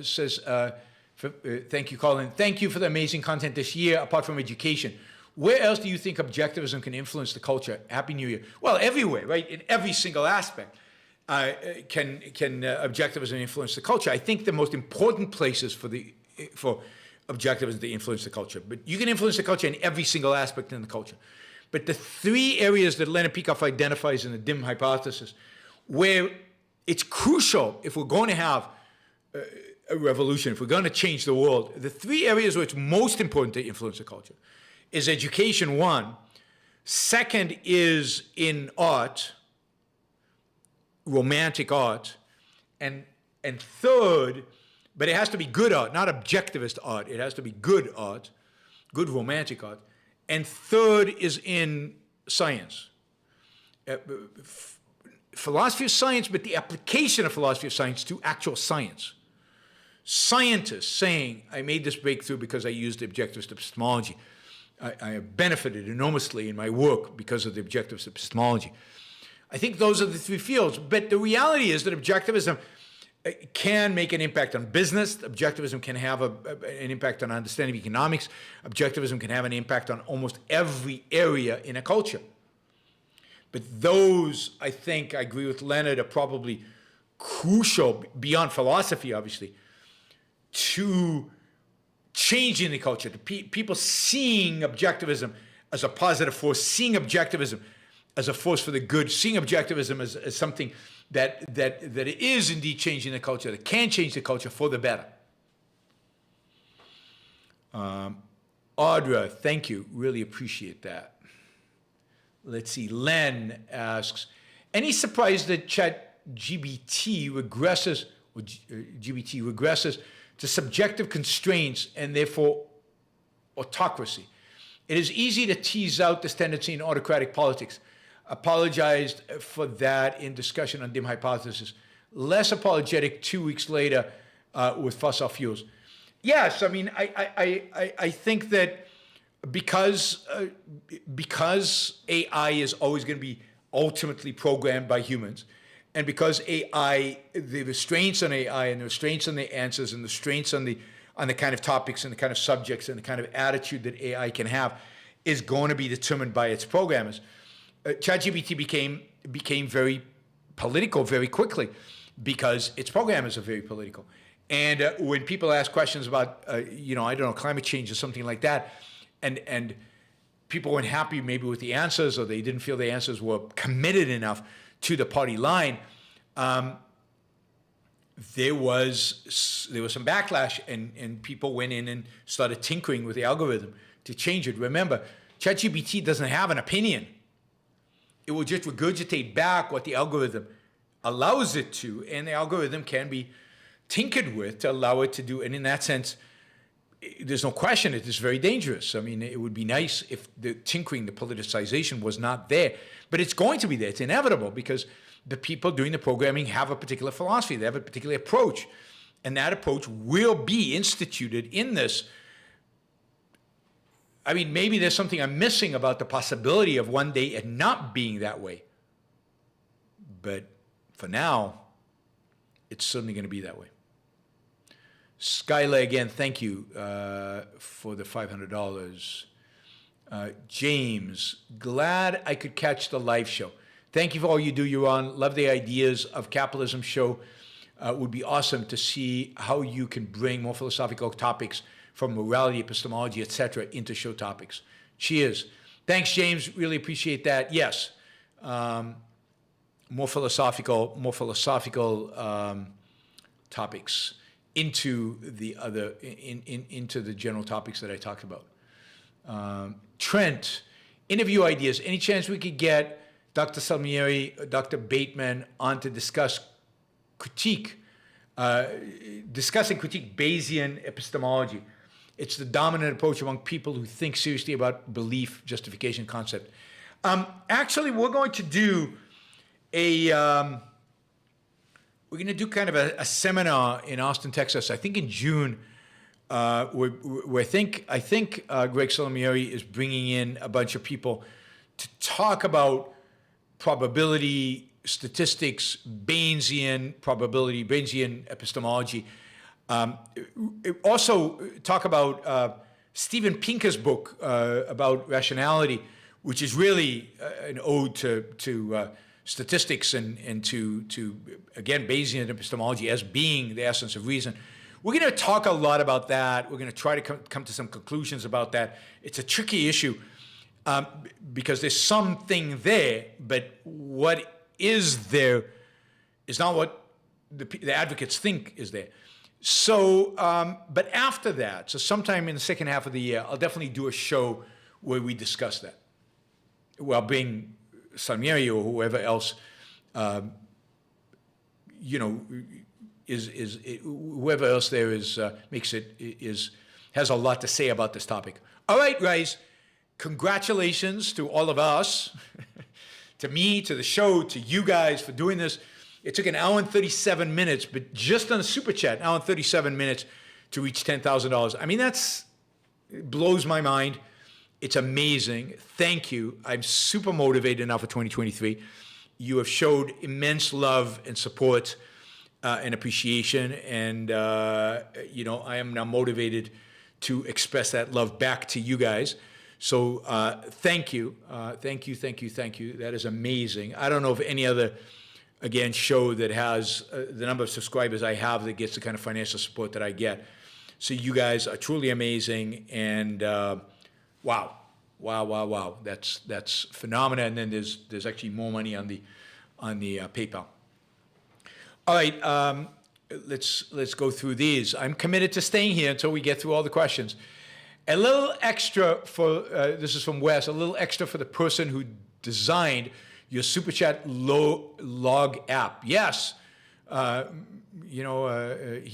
says, thank you, Colin. Thank you for the amazing content this year, apart from education. Where else do you think objectivism can influence the culture? Happy New Year. Well, everywhere, right? In every single aspect can objectivism influence the culture. I think the most important places for objectivism to influence the culture. But you can influence the culture in every single aspect in the culture. But the three areas that Leonard Peikoff identifies in the dim hypothesis, where it's crucial if we're going to have a revolution, if we're going to change the world, the three areas where it's most important to influence the culture is education, one. Second is in art, romantic art. And third, but it has to be good art, not objectivist art. It has to be good art, good romantic art. And third is in science. Philosophy of science, but the application of philosophy of science to actual science. Scientists saying, I made this breakthrough because I used objectivist epistemology. I have benefited enormously in my work because of the objectivist epistemology. I think those are the three fields. But the reality is that objectivism can make an impact on business. Objectivism can have an impact on understanding of economics. Objectivism can have an impact on almost every area in a culture. But those, I think, I agree with Leonard, are probably crucial, beyond philosophy, obviously, to changing the culture, to people seeing objectivism as a positive force, seeing objectivism as a force for the good, seeing objectivism as something that is indeed changing the culture, that can change the culture for the better. Audra, thank you. Really appreciate that. Let's see. Len asks, any surprise that ChatGPT regresses to subjective constraints and therefore autocracy? It is easy to tease out this tendency in autocratic politics. Apologized for that in discussion on dim hypothesis. Less apologetic 2 weeks later with fossil fuels. Yes, I mean, I think that because AI is always going to be ultimately programmed by humans, and because AI, the restraints on AI and the restraints on the answers and the restraints on the kind of topics and the kind of subjects and the kind of attitude that AI can have is going to be determined by its programmers. ChatGPT became very political very quickly because its programmers are very political. And when people ask questions about, I don't know, climate change or something like that, and people weren't happy maybe with the answers, or they didn't feel the answers were committed enough to the party line, there was some backlash, and people went in and started tinkering with the algorithm to change it. Remember, ChatGPT doesn't have an opinion. It will just regurgitate back what the algorithm allows it to, and the algorithm can be tinkered with to allow it to do. And in that sense, there's no question it is very dangerous. I mean, it would be nice if the tinkering, the politicization was not there, but it's going to be there. It's inevitable because the people doing the programming have a particular philosophy. They have a particular approach, and that approach will be instituted in this. I mean, maybe there's something I'm missing about the possibility of one day it not being that way. But for now, it's certainly going to be that way. Skylar, again, thank you for the $500. James, glad I could catch the live show. Thank you for all you do, Yaron. Love the ideas of capitalism show. Would be awesome to see how you can bring more philosophical topics from morality, epistemology, etc., into show topics. Cheers. Thanks, James. Really appreciate that. Yes, more philosophical topics into the other into the general topics that I talked about. Trent, interview ideas. Any chance we could get Dr. Salmieri, Dr. Bateman on to discuss discussing critique Bayesian epistemology? It's the dominant approach among people who think seriously about belief, justification, concept. Actually, we're going to do kind of a seminar in Austin, Texas. I think in June, where I think Greg Salmieri is bringing in a bunch of people to talk about probability, statistics, Bayesian probability, Bayesian epistemology. Also talk about Steven Pinker's book about rationality, which is really an ode to statistics and to again Bayesian epistemology as being the essence of reason. We're going to talk a lot about that. We're going to try to come to some conclusions about that. It's a tricky issue because there's something there, but what is there is not what the advocates think is there. So, but after that, so sometime in the second half of the year, I'll definitely do a show where we discuss that. Well, being Salmieri or whoever else, whoever else there is has a lot to say about this topic. All right, guys, congratulations to all of us, to me, to the show, to you guys for doing this. It took 1 hour and 37 minutes, but just on a super chat, 1 hour and 37 minutes to reach $10,000. I mean, it blows my mind. It's amazing. Thank you. I'm super motivated now for 2023. You have showed immense love and support and appreciation. And, I am now motivated to express that love back to you guys. So thank you. Thank you. That is amazing. I don't know of any other, again, show that has the number of subscribers I have that gets the kind of financial support that I get. So you guys are truly amazing. And wow. That's phenomenal. And then there's actually more money on the PayPal. All right, let's go through these. I'm committed to staying here until we get through all the questions. A little extra for this is from Wes. A little extra for the person who designed your Super Chat log app. Yes, he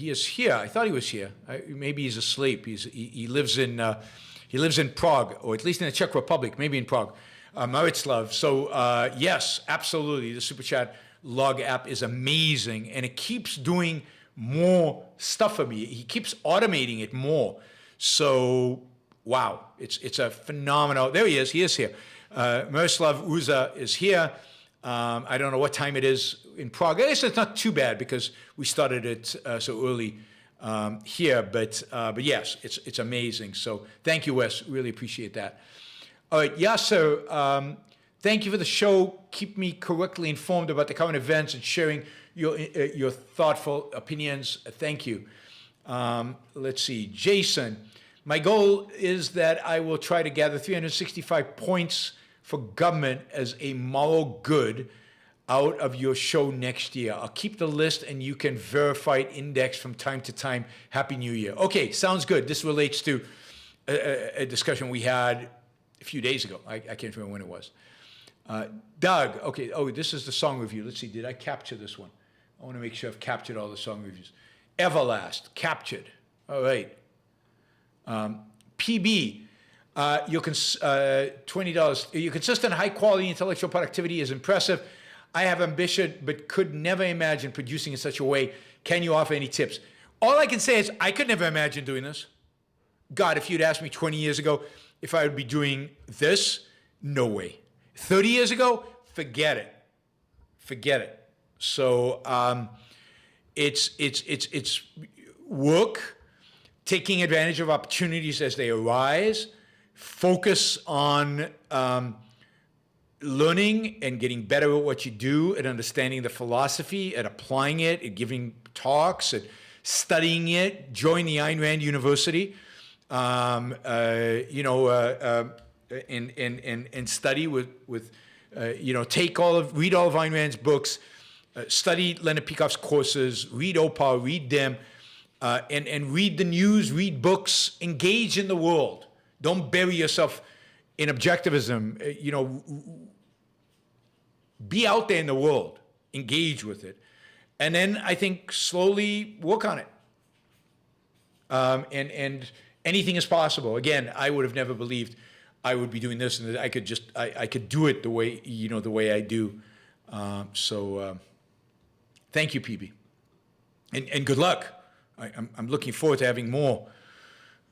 is here. I thought he was here. Maybe he's asleep. He lives in Prague, or at least in the Czech Republic, maybe in Prague, Marislav. So yes, absolutely. The Super Chat log app is amazing, and it keeps doing more stuff for me. He keeps automating it more. So wow, it's a phenomenal. There he is. He is here. Marislav Uza is here. I don't know what time it is in Prague. I guess it's not too bad because we started it so early here. But yes, it's amazing. So thank you, Wes. Really appreciate that. All right, Yasser, thank you for the show. Keep me correctly informed about the current events and sharing your thoughtful opinions. Thank you. Let's see, Jason. My goal is that I will try to gather 365 points for government as a moral good out of your show next year. I'll keep the list and you can verify it, index from time to time. Happy New Year. Okay, sounds good. This relates to a discussion we had a few days ago. I can't remember when it was. Doug, okay, this is the song review. Let's see, did I capture this one? I want to make sure I've captured all the song reviews. Everlast, captured. All right. PB, $20. Your consistent high-quality intellectual productivity is impressive. I have ambition, but could never imagine producing in such a way. Can you offer any tips? All I can say is I could never imagine doing this. God, if you'd asked me 20 years ago if I would be doing this, no way. 30 years ago, forget it. Forget it. So it's work, taking advantage of opportunities as they arise, focus on learning and getting better at what you do, at understanding the philosophy, at applying it, at giving talks, at studying it. Join the Ayn Rand University, and study with read all of Ayn Rand's books, study Leonard Peikoff's courses, read Opal, read them, and read the news, read books, engage in the world. Don't bury yourself in objectivism. Be out there in the world, engage with it, and then I think slowly work on it. And anything is possible. Again, I would have never believed I would be doing this, and that I could do it the way I do. Thank you, PB, and good luck. I'm looking forward to having more.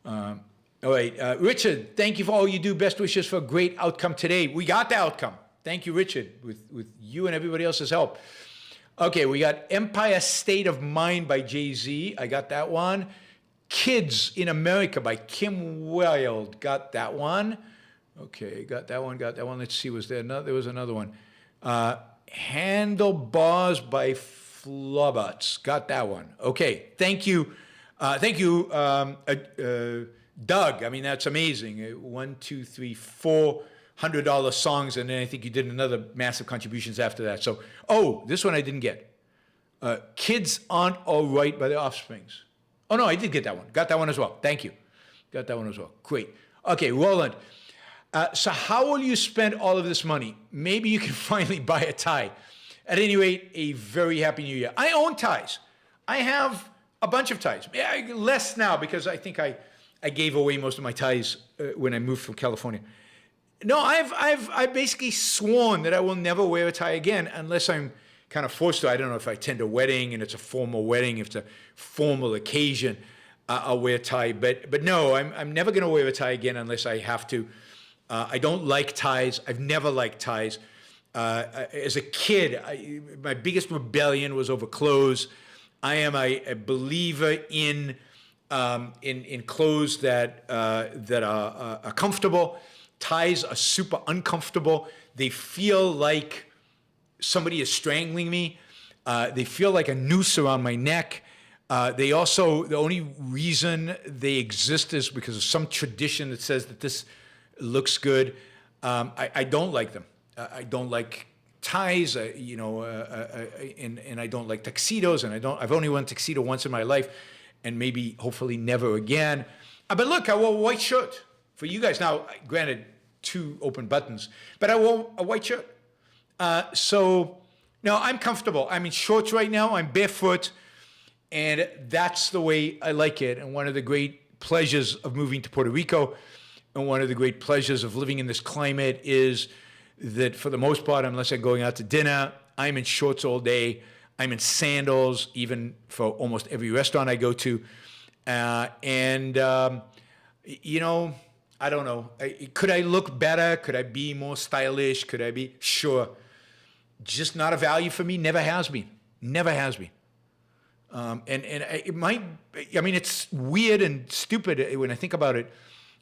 All right, Richard, thank you for all you do. Best wishes for a great outcome today. We got the outcome. Thank you, Richard, with you and everybody else's help. Okay, we got Empire State of Mind by Jay-Z. I got that one. Kids in America by Kim Wilde. Got that one. Okay, got that one. Let's see, there was another one. Handlebars by Flubberts. Got that one. Okay, thank you. Doug. I mean, that's amazing. 1, 2, 3, $400 songs, and then I think you did another massive contributions after that. So, this one I didn't get. Kids Aren't All Right by the Offsprings. Oh, no, I did get that one. Got that one as well. Thank you. Got that one as well. Great. Okay, Roland. So how will you spend all of this money? Maybe you can finally buy a tie. At any rate, a very happy new year. I own ties. I have a bunch of ties. Yeah, less now because I think I gave away most of my ties when I moved from California. No, I've basically sworn that I will never wear a tie again unless I'm kind of forced to. I don't know if I attend a wedding and it's a formal wedding, if it's a formal occasion, I'll wear a tie. But no, I'm never going to wear a tie again unless I have to. I don't like ties. I've never liked ties. As a kid, my biggest rebellion was over clothes. I am a believer in clothes that are comfortable. Ties are super uncomfortable. They feel like somebody is strangling me. They feel like a noose around my neck. They also, the only reason they exist is because of some tradition that says that this looks good. I don't like them. I don't like ties, and I don't like tuxedos, and I've only worn a tuxedo once in my life, and maybe, hopefully, never again. But look, I wore a white shirt for you guys. Now, granted, 2 open buttons, but I wore a white shirt. So, no, I'm comfortable. I'm in shorts right now. I'm barefoot, and that's the way I like it. And one of the great pleasures of moving to Puerto Rico, and one of the great pleasures of living in this climate is that for the most part, unless I'm going out to dinner, I'm in shorts all day. I'm in sandals, even for almost every restaurant I go to. I don't know. Could I look better? Could I be more stylish? Could I be? Sure. Just not a value for me. Never has been. Never has been. It might, it's weird and stupid when I think about it,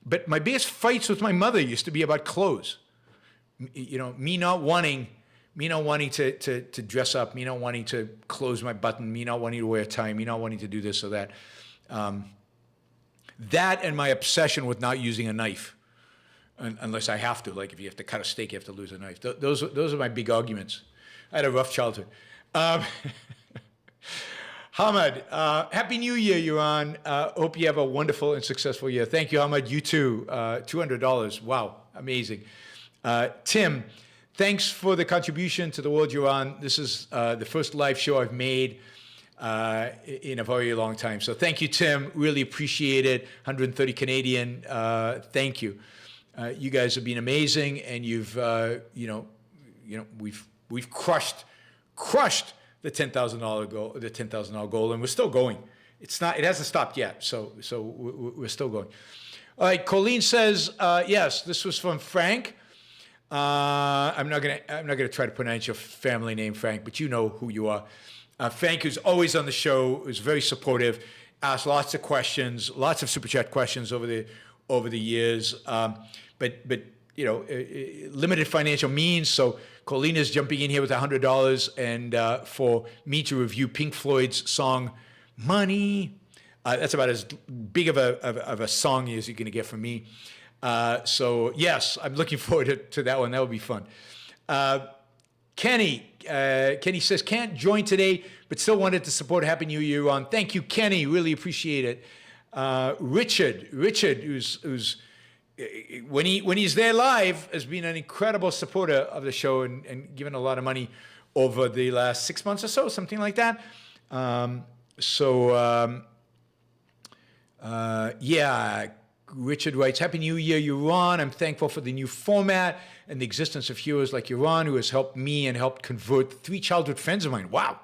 but my biggest fights with my mother used to be about clothes. Me not wanting to dress up, me not wanting to close my button, me not wanting to wear a tie, me not wanting to do this or that. That and my obsession with not using a knife, unless I have to. Like if you have to cut a steak, you have to lose a knife. Those are my big arguments. I had a rough childhood. Hamad, Happy New Year, Yaron. Hope you have a wonderful and successful year. Thank you, Hamad. You too. $200. Wow, amazing. Tim, thanks for the contribution to the world, Yaron. This is the first live show I've made. in a very long time. So thank you, Tim. Really appreciate it. 130 Canadian. Thank you. You guys have been amazing, and you've we've crushed the $10,000 goal, and we're still going. It hasn't stopped yet. So we're still going. All right. Colleen says yes. This was from Frank. I'm not gonna try to pronounce your family name, Frank, but you know who you are. Frank, who's always on the show, is very supportive, asked lots of questions, lots of super chat questions over the years. But limited financial means, so Colleen is jumping in here with $100 and for me to review Pink Floyd's song "Money." That's about as big of a song as you're going to get from me. So yes, I'm looking forward to that one. That would be fun. Kenny says, can't join today, but still wanted to support. Happy New Year, Ron. Thank you, Kenny. Really appreciate it. Richard, who's when he's there live, has been an incredible supporter of the show and given a lot of money over the last 6 months or so, something like that. Richard writes, Happy New Year, Yaron. I'm thankful for the new format and the existence of heroes like Yaron, who has helped me and helped convert 3 childhood friends of mine. Wow.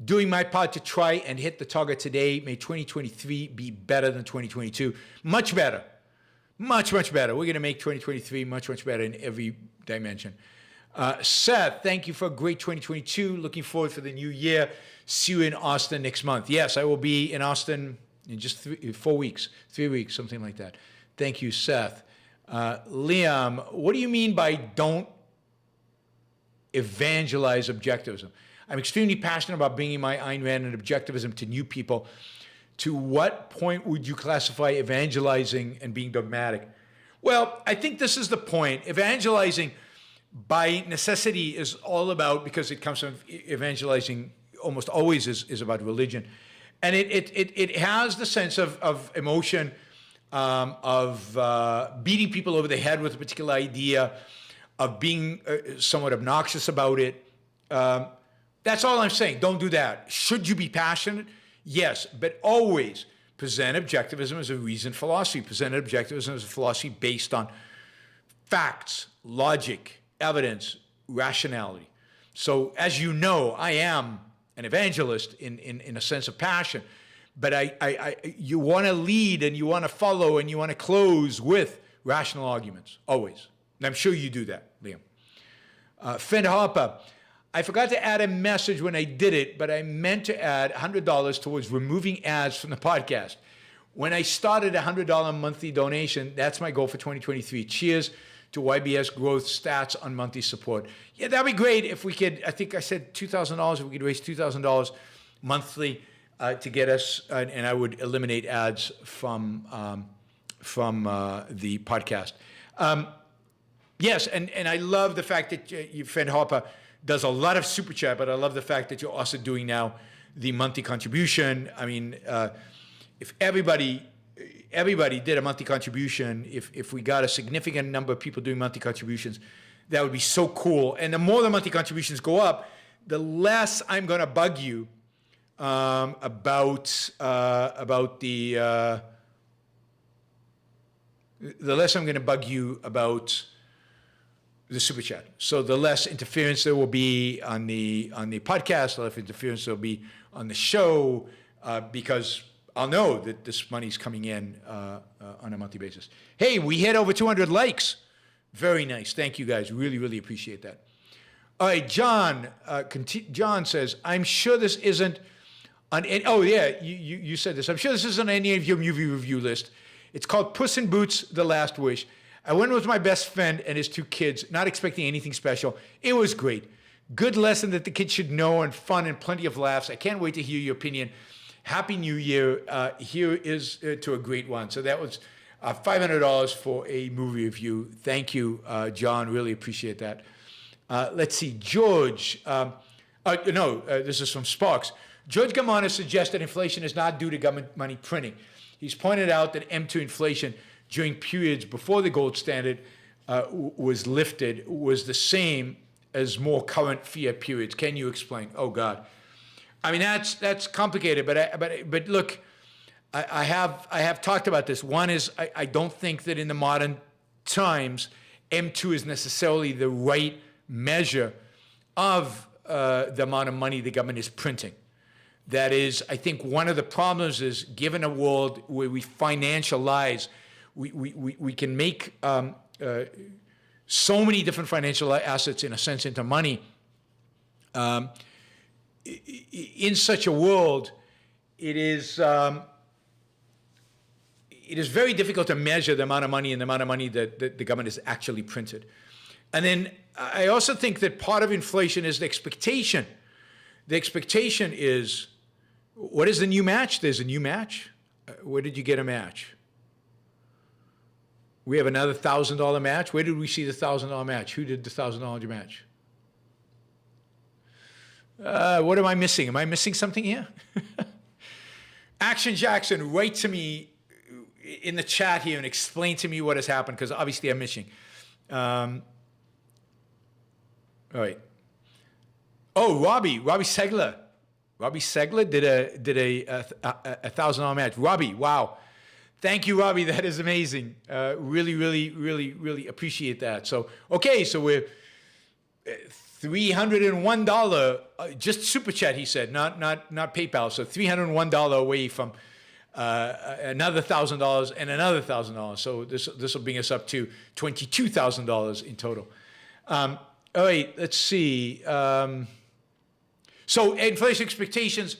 Doing my part to try and hit the target today. May 2023 be better than 2022. Much better. Much better. We're going to make 2023 much better in every dimension. Seth, thank you for a great 2022. Looking forward for the new year. See you in Austin next month. Yes, I will be in Austin in just 3 weeks, something like that. Thank you, Seth. Liam, what do you mean by don't evangelize objectivism? I'm extremely passionate about bringing my Ayn Rand and objectivism to new people. To what point would you classify evangelizing and being dogmatic? Well, I think this is the point. Evangelizing by necessity is all about, because it comes from evangelizing almost always is about religion. And it has the sense of emotion, of beating people over the head with a particular idea, of being somewhat obnoxious about it. That's all I'm saying. Don't do that. Should you be passionate? Yes, but always present objectivism as a reasoned philosophy. Present objectivism as a philosophy based on facts, logic, evidence, rationality. So as you know, I am an evangelist in a sense of passion, but you want to lead and you want to follow and you want to close with rational arguments, always. And I'm sure you do that, Liam. Finn Harper, I forgot to add a message when I did it, but I meant to add $100 towards removing ads from the podcast. When I started a $100 monthly donation, that's my goal for 2023. Cheers to YBS Growth Stats on monthly support. Yeah, that'd be great if we could, I think I said $2,000, if we could raise $2,000 monthly to get us, and I would eliminate ads from the podcast. Yes, and I love the fact that you, Fred Harper, does a lot of super chat, but I love the fact that you're also doing now the monthly contribution. I mean, if everybody did a monthly contribution, if we got a significant number of people doing monthly contributions, that would be so cool. And the more the monthly contributions go up, the less I'm going to bug you about the less I'm going to bug you about the super chat. So the less interference there will be on the podcast, the less interference there will be on the show, because I'll know that this money's coming in on a monthly basis. Hey, we hit over 200 likes. Very nice. Thank you guys. Really, really appreciate that. All right, John. John says, I'm sure this isn't on any, oh yeah, you said this. I'm sure this isn't on any of your movie review list. It's called Puss in Boots: The Last Wish. I went with my best friend and his 2 kids, not expecting anything special. It was great. Good lesson that the kids should know, and fun and plenty of laughs. I can't wait to hear your opinion. Happy New Year. Here is to a great one. So that was $500 for a movie review. Thank you, John. Really appreciate that. Let's see. George. This is from Sparks. George Gamana suggests that inflation is not due to government money printing. He's pointed out that M2 inflation during periods before the gold standard was lifted was the same as more current fiat periods. Can you explain? Oh God, I mean that's complicated. But look, I have talked about this. One is I don't think that in the modern times M2 is necessarily the right measure of the amount of money the government is printing. That is, I think one of the problems is, given a world where we financialize, we can make so many different financial assets, in a sense, into money. In such a world, it is very difficult to measure the amount of money and the amount of money that the government has actually printed. And then I also think that part of inflation is the expectation. The expectation is, what is the new match? There's a new match. Where did you get a match? We have another $1,000 match. Where did we see the $1,000 match? Who did the $1,000 match? What am I missing? Am I missing something here? Action Jackson, write to me in the chat here and explain to me what has happened, because obviously I'm missing. All right. Oh, Robbie Segler. Robbie Segler did a $1,000 match. Robbie, wow. Thank you, Robbie. That is amazing. Really appreciate that. So, okay, so we're $301, just super chat, he said, not PayPal. So $301 away from another $1,000 and another $1,000. So this will bring us up to $22,000 in total. All right, let's see. So inflation expectations,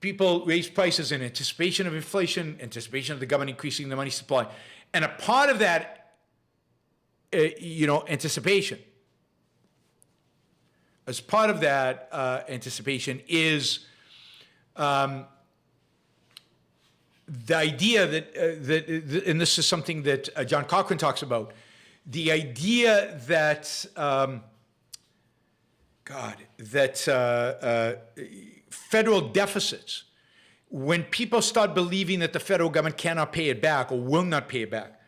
people raise prices in anticipation of inflation, anticipation of the government increasing the money supply. And a part of that, anticipation, as part of that anticipation is the idea that, and this is something that John Cochrane talks about, the idea that federal deficits, when people start believing that the federal government cannot pay it back or will not pay it back,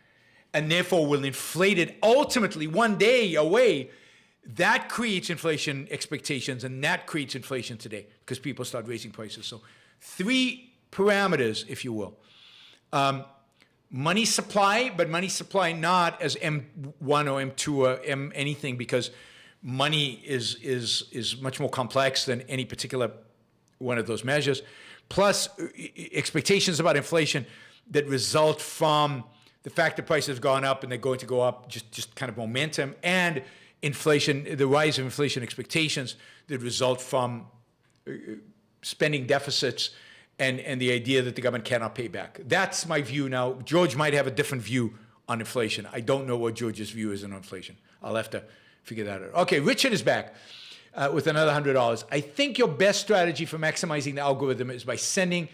and therefore will inflate it ultimately one day away, that creates inflation expectations, and that creates inflation today because people start raising prices. So 3 parameters, if you will. Money supply, but money supply not as M1 or M2 or M anything, because money is much more complex than any particular one of those measures, plus expectations about inflation that result from the fact that prices have gone up and they're going to go up, just kind of momentum, and inflation, the rise of inflation expectations that result from spending deficits and the idea that the government cannot pay back. That's my view now. George might have a different view on inflation. I don't know what George's view is on inflation. I'll have to figure that out. Okay, Richard is back with another $100. I think your best strategy for maximizing the algorithm is by sending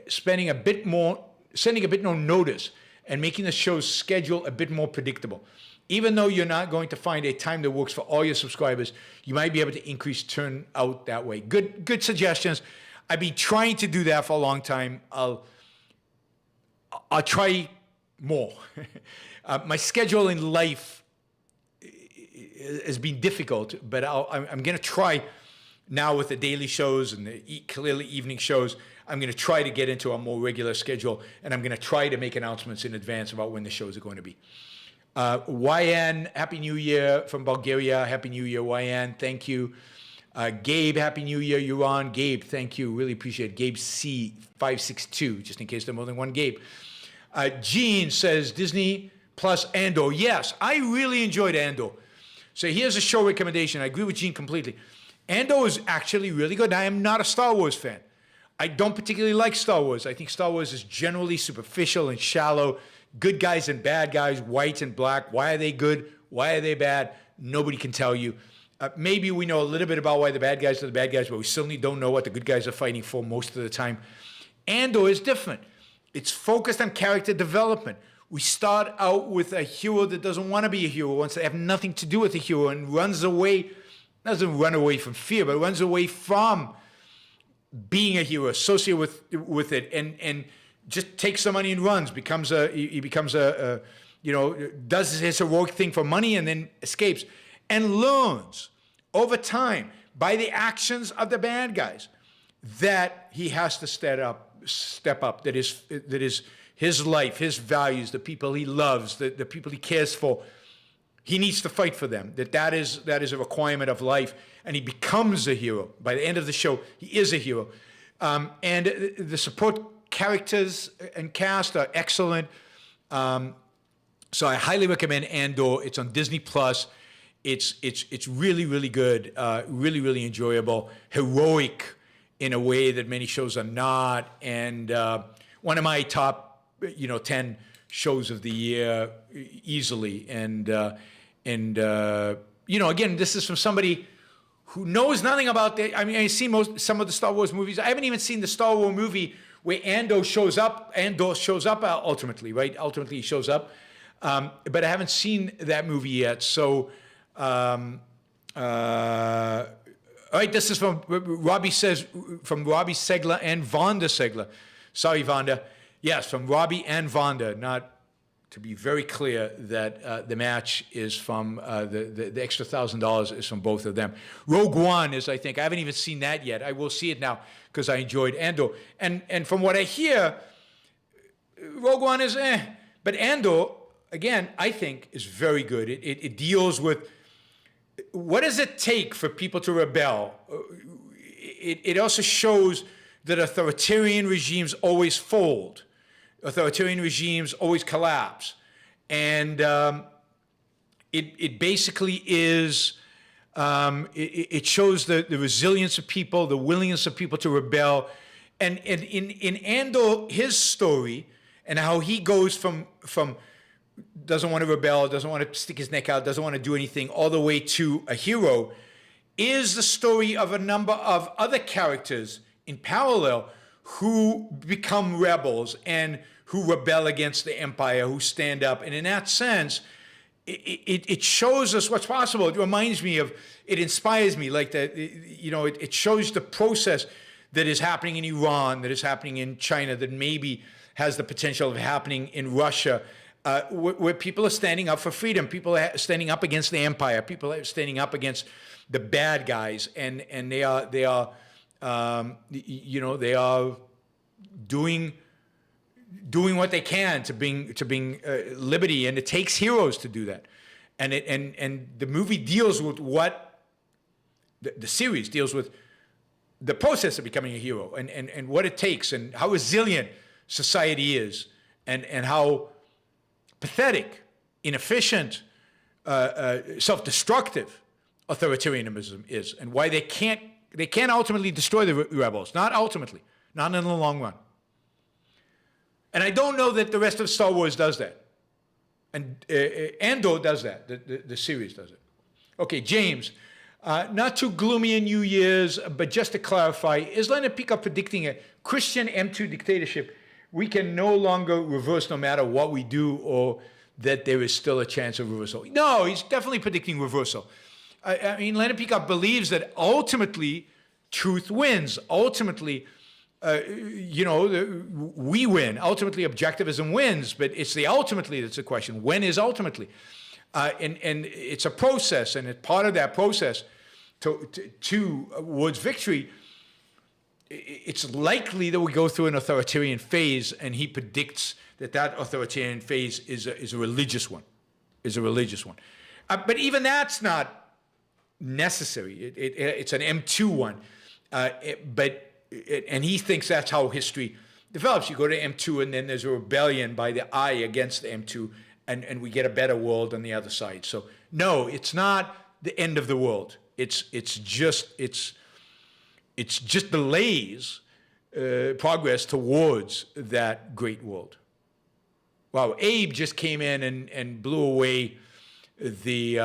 a bit more notice and making the show's schedule a bit more predictable. Even though you're not going to find a time that works for all your subscribers, you might be able to increase turnout that way. Good suggestions. I've been trying to do that for a long time. I'll try more. My schedule in life has been difficult, but I'm going to try now with the daily shows and the clearly evening shows. I'm going to try to get into a more regular schedule, and I'm going to try to make announcements in advance about when the shows are going to be. YN, Happy New Year from Bulgaria. Happy New Year, YN. Thank you. Gabe, Happy New Year. You're on. Gabe, thank you. Really appreciate it. Gabe C562, just in case there's more than one Gabe. Gene says Disney plus Andor. Yes, I really enjoyed Andor. So here's a show recommendation. I agree with Gene completely. Andor is actually really good. I am not a Star Wars fan. I don't particularly like Star Wars. I think Star Wars is generally superficial and shallow. Good guys and bad guys, white and black. Why are they good? Why are they bad? Nobody can tell you. Maybe we know a little bit about why the bad guys are the bad guys, but we certainly don't know what the good guys are fighting for most of the time. Andor is different. It's focused on character development. We start out with a hero that doesn't want to be a hero, wants to have nothing to do with the hero, and runs away, doesn't run away from fear, but runs away from being a hero, associated with it, and just takes the money and runs, he becomes does his heroic thing for money and then escapes and learns over time by the actions of the bad guys that he has to step up, that is his life, his values, the people he loves, the people he cares for. He needs to fight for them, that is a requirement of life, and he becomes a hero. By the end of the show, he is a hero. And the support characters and cast are excellent. So I highly recommend Andor. It's on Disney Plus. It's really, really good, really, really enjoyable, heroic in a way that many shows are not, and one of my top 10 shows of the year easily. And again, this is from somebody who knows nothing about the. I mean, I've seen some of the Star Wars movies. I haven't even seen the Star Wars movie where Andor shows up. Ultimately, right? Ultimately, he shows up. But I haven't seen that movie yet. So, all right, this is from Robbie Segler and Vonda Segler. Sorry, Vonda. Yes, from Robbie and Vonda. Not to be very clear that the match is from the extra $1,000 is from both of them. Rogue One is, I think, I haven't even seen that yet. I will see it now because I enjoyed Andor. And from what I hear, Rogue One is but Andor, again, I think is very good. It deals with what does it take for people to rebel. It also shows that authoritarian regimes always fold. Authoritarian regimes always collapse. And it basically is, it shows the resilience of people, the willingness of people to rebel. And in Andor, his story and how he goes from doesn't want to rebel, doesn't want to stick his neck out, doesn't want to do anything, all the way to a hero, is the story of a number of other characters in parallel who become rebels and who rebel against the empire, who stand up. And in that sense, it shows us what's possible. It reminds me of, it inspires me, like that, it shows the process that is happening in Iran, that is happening in China, that maybe has the potential of happening in Russia, where people are standing up for freedom, people are standing up against the empire, people are standing up against the bad guys, and they are doing what they can to bring liberty, and it takes heroes to do that. And the movie deals with what the series deals with, the process of becoming a hero, and what it takes, and how resilient society is, and how pathetic, inefficient, self-destructive authoritarianism is, and why they can't ultimately destroy the rebels. Not ultimately, not in the long run. And I don't know that the rest of Star Wars does that. And Andor does that. The series does it. Okay, James. Not too gloomy in New Year's, but just to clarify, is Leonard Peacock predicting a Christian M2 dictatorship we can no longer reverse no matter what we do, or that there is still a chance of reversal? No, he's definitely predicting reversal. I mean, Leonard Peacock believes that ultimately truth wins. Ultimately, we win. Ultimately, objectivism wins, but it's the ultimately that's the question. When is ultimately? And it's a process, and it's part of that process towards victory. It's likely that we go through an authoritarian phase, and he predicts that authoritarian phase is a religious one, but even that's not necessary. It's an M2 one, and he thinks that's how history develops. You go to M2, and then there's a rebellion by the I against the M2, and we get a better world on the other side. So no, it's not the end of the world. It's just delays progress towards that great world. Wow, Abe just came in and blew away the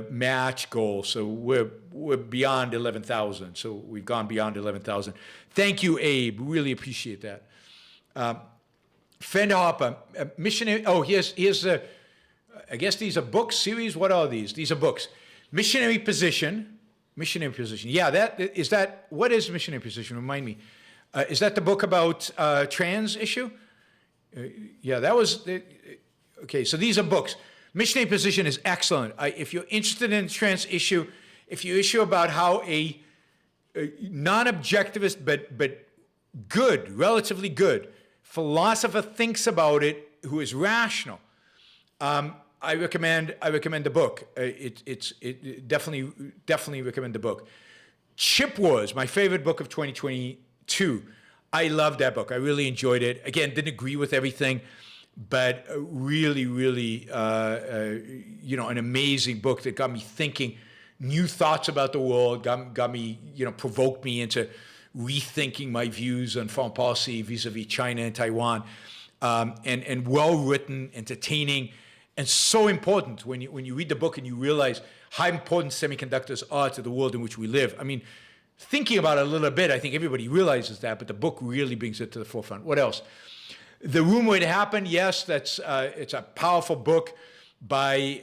match goal. So we're beyond 11,000. So we've gone beyond 11,000. Thank you, Abe. Really appreciate that. Fender Hopper, missionary. Oh, here's I guess these are books, series. What are these? These are books. Missionary Position. Yeah, what is Missionary Position? Remind me. Is that the book about trans issue? Yeah, that was, okay, so these are books. Missionary Position is excellent. If you're interested in trans issue, if you issue about how a non-objectivist but good, relatively good philosopher thinks about it, who is rational, I recommend the book. It definitely recommend the book. Chip Wars, my favorite book of 2022. I loved that book. I really enjoyed it. Again, didn't agree with everything, but really, an amazing book that got me thinking new thoughts about the world, got me, provoked me into rethinking my views on foreign policy vis-a-vis China and Taiwan, and well-written, entertaining, and so important when you read the book and you realize how important semiconductors are to the world in which we live. I mean, thinking about it a little bit, I think everybody realizes that, but the book really brings it to the forefront. What else? The Room Where It Happened, yes, it's a powerful book by,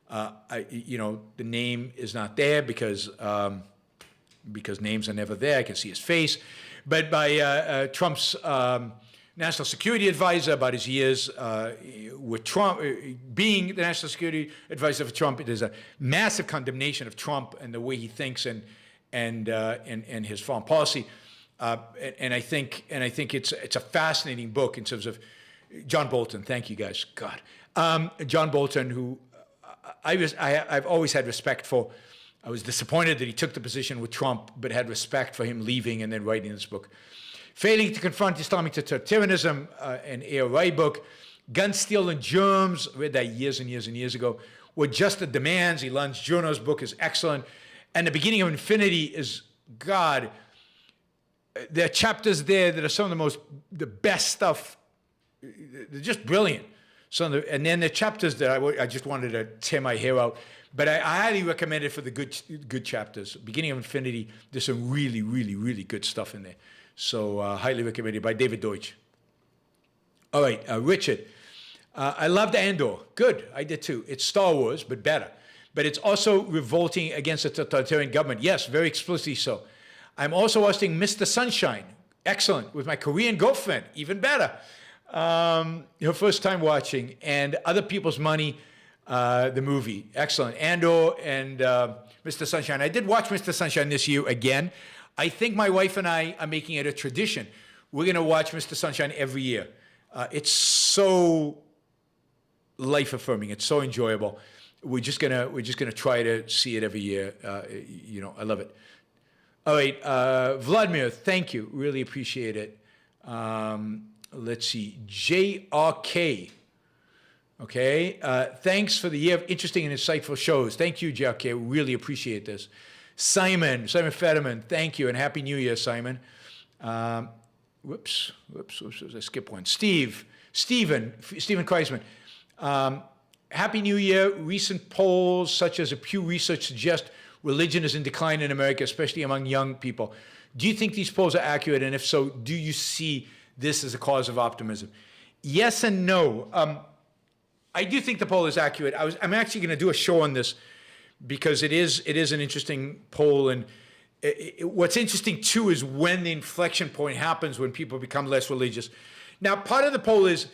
the name is not there because names are never there. I can see his face. But by Trump's national security advisor, about his years with Trump, being the national security advisor for Trump. There's a massive condemnation of Trump and the way he thinks and his foreign policy. And I think it's a fascinating book in terms of John Bolton. Thank you, guys. God, John Bolton, who I've always had respect for. I was disappointed that he took the position with Trump, but had respect for him leaving and then writing this book. Failing to Confront Islamic Totalitarianism, an A.R. book. Gun, Steel, and Germs, read that years and years and years ago. What Just the Demands, Ilan Journo's book is excellent. And The Beginning of Infinity is, God, there are chapters there that are some of the best stuff. They're just brilliant. And then the chapters that I just wanted to tear my hair out. But I highly recommend it for the good chapters. Beginning of Infinity, there's some really, really, really good stuff in there. So highly recommended by David Deutsch. All right, Richard. I loved Andor. Good, I did too. It's Star Wars, but better. But it's also revolting against a totalitarian government. Yes, very explicitly so. I'm also watching Mr. Sunshine. Excellent. With my Korean girlfriend. Even better. Her first time watching. And Other People's Money, the movie. Excellent. Andor and Mr. Sunshine. I did watch Mr. Sunshine this year again. I think my wife and I are making it a tradition. We're going to watch Mr. Sunshine every year. It's so life-affirming. It's so enjoyable. We're just gonna try to see it every year. I love it. All right, Vladimir, thank you. Really appreciate it. Let's see, JRK. Okay, thanks for the year of interesting and insightful shows. Thank you, JRK. Really appreciate this. Simon Fetterman, thank you, and Happy New Year, Simon. Whoops, I skipped one. Stephen Kreisman. Happy New Year. Recent polls, such as a Pew Research, suggest religion is in decline in America, especially among young people. Do you think these polls are accurate? And if so, do you see this as a cause of optimism? Yes and no. I do think the poll is accurate. I'm actually going to do a show on this because it is an interesting poll. And what's interesting, too, is when the inflection point happens when people become less religious. Now, part of the poll is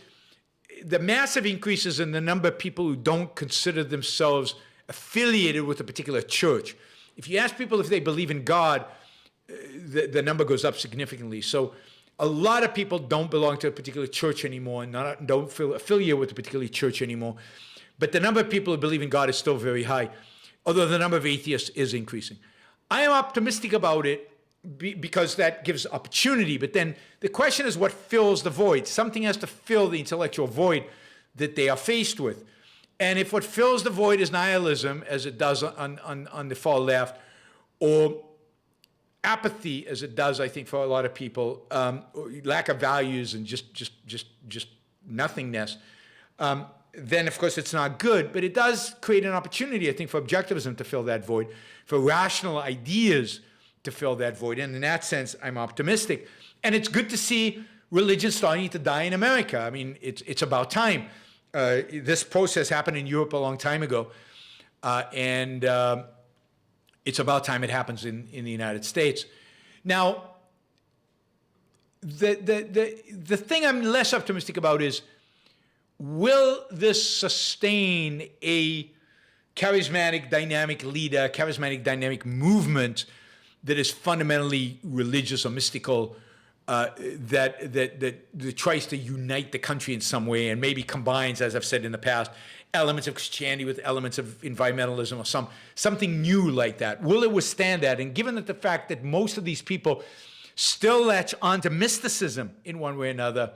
the massive increases in the number of people who don't consider themselves affiliated with a particular church. If you ask people if they believe in God, the number goes up significantly. So a lot of people don't belong to a particular church anymore and don't feel affiliated with a particular church anymore. But the number of people who believe in God is still very high, although the number of atheists is increasing. I am optimistic about it because that gives opportunity. But then the question is what fills the void. Something has to fill the intellectual void that they are faced with. And if what fills the void is nihilism, as it does on the far left, or apathy, as it does, I think, for a lot of people, or lack of values and just nothingness, then of course it's not good. But it does create an opportunity, I think, for objectivism to fill that void, for rational ideas to fill that void. And in that sense, I'm optimistic. And it's good to see religion starting to die in America. I mean, it's about time. This process happened in Europe a long time ago, and it's about time it happens in the United States. Now, the thing I'm less optimistic about is, will this sustain a charismatic, dynamic leader, charismatic, dynamic movement that is fundamentally religious or mystical, that tries to unite the country in some way and maybe combines, as I've said in the past, elements of Christianity with elements of environmentalism or something new like that. Will it withstand that? And given that the fact that most of these people still latch onto mysticism in one way or another,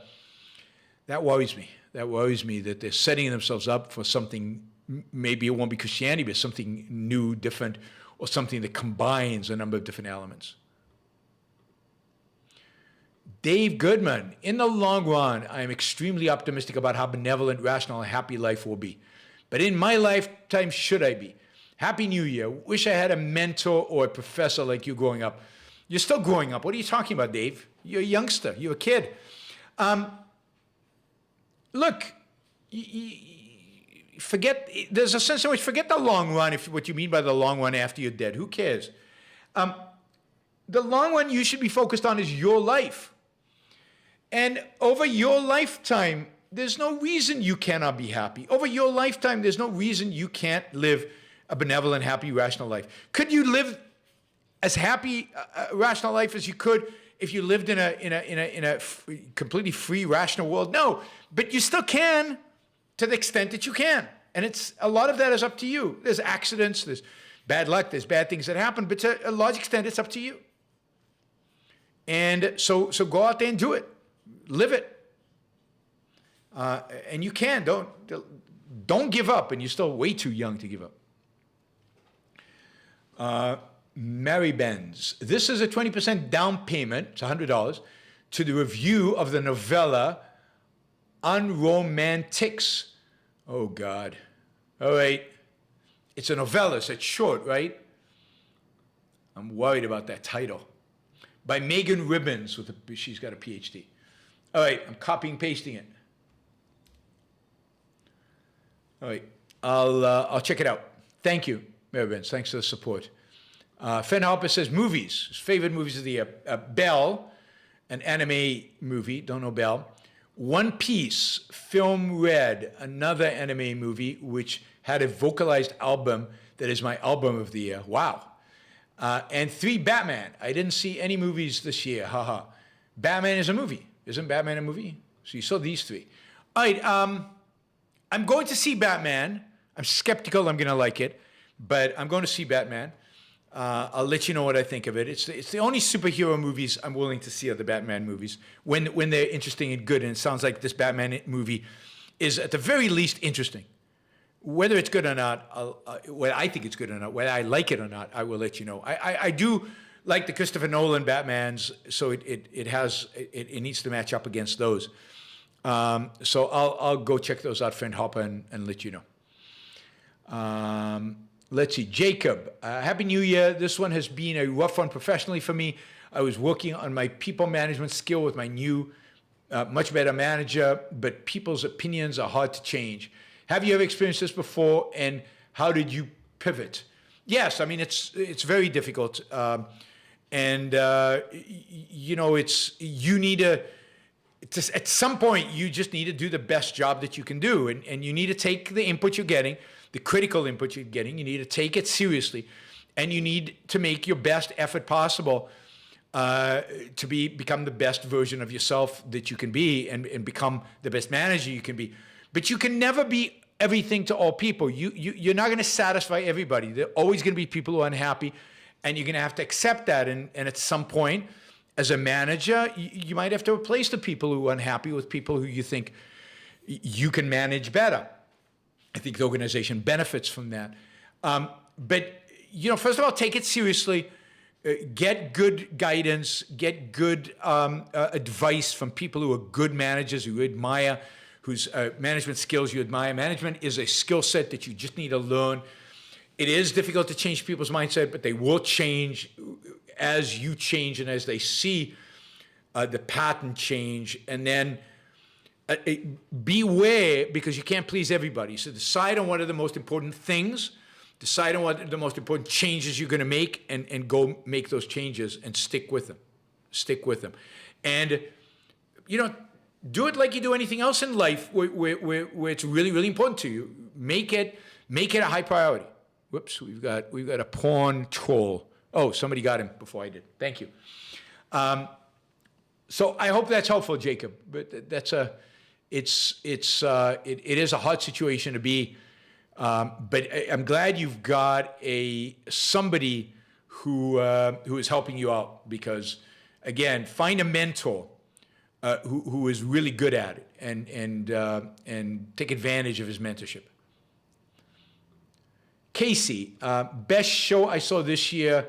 that worries me. That worries me that they're setting themselves up for something. Maybe it won't be Christianity, but something new, different, or something that combines a number of different elements. Dave Goodman, in the long run, I am extremely optimistic about how benevolent, rational, and happy life will be. But in my lifetime, should I be? Happy New Year. Wish I had a mentor or a professor like you growing up. You're still growing up. What are you talking about, Dave? You're a youngster. You're a kid. Look, forget, there's a sense in which forget the long run, if what you mean by the long run after you're dead. Who cares? The long run you should be focused on is your life. And over your lifetime, there's no reason you cannot be happy. Over your lifetime, there's no reason you can't live a benevolent, happy, rational life. Could you live as happy, rational life as you could if you lived in a completely free, rational world? No, but you still can to the extent that you can. And it's a lot of that is up to you. There's accidents, there's bad luck, there's bad things that happen, but to a large extent, it's up to you. And so go out there and do it. Live it. And you can. Don't give up, and you're still way too young to give up. Mary Benz. This is a 20% down payment, it's $100, to the review of the novella Unromantics. Oh, God. All right. It's a novella, so it's short, right? I'm worried about that title. By Megan Ribbons, she's got a PhD. All right, I'm copying and pasting it. All right, I'll check it out. Thank you, Mary Benz. Thanks for the support. Fen Harper says movies. His favorite movies of the year. Belle, an anime movie. Don't know Belle. One Piece, Film Red, another anime movie which had a vocalized album that is my album of the year. Wow. And 3, Batman. I didn't see any movies this year. Haha. Batman is a movie. Isn't Batman a movie? So you saw these 3. All right. I'm going to see Batman. I'm skeptical I'm going to like it, but I'm going to see Batman. I'll let you know what I think of it. It's the only superhero movies I'm willing to see are the Batman movies when they're interesting and good. And it sounds like this Batman movie is at the very least interesting. Whether it's good or not, whether I think it's good or not, whether I like it or not, I will let you know. I do like the Christopher Nolan Batmans, so it needs to match up against those. So I'll go check those out, friend Hopper, and let you know. Let's see, Jacob. Happy New Year. This one has been a rough one professionally for me. I was working on my people management skill with my new, much better manager, but people's opinions are hard to change. Have you ever experienced this before, and how did you pivot? Yes, I mean, it's very difficult. You need to, at some point, you just need to do the best job that you can do, and you need to take the input you're getting, the critical input you're getting, you need to take it seriously, and you need to make your best effort possible to become the best version of yourself that you can be and become the best manager you can be. But you can never be everything to all people. You're not going to satisfy everybody. There are always going to be people who are unhappy, and you're going to have to accept that. And at some point, as a manager, you might have to replace the people who are unhappy with people who you think you can manage better. I think the organization benefits from that. But first of all, take it seriously. Get good guidance. Get good advice from people who are good managers, who you admire, whose management skills you admire. Management is a skill set that you just need to learn. It is difficult to change people's mindset, but they will change as you change and as they see the pattern change. And then beware, because you can't please everybody. So decide on what are the most important things, decide on what are the most important changes you're going to make, and go make those changes and stick with them. Stick with them. And, do it like you do anything else in life where it's really, really important to you. Make it Make it a high priority. Whoops, we've got a porn troll. Oh, somebody got him before I did. Thank you. So I hope that's helpful, Jacob. But it is a hard situation to be. But I'm glad you've got somebody who is helping you out, because, again, find a mentor who is really good at it, and take advantage of his mentorship. Casey, best show I saw this year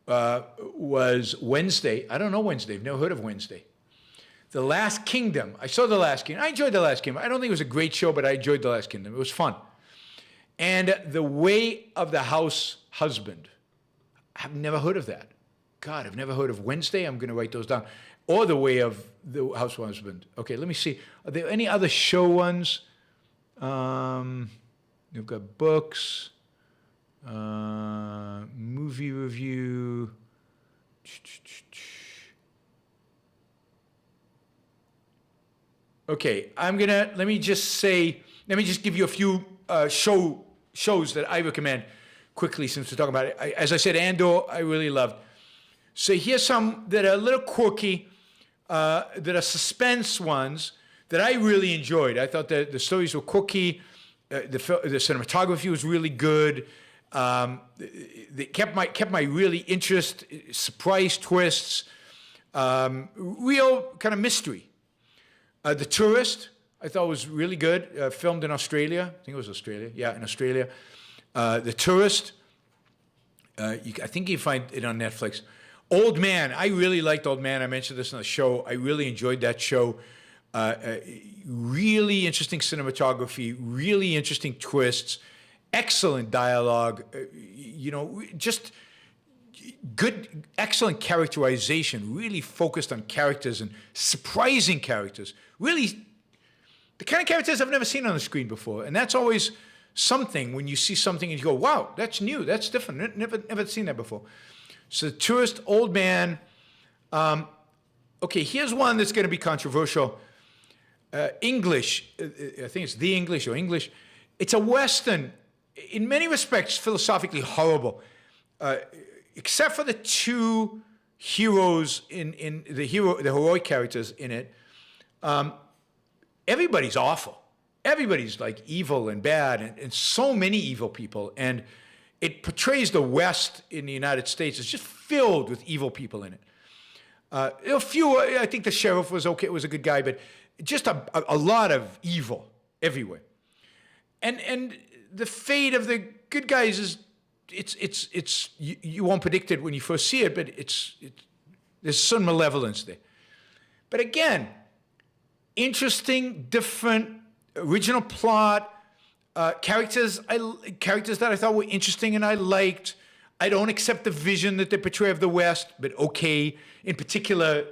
was Wednesday. I don't know Wednesday. I've never heard of Wednesday. The Last Kingdom. I saw The Last Kingdom. I enjoyed The Last Kingdom. I don't think it was a great show, but I enjoyed The Last Kingdom. It was fun. And The Way of the House Husband. I've never heard of that. God, I've never heard of Wednesday. I'm going to write those down. Or The Way of the House Husband. Okay, let me see. Are there any other show ones? You've got books, movie review. Okay, let me just give you a few shows that I recommend quickly, since we're talking about it. As I said, Andor, I really loved. So here's some that are a little quirky, that are suspense ones that I really enjoyed. I thought that the stories were quirky, the cinematography was really good. They kept my really interest, surprise twists, real kind of mystery. The Tourist, I thought was really good, filmed in Australia. I think it was Australia. Yeah, in Australia. The Tourist, I think you find it on Netflix. Old Man, I really liked Old Man. I mentioned this on the show. I really enjoyed that show. Really interesting cinematography, really interesting twists, excellent dialogue, just good, excellent characterization, really focused on characters and surprising characters. Really, the kind of characters I've never seen on the screen before. And that's always something when you see something and you go, wow, that's new, that's different. Never seen that before. So The Tourist, Old Man. Okay, here's one that's going to be controversial. English, I think it's The English or English. It's a Western, in many respects, philosophically horrible. Except for the two heroes the heroic characters in it, everybody's awful. Everybody's like evil and bad, and so many evil people. And it portrays the West in the United States as just filled with evil people in it. A few, I think the sheriff was okay, was a good guy, but just a lot of evil everywhere. And the fate of the good guys is, you won't predict it when you first see it, but there's some malevolence there. But again, interesting, different, original plot, characters that I thought were interesting and I liked. I don't accept the vision that they portray of the West, but okay. In particular,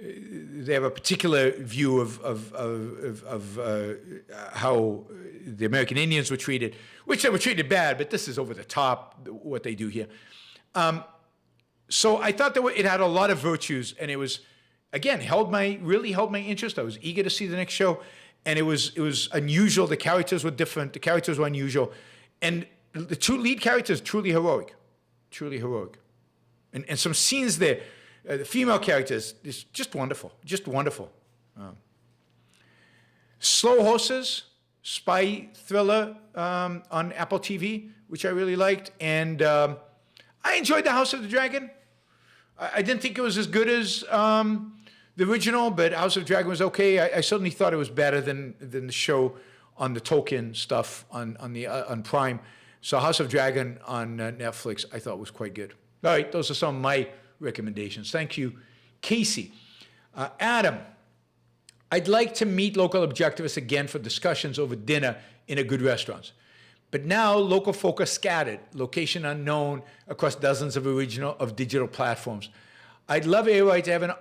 they have a particular view of how the American Indians were treated, which they were treated bad, but this is over the top, what they do here. So I thought it had a lot of virtues, and it was, again, really held my interest. I was eager to see the next show, and it was unusual. The characters were different. The characters were unusual. And the two lead characters, truly heroic. Truly heroic. And some scenes there, the female characters, is just wonderful. Just wonderful. Slow Horses, spy thriller on Apple TV, which I really liked. And I enjoyed The House of the Dragon. I didn't think it was as good as the original, but House of the Dragon was okay. I certainly thought it was better than the show on the Tolkien stuff on Prime. So House of Dragon on Netflix, I thought was quite good. All right, those are some of my recommendations. Thank you, Casey. Adam, I'd like to meet local objectivists again for discussions over dinner in a good restaurant. But now local folk are scattered, location unknown, across dozens of digital platforms. I'd love AOI to have an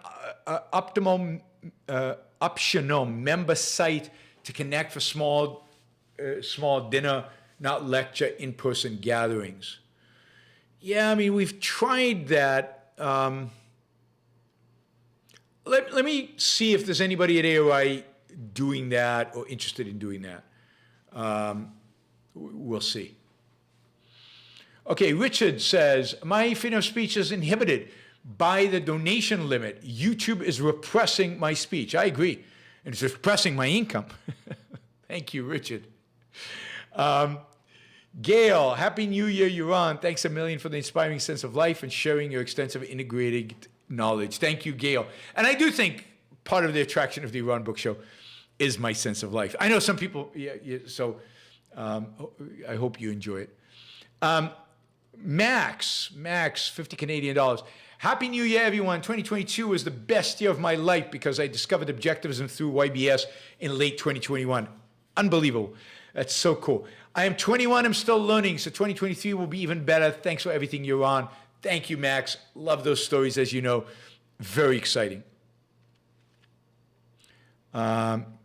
optional member site to connect for small dinner, not lecture, in-person gatherings. Yeah, I mean, we've tried that. Let me see if there's anybody at AOI doing that or interested in doing that. we'll see. Okay, Richard says, my freedom of speech is inhibited by the donation limit. YouTube is repressing my speech. I agree. And it's repressing my income. Thank you, Richard. Gail, Happy New Year, Yaron. Thanks a million for the inspiring sense of life and sharing your extensive integrated knowledge. Thank you, Gail. And I do think part of the attraction of the Yaron Brook Show is my sense of life. I know some people, I hope you enjoy it. Max, 50 Canadian dollars. Happy New Year, everyone. 2022 was the best year of my life because I discovered objectivism through YBS in late 2021. Unbelievable. That's so cool. I am 21. I'm still learning, so 2023 will be even better. Thanks for everything you're on. Thank you, Max. Love those stories, as you know. Very exciting. Adam,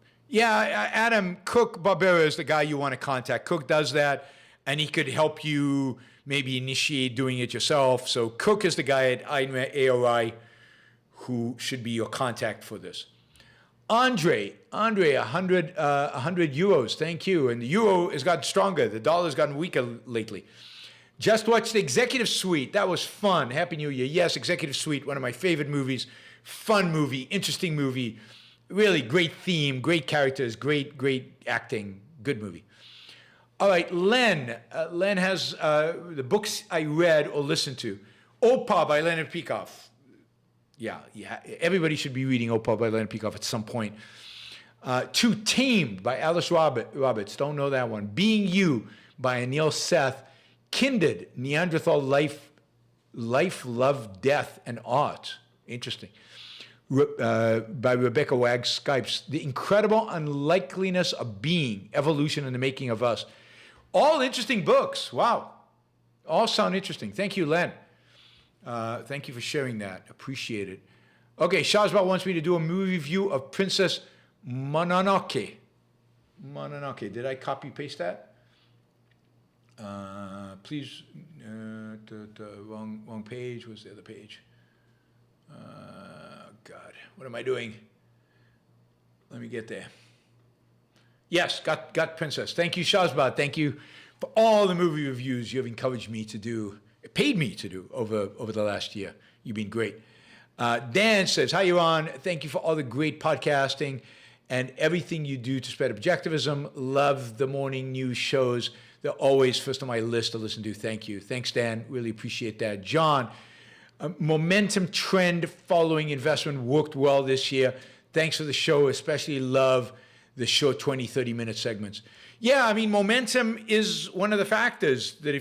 Cook Barbera is the guy you want to contact. Cook does that, and he could help you maybe initiate doing it yourself. So Cook is the guy at AOI who should be your contact for this. Andre, 100 euros. Thank you. And the euro has gotten stronger. The dollar has gotten weaker lately. Just watched the Executive Suite. That was fun. Happy New Year. Yes, Executive Suite, one of my favorite movies. Fun movie, interesting movie. Really great theme, great characters, great acting. Good movie. All right, Len. Len has the books I read or listened to. Opa by Leonard Peikoff. Yeah, everybody should be reading Opa by Leonard Peikoff at some point. To Tamed by Alice Roberts. Don't know that one. Being You by Anil Seth. Kindred, Neanderthal Life, Love, Death, and Art. Interesting. By Rebecca Wagg Skypes. The Incredible Unlikeliness of Being, Evolution and the Making of Us. All interesting books. Wow. All sound interesting. Thank you, Len. Thank you for sharing that. Appreciate it. Okay, Shazbal wants me to do a movie review of Princess Mononoke. Mononoke. Did I copy paste that? Please, wrong page. What's the other page? God, what am I doing? Let me get there. Yes, got Princess. Thank you, Shazbad. Thank you for all the movie reviews you have encouraged me to do, paid me to do over the last year. You've been great. Dan says, hi, Yaron. Thank you for all the great podcasting and everything you do to spread objectivism. Love the morning news shows. They're always first on my list to listen to. Thank you. Thanks, Dan. Really appreciate that. John, momentum trend following investment worked well this year. Thanks for the show. Especially love the short 20, 30-minute segments. Yeah, I mean, momentum is one of the factors that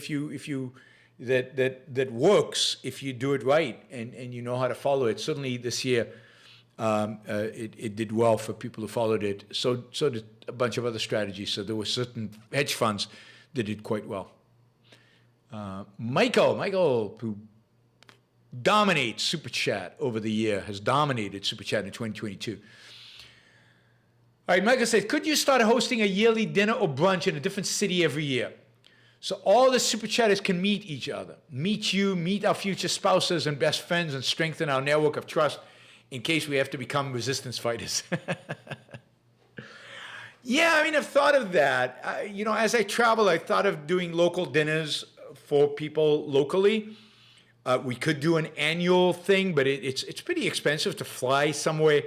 that works if you do it right and you know how to follow it. Certainly this year, it did well for people who followed it. So did a bunch of other strategies. So there were certain hedge funds that did quite well. Michael, who dominates Super Chat over the year, has dominated Super Chat in 2022. All right, Michael says, could you start hosting a yearly dinner or brunch in a different city every year? So all the Super Chatters can meet each other, meet you, meet our future spouses and best friends, and strengthen our network of trust in case we have to become resistance fighters. Yeah, I mean, I've thought of that. As I travel, I thought of doing local dinners for people locally. We could do an annual thing, but it's pretty expensive to fly somewhere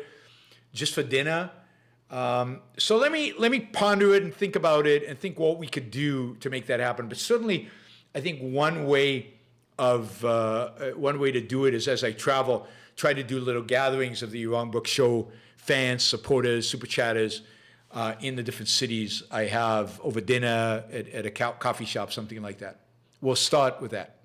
just for dinner. So let me ponder it and think about it and think what we could do to make that happen. But certainly, I think one way to do it is, as I travel, try to do little gatherings of the Yaron Brook Show fans, supporters, Super Chatters in the different cities I have over dinner at a coffee shop, something like that. We'll start with that.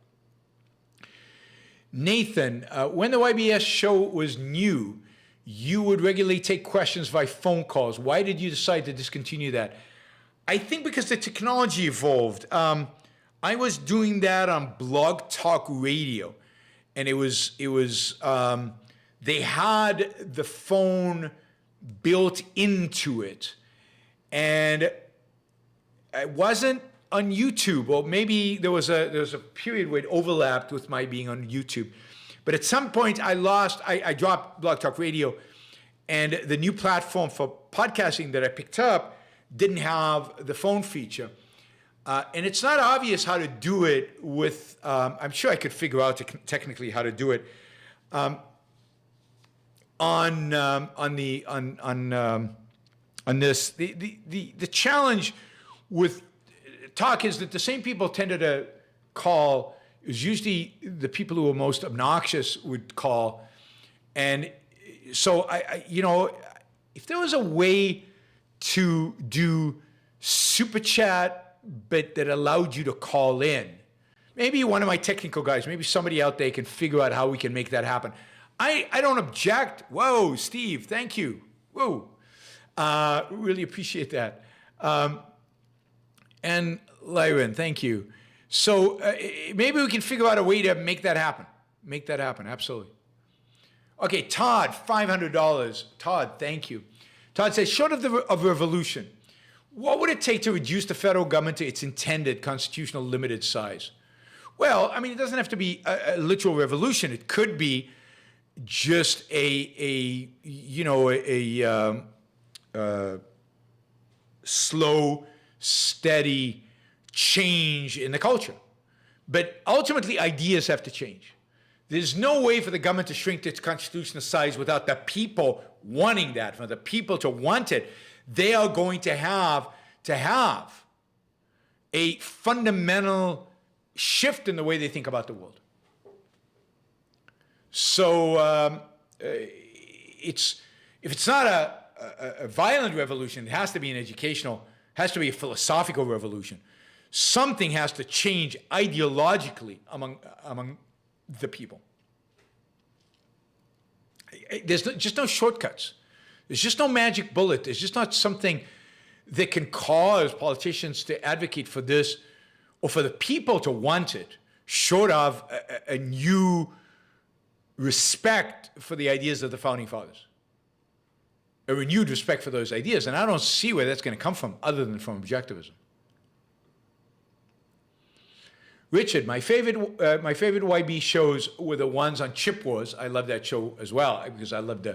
Nathan, when the YBS show was new, you would regularly take questions by phone calls. Why did you decide to discontinue that? I think because the technology evolved. I was doing that on Blog Talk Radio, and it was they had the phone built into it, and it wasn't on YouTube. Or maybe there was a period where it overlapped with my being on YouTube. But at some point, I dropped Blog Talk Radio, and the new platform for podcasting that I picked up didn't have the phone feature. And it's not obvious how to do it with, I'm sure I could figure out technically how to do it on this. The challenge with talk is that the same people tended to call, is usually the people who are most obnoxious would call. And so if there was a way to do super chat, but that allowed you to call in, maybe one of my technical guys, maybe somebody out there can figure out how we can make that happen. I don't object. Whoa, Steve, thank you. Whoa, really appreciate that. And Lyron, thank you. So maybe we can figure out a way to make that happen. Make that happen, absolutely. Okay, Todd, $500. Todd, thank you. Todd says, short of revolution, what would it take to reduce the federal government to its intended constitutional limited size? Well, I mean, it doesn't have to be a literal revolution. It could be just a slow, steady change in the culture. But ultimately, ideas have to change. There's no way for the government to shrink to its constitutional size without the people wanting that. For the people to want it, they are going to have a fundamental shift in the way they think about the world. So if it's not a violent revolution, it has to be an educational, has to be a philosophical revolution. Something has to change ideologically among the people. There's just no shortcuts. There's just no magic bullet. There's just not something that can cause politicians to advocate for this or for the people to want it, short of a new respect for the ideas of the Founding Fathers. A renewed respect for those ideas. And I don't see where that's going to come from other than from objectivism. Richard, my favorite YB shows were the ones on chip wars. I love that show as well because I love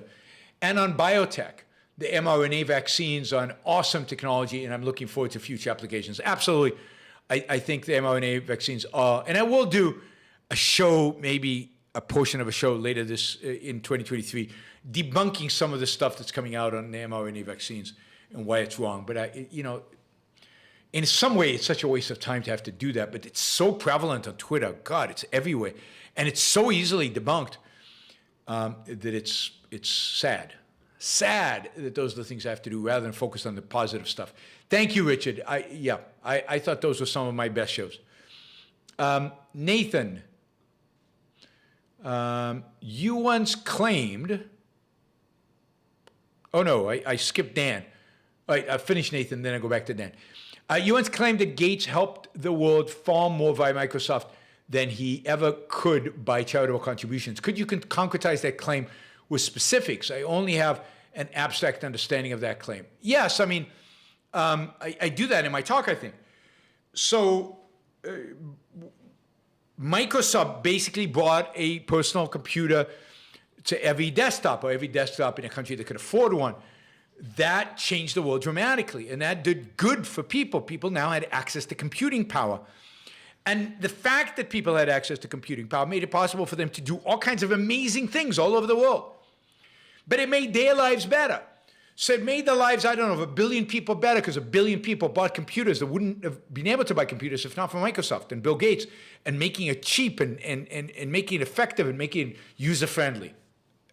and on biotech, the mRNA vaccines are an awesome technology, and I'm looking forward to future applications. Absolutely, I think the mRNA vaccines are, and I will do a show, maybe a portion of a show later in 2023, debunking some of the stuff that's coming out on the mRNA vaccines and why it's wrong. But in some way, it's such a waste of time to have to do that, but it's so prevalent on Twitter. God, it's everywhere. And it's so easily debunked that it's sad. Sad that those are the things I have to do rather than focus on the positive stuff. Thank you, Richard. I thought those were some of my best shows. Nathan, you once claimed, oh no, I skipped Dan. All right, I finished Nathan, then I go back to Dan. You once claimed that Gates helped the world far more via Microsoft than he ever could by charitable contributions. Could you concretize that claim with specifics? I only have an abstract understanding of that claim. Yes, I mean, I do that in my talk, I think. So Microsoft basically brought a personal computer to every desktop, or every desktop in a country that could afford one. That changed the world dramatically, and that did good for people. People now had access to computing power. And the fact that people had access to computing power made it possible for them to do all kinds of amazing things all over the world. But it made their lives better. So it made the lives, I don't know, of 1 billion people better because 1 billion people bought computers that wouldn't have been able to buy computers if not for Microsoft and Bill Gates, and making it cheap and making it effective and making it user-friendly,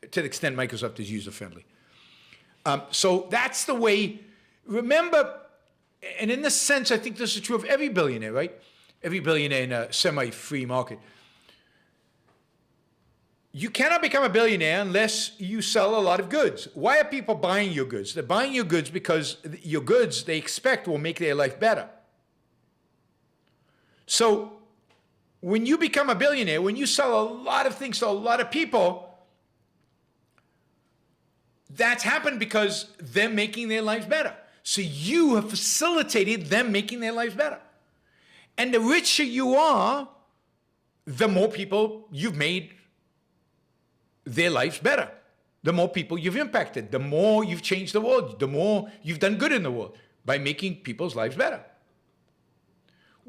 to the extent Microsoft is user-friendly. So that's the way, remember, and in this sense, I think this is true of every billionaire, right? Every billionaire in a semi-free market. You cannot become a billionaire unless you sell a lot of goods. Why are people buying your goods? They're buying your goods because your goods, they expect, will make their life better. So when you become a billionaire, when you sell a lot of things to a lot of people, that's happened because they're making their lives better. So you have facilitated them making their lives better. And the richer you are, the more people you've made their lives better. The more people you've impacted, the more you've changed the world, the more you've done good in the world by making people's lives better.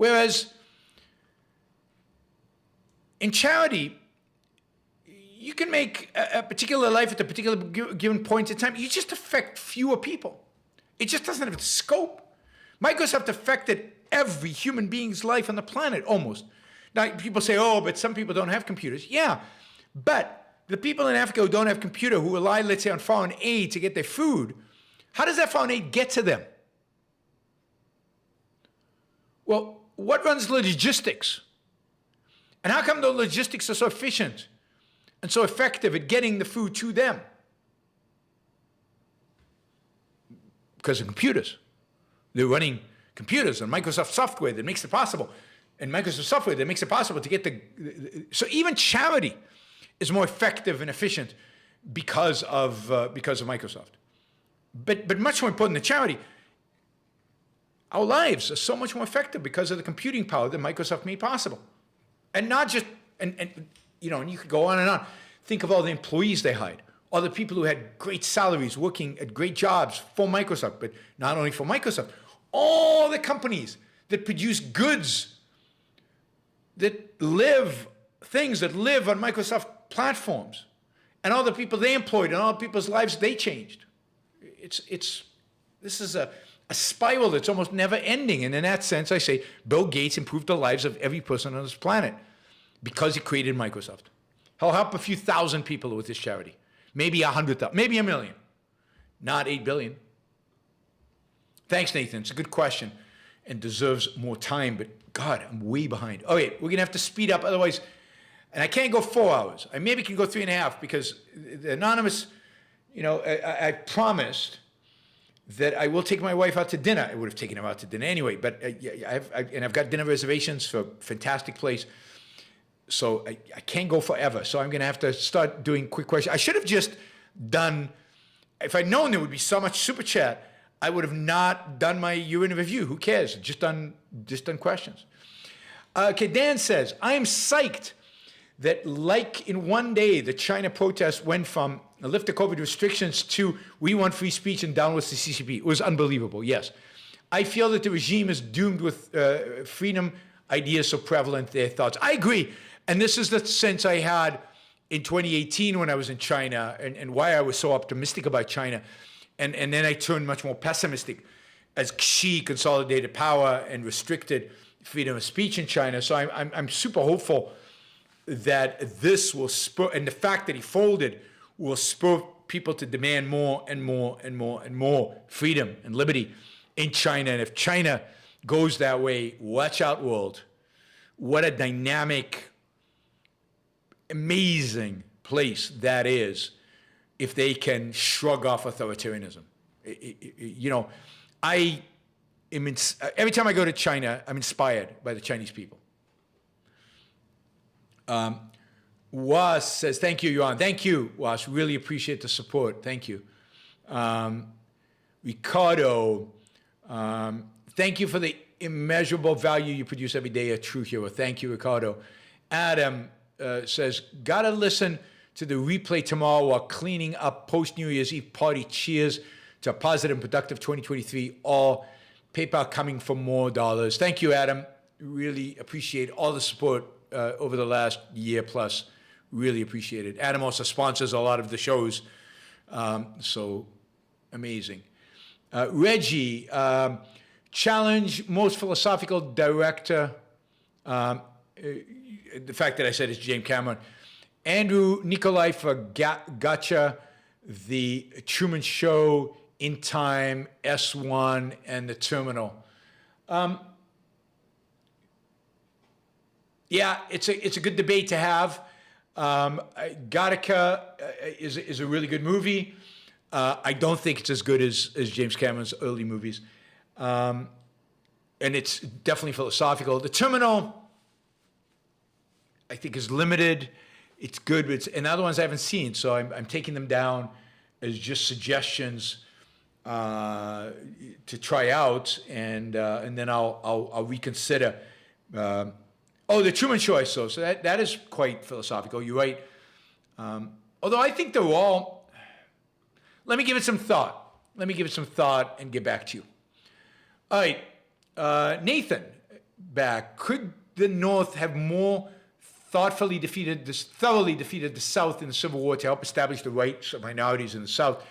Whereas in charity, you can make a particular life at a particular given point in time. You just affect fewer people. It just doesn't have the scope. Microsoft affected every human being's life on the planet, almost. Now, people say, oh, but some people don't have computers. Yeah, but the people in Africa who don't have computer, who rely, let's say, on foreign aid to get their food, how does that foreign aid get to them? Well, what runs the logistics? And how come the logistics are so efficient and so effective at getting the food to them? Because of computers. They're running computers and Microsoft software that makes it possible. And Microsoft software that makes it possible to get so even charity is more effective and efficient because of Microsoft. But much more important than charity, our lives are so much more effective because of the computing power that Microsoft made possible. And not just, and you could go on and on. Think of all the employees they hired, all the people who had great salaries working at great jobs for Microsoft, but not only for Microsoft, all the companies that produce goods things that live on Microsoft platforms, and all the people they employed and all the people's lives they changed. This is a spiral that's almost never ending. And in that sense, I say Bill Gates improved the lives of every person on this planet because he created Microsoft. He'll help a few thousand people with his charity. Maybe 100,000, maybe 1 million, not 8 billion. Thanks, Nathan. It's a good question and deserves more time, but God, I'm way behind. Okay, we're gonna have to speed up, otherwise, and I can't go 4 hours. I maybe can go 3.5 because the anonymous, I promised that I will take my wife out to dinner. I would have taken her out to dinner anyway, but I've got dinner reservations for a fantastic place. So I can't go forever. So I'm going to have to start doing quick questions. I should have just done, if I'd known there would be so much super chat, I would have not done my year-end review. Who cares? Just done questions. Okay, Dan says, I am psyched that like in one day, the China protest went from lift the COVID restrictions to we want free speech and downwards the CCP. It was unbelievable, yes. I feel that the regime is doomed with freedom ideas so prevalent, their thoughts. I agree. And this is the sense I had in 2018 when I was in China and why I was so optimistic about China. And then I turned much more pessimistic as Xi consolidated power and restricted freedom of speech in China. So I'm super hopeful that this will spur, and the fact that he folded will spur people to demand more and more and more and more freedom and liberty in China. And if China goes that way, watch out, world. What a dynamic, amazing place that is if they can shrug off authoritarianism. I am every time I go to China, I'm inspired by the Chinese people. Was says, thank you, Yaron. Thank you, Was. Really appreciate the support. Thank you. Ricardo, thank you for the immeasurable value you produce every day, a true hero. Thank you, Ricardo. Adam says, gotta listen to the replay tomorrow while cleaning up post-New Year's Eve party. Cheers to a positive and productive 2023. All PayPal coming for more dollars. Thank you, Adam. Really appreciate all the support over the last year plus. Really appreciate it. Adam also sponsors a lot of the shows, so amazing. Reggie, challenge most philosophical director. The fact that I said it's James Cameron. Andrew Nikolai for Gotcha, The Truman Show, In Time, S1, and The Terminal. Yeah, it's a good debate to have. Gattaca is a really good movie. I don't think it's as good as James Cameron's early movies. And it's definitely philosophical. The Terminal, I think, is limited. It's good, but and the other ones I haven't seen, so I'm taking them down as just suggestions to try out, and then I'll reconsider. The Truman Show I saw, so that is quite philosophical. You're right. Although I think they're all. Let me give it some thought. Let me give it some thought and get back to you. All right, Nathan, back, could the North have more thoroughly defeated the South in the Civil War to help establish the rights of minorities in the South?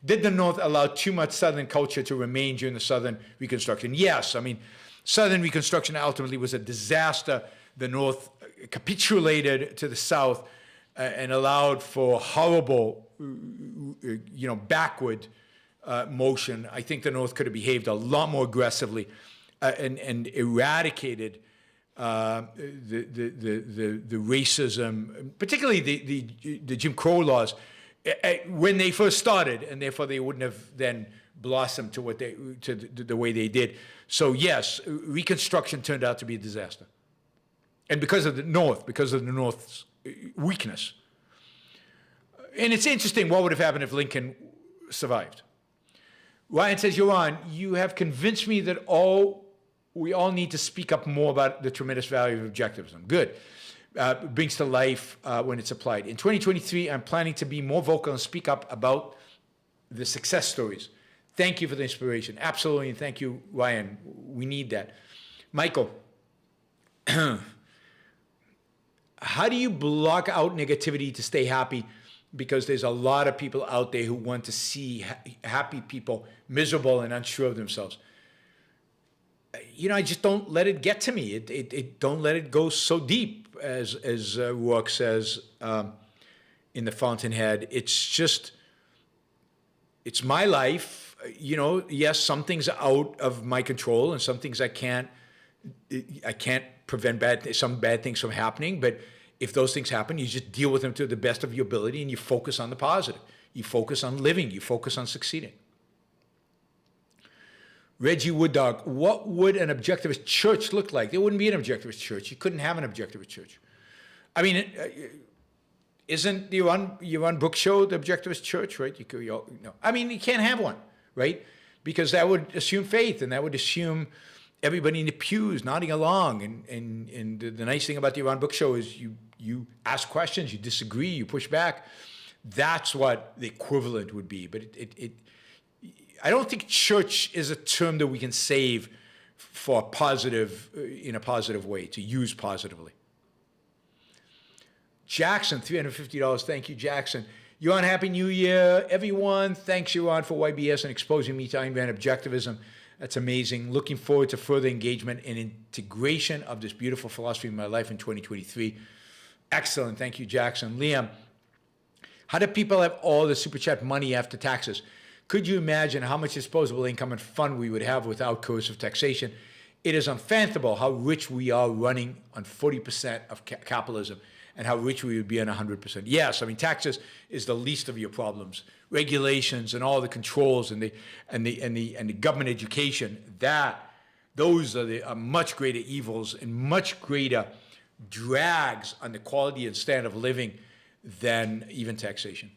Did the North allow too much Southern culture to remain during the Southern Reconstruction? Yes. I mean, Southern Reconstruction ultimately was a disaster. The North capitulated to the South and allowed for horrible, backward motion. I think the North could have behaved a lot more aggressively and eradicated the racism, particularly the Jim Crow laws, when they first started, and therefore they wouldn't have then blossomed to the way they did. So yes, Reconstruction turned out to be a disaster, and because of the North's weakness. And it's interesting, what would have happened if Lincoln survived? Ryan says, Yaron, you have convinced me that we all need to speak up more about the tremendous value of objectivism. Good. Brings to life when it's applied. In 2023, I'm planning to be more vocal and speak up about the success stories. Thank you for the inspiration. Absolutely, and thank you, Ryan. We need that. Michael, how do you block out negativity to stay happy? Because there's a lot of people out there who want to see happy people miserable and unsure of themselves. I just don't let it get to me. It don't let it go so deep, as Rourke says in The Fountainhead. It's my life. Yes, some things are out of my control, and some things I can't prevent some bad things from happening. But if those things happen, you just deal with them to the best of your ability, and you focus on the positive. You focus on living. You focus on succeeding. Reggie Wooddog, what would an objectivist church look like? There wouldn't be an objectivist church. You couldn't have an objectivist church. I mean, isn't the Yaron Brook show the objectivist church, right? You can't have one, right? Because that would assume faith, and that would assume everybody in the pews nodding along. And the nice thing about the Yaron Brook show is you ask questions, you disagree, you push back. That's what the equivalent would be. But I don't think church is a term that we can save for in a positive way, to use positively. Jackson, $350. Thank you, Jackson. Yaron, Happy New Year, everyone. Thanks, Yaron, for YBS and exposing me to Ayn Rand objectivism. That's amazing. Looking forward to further engagement and integration of this beautiful philosophy in my life in 2023. Excellent. Thank you, Jackson. Liam, how do people have all the Super Chat money after taxes? Could you imagine how much disposable income and fun we would have without coercive taxation? It is unfathomable how rich we are running on 40% of capitalism, and how rich we would be on 100%. Yes, I mean, taxes is the least of your problems. Regulations and all the controls and the government education, those are much greater evils and much greater drags on the quality and standard of living than even taxation,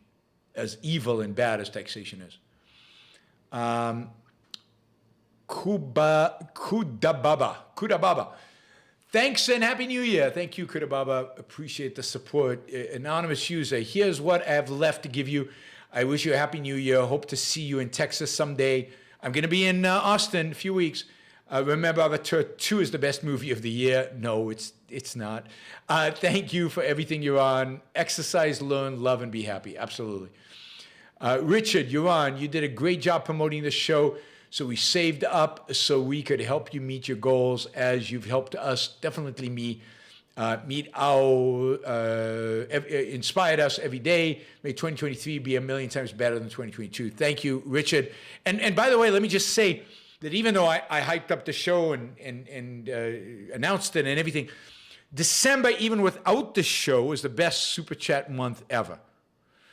as evil and bad as taxation is. Kudababa. Thanks and Happy New Year. Thank you, Kudababa. Appreciate the support. Anonymous user, here's what I have left to give you. I wish you a Happy New Year. Hope to see you in Texas someday. I'm going to be in Austin in a few weeks. Remember, Avatar 2 is the best movie of the year. No, it's not. Thank you for everything, Yaron. Exercise, learn, love, and be happy. Absolutely. Richard, Yaron, you did a great job promoting the show. So we saved up so we could help you meet your goals, as you've helped us definitely meet inspired us every day. May 2023 be a million times better than 2022. Thank you, Richard. And by the way, let me just say that even though I hyped up the show and announced it and everything, December, even without the show, is the best Super Chat month ever.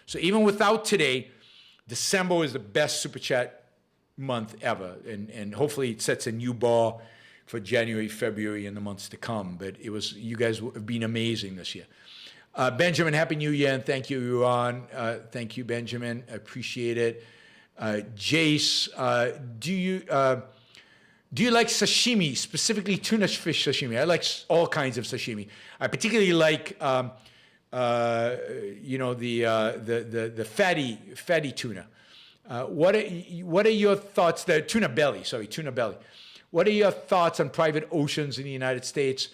So even without today, December is the best Super Chat month ever, and hopefully it sets a new bar for January, February, and the months to come. But you guys have been amazing this year. Benjamin, Happy New Year, and thank you, Yaron. Thank you, Benjamin. I appreciate it. Jace, do you like sashimi, specifically tuna fish sashimi? I like all kinds of sashimi. I particularly like the fatty tuna. What are your thoughts? The tuna belly. What are your thoughts on private oceans in the United States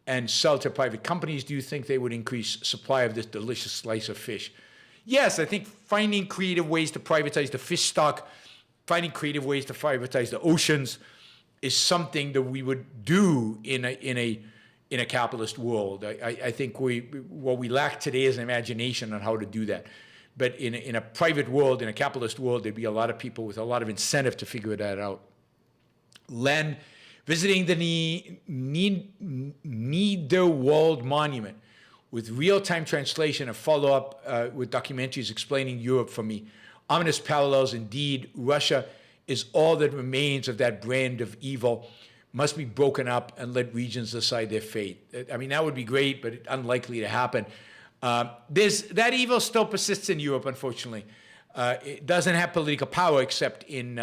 and sell to private companies? Do you think they would increase supply of this delicious slice of fish? Yes, I think finding creative ways to privatize the fish stock, finding creative ways to privatize the oceans is something that we would do in a capitalist world. I think what we lack today is an imagination on how to do that. But in a private world, in a capitalist world, there'd be a lot of people with a lot of incentive to figure that out. Len, visiting the Niederwald Monument with real-time translation and follow-up with documentaries explaining Europe for me. Ominous parallels indeed. Russia is all that remains of that brand of evil. Must be broken up and let regions decide their fate. I mean, that would be great, but it's unlikely to happen. That evil still persists in Europe, unfortunately. It doesn't have political power except in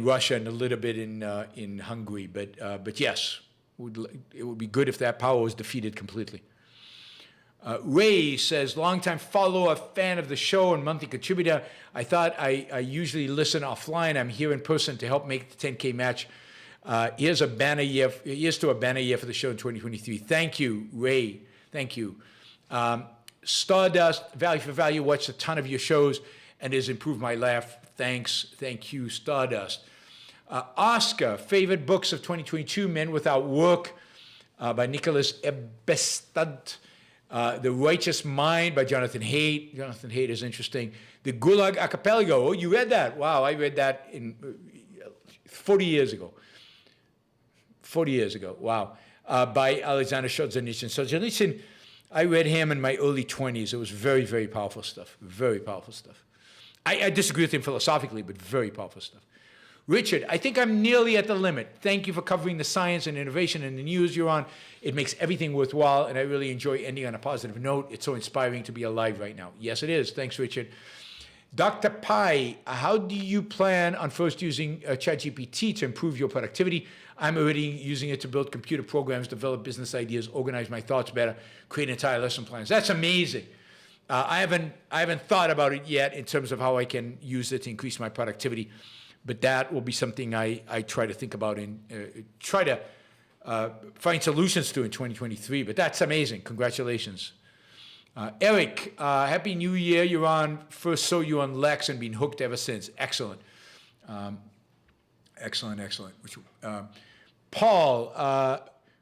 Russia and a little bit in Hungary. But yes, it would be good if that power was defeated completely. Ray says, longtime follower, fan of the show and monthly contributor. I thought I usually listen offline. I'm here in person to help make the 10K match. Here's to a banner year for the show in 2023. Thank you, Ray. Thank you. Stardust, value for value, watched a ton of your shows and has improved my life. Thanks. Thank you, Stardust. Oscar, favorite books of 2022, Men Without Work by Nicholas Ebbestad. The Righteous Mind by Jonathan Haidt. Jonathan Haidt is interesting. The Gulag Archipelago. Oh, you read that? Wow, I read that in 40 years ago. 40 years ago. Wow. By Alexander Solzhenitsyn. Solzhenitsyn, I read him in my early 20s. It was very, very powerful stuff. Very powerful stuff. I disagree with him philosophically, but very powerful stuff. Richard, I think I'm nearly at the limit. Thank you for covering the science and innovation in the news you're on. It makes everything worthwhile, and I really enjoy ending on a positive note. It's so inspiring to be alive right now. Yes, it is. Thanks, Richard. Dr. Pai, how do you plan on first using ChatGPT to improve your productivity? I'm already using it to build computer programs, develop business ideas, organize my thoughts better, create entire lesson plans. That's amazing. I haven't thought about it yet in terms of how I can use it to increase my productivity. But that will be something I try to think about and try to find solutions to in 2023. But that's amazing. Congratulations. Eric, Happy New Year. You're on. First saw you on Lex and been hooked ever since. Excellent. Excellent. Paul,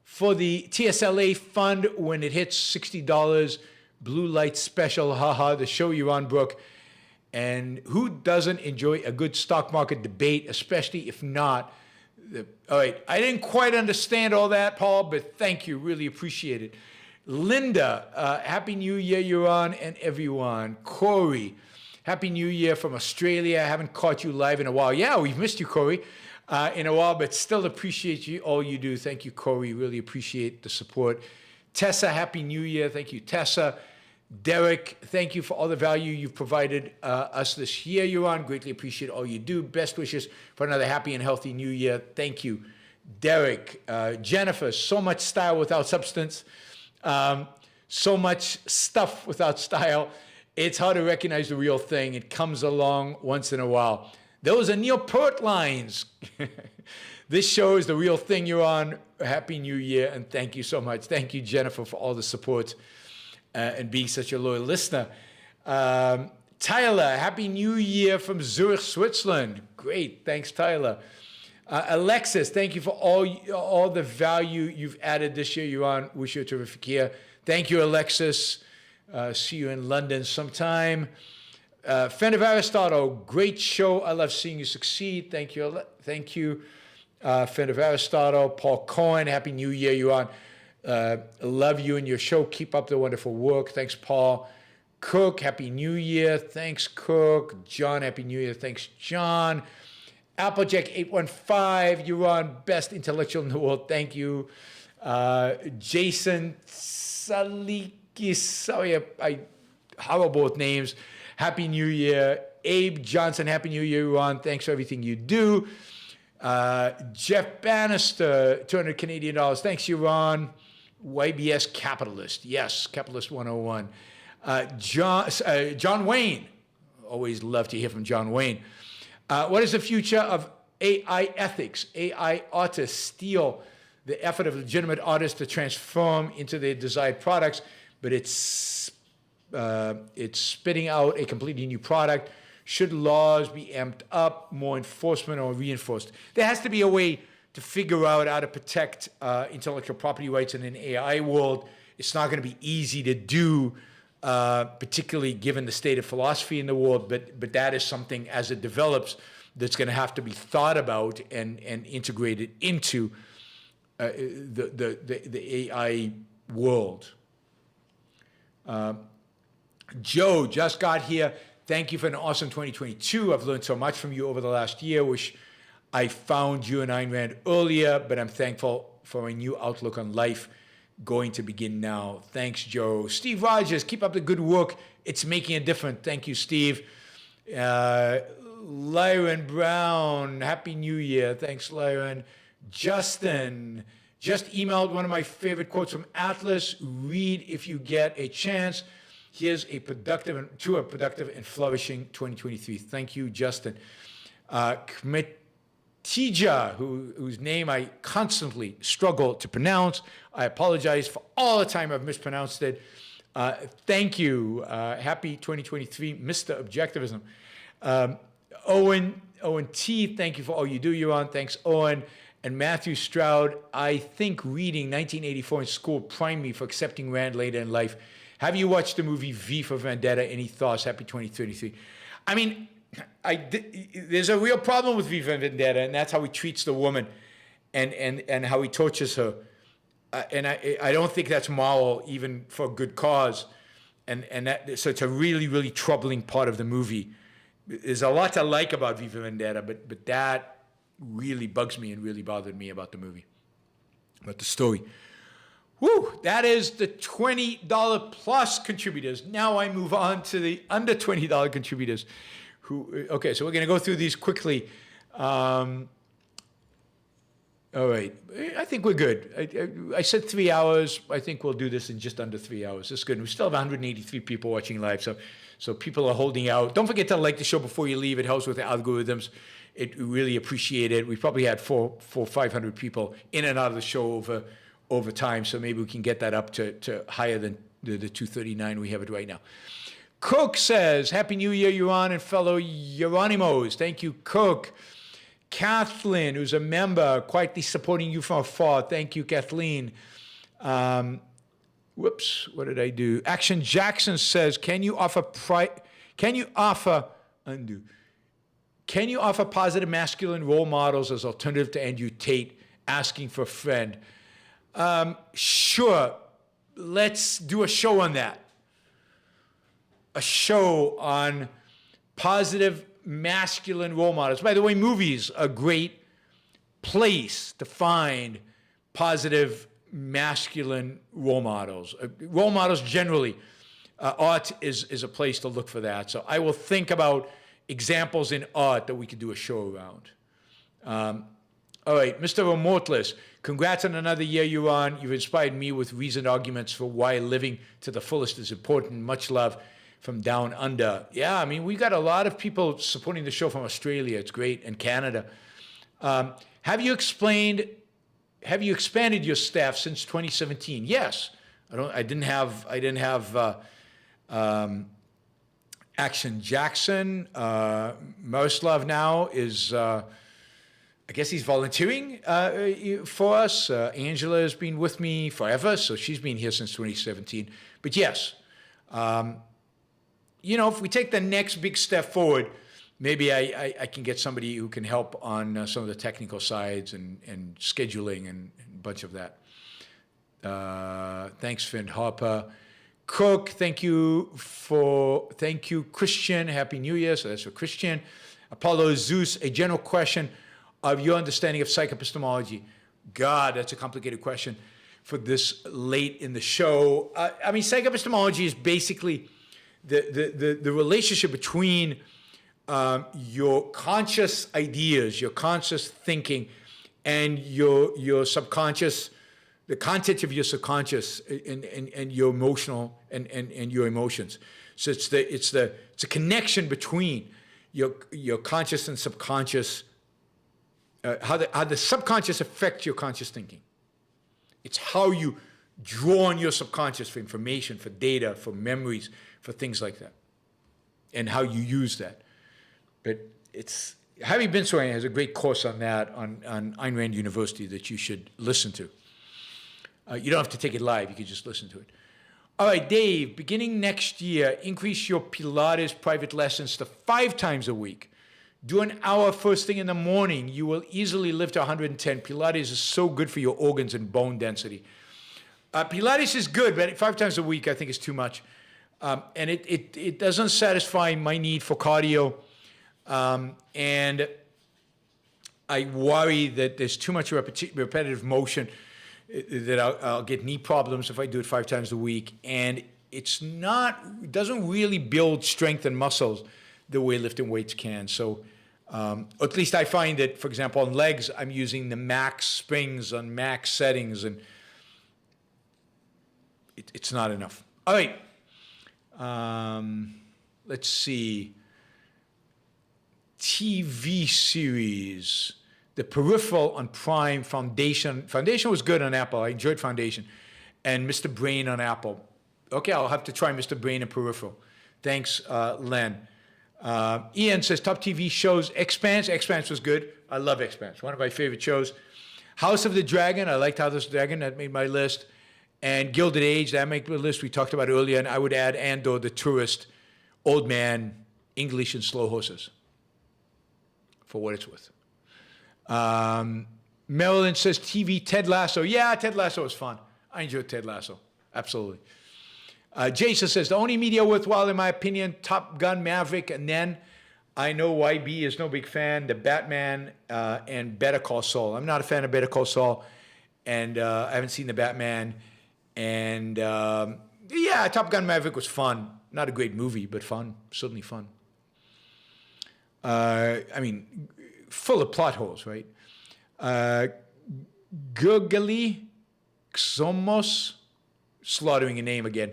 for the TSLA fund, when it hits $60, Blue Light Special, haha, the show Yaron Brook. And who doesn't enjoy a good stock market debate, especially if not? All right, I didn't quite understand all that, Paul, but thank you. Really appreciate it. Linda, Happy New Year, Yaron, and everyone. Corey, Happy New Year from Australia. I haven't caught you live in a while. Yeah, we've missed you, Corey, in a while, but still appreciate you, all you do. Thank you, Corey. Really appreciate the support. Tessa, Happy New Year. Thank you, Tessa. Derek, thank you for all the value you've provided us this year, Yaron. Greatly appreciate all you do. Best wishes for another happy and healthy new year. Thank you, Derek. Jennifer, so much style without substance. So much stuff without style. It's hard to recognize the real thing. It comes along once in a while. Those are Neil Peart lines. This show is the real thing, Yaron. Happy New Year, and thank you so much. Thank you, Jennifer, for all the support. And being such a loyal listener. Tyler, Happy New Year from Zurich, Switzerland. Great, thanks, Tyler. Alexis, thank you for all the value you've added this year. Yaron, wish you a terrific year. Thank you, Alexis. See you in London sometime. Friend of Aristotle, great show. I love seeing you succeed. Thank you. Thank you, friend of Aristotle. Paul Cohen, Happy New Year, Yaron. Love you and your show. Keep up the wonderful work. Thanks, Paul. Cook, Happy New Year. Thanks, Cook. John, Happy New Year. Thanks, John. Applejack815, Yaron, best intellectual in the world. Thank you. Jason Salikis, sorry, I horrible with names. Happy New Year. Abe Johnson, Happy New Year, Yaron. Thanks for everything you do. Jeff Bannister, 200 Canadian dollars. Thanks, Yaron. YBS Capitalist. Yes, Capitalist 101. John Wayne. Always love to hear from John Wayne. What is the future of AI ethics. AI ought to steal the effort of legitimate artists to transform into their desired products, but it's spitting out a completely new product. Should laws be amped up, more enforcement, or reinforced? There has to be a way to figure out how to protect intellectual property rights in an AI world. It's not going to be easy to do, particularly given the state of philosophy in the world, but that is something as it develops that's going to have to be thought about and integrated into the AI world. Joe just got here. Thank you for an awesome 2022. I've learned so much from you over the last year. Wish I found you and Ayn Rand earlier, but I'm thankful for a new outlook on life going to begin now. Thanks, Joe. Steve Rogers, keep up the good work. It's making a difference. Thank you, Steve. Lyron Brown, Happy New Year. Thanks, Lyron. Justin just emailed one of my favorite quotes from Atlas. Read if you get a chance. Here's a productive and flourishing 2023. Thank you, Justin. Kmetija, whose name I constantly struggle to pronounce. I apologize for all the time I've mispronounced it. Thank you. Happy 2023, Mr. Objectivism. Owen T, thank you for all you do, Yaron. Thanks, Owen. And Matthew Stroud, I think reading 1984 in school primed me for accepting Rand later in life. Have you watched the movie V for Vendetta? Any thoughts? Happy 2033. I mean, there's a real problem with V for Vendetta, and that's how he treats the woman and how he tortures her. And I don't think that's moral, even for a good cause. So it's a really, really troubling part of the movie. There's a lot to like about V for Vendetta, but that really bugs me and really bothered me about the movie, about the story. Woo! That is the $20 plus contributors. Now I move on to the under $20 contributors. Okay, so we're going to go through these quickly. All right, I think we're good. I said 3 hours. I think we'll do this in just under 3 hours. That's good. We still have 183 people watching live, so people are holding out. Don't forget to like the show before you leave. It helps with the algorithms. It really appreciate it. We probably had 500 people in and out of the show over time, so maybe we can get that up to higher than the 239 we have it right now. Cook says, Happy New Year, Yaron and fellow Yeronimos. Thank you, Cook. Kathleen, who's a member, quietly supporting you from afar. Thank you, Kathleen. Whoops, what did I do? Action Jackson says, can you offer positive masculine role models as alternative to Andrew Tate asking for a friend? Sure. Let's do a show on that. A show on positive masculine role models. By the way, movies are a great place to find positive masculine role models. Role models generally. Art is a place to look for that. So I will think about examples in art that we could do a show around. All right, Mr. Remorteless, congrats on another year, Yaron. You've inspired me with reasoned arguments for why living to the fullest is important. Much love from down under. Yeah, I mean, we got a lot of people supporting the show from Australia. It's great, and Canada. Have you expanded your staff since 2017? Yes. I didn't have Action Jackson. Miroslav now is, I guess he's volunteering for us. Angela has been with me forever, so she's been here since 2017. But yes, if we take the next big step forward, maybe I can get somebody who can help on some of the technical sides and scheduling and a bunch of that. Thanks, Finn Harper. Cook, thank you, Christian. Happy New Year. So that's for Christian. Apollo Zeus, a general question of your understanding of psychoepistemology. God, that's a complicated question for this late in the show. I mean, psychoepistemology is basically the relationship between your conscious ideas, your conscious thinking, and your subconscious, the content of your subconscious and your emotional and your emotions. So it's a connection between your conscious and subconscious how the subconscious affects your conscious thinking. It's how you draw on your subconscious for information, for data, for memories, for things like that, and how you use that. But it's Harry Binsoy has a great course on that on Ayn Rand University that you should listen to. You don't have to take it live; you can just listen to it. All right, Dave. Beginning next year, increase your Pilates private lessons to 5 times a week. Do an hour first thing in the morning. You will easily live to 110. Pilates is so good for your organs and bone density. Pilates is good, but 5 times a week I think is too much. And it doesn't satisfy my need for cardio. And I worry that there's too much repetitive motion, that I'll get knee problems if I do it 5 times a week. And it doesn't really build strength and muscles the way lifting weights can. So, or at least I find that, for example, on legs, I'm using the max springs on max settings, and it's not enough. All right. Let's see. TV series. The Peripheral on Prime, Foundation. Foundation was good on Apple. I enjoyed Foundation. And Mr. Brain on Apple. Okay, I'll have to try Mr. Brain and Peripheral. Thanks, Len. Ian says, top TV shows. Expanse. Expanse was good. I love Expanse. One of my favorite shows. House of the Dragon. I liked House of the Dragon. That made my list. And Gilded Age. That made my list. We talked about earlier. And I would add Andor, the Tourist, Old Man, English, and Slow Horses. For what it's worth. Marilyn says TV, Ted Lasso. Yeah, Ted Lasso was fun. I enjoyed Ted Lasso. Absolutely. Jason says, the only media worthwhile, in my opinion, Top Gun, Maverick, and then I know YB is no big fan, The Batman, and Better Call Saul. I'm not a fan of Better Call Saul, and I haven't seen The Batman. And yeah, Top Gun, Maverick was fun. Not a great movie, but fun. Certainly fun. I mean, full of plot holes, right? Gurgali Xomos, slaughtering a name again.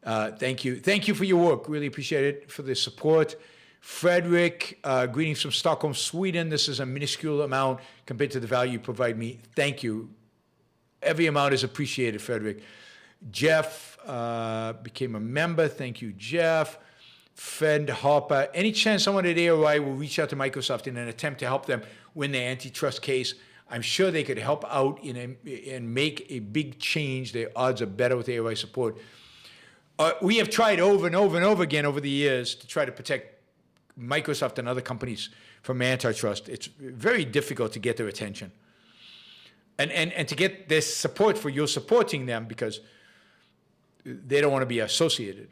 Thank you. Thank you for your work. Really appreciate it, for the support. Frederick, greetings from Stockholm, Sweden. This is a minuscule amount compared to the value you provide me. Thank you. Every amount is appreciated, Frederick. Jeff became a member. Thank you, Jeff. Fred Harper. Any chance someone at AOI will reach out to Microsoft in an attempt to help them win their antitrust case? I'm sure they could help out and make a big change. Their odds are better with AOI support. We have tried over and over and over again over the years to try to protect Microsoft and other companies from antitrust. It's very difficult to get their attention. And to get this support for you supporting them, because they don't want to be associated.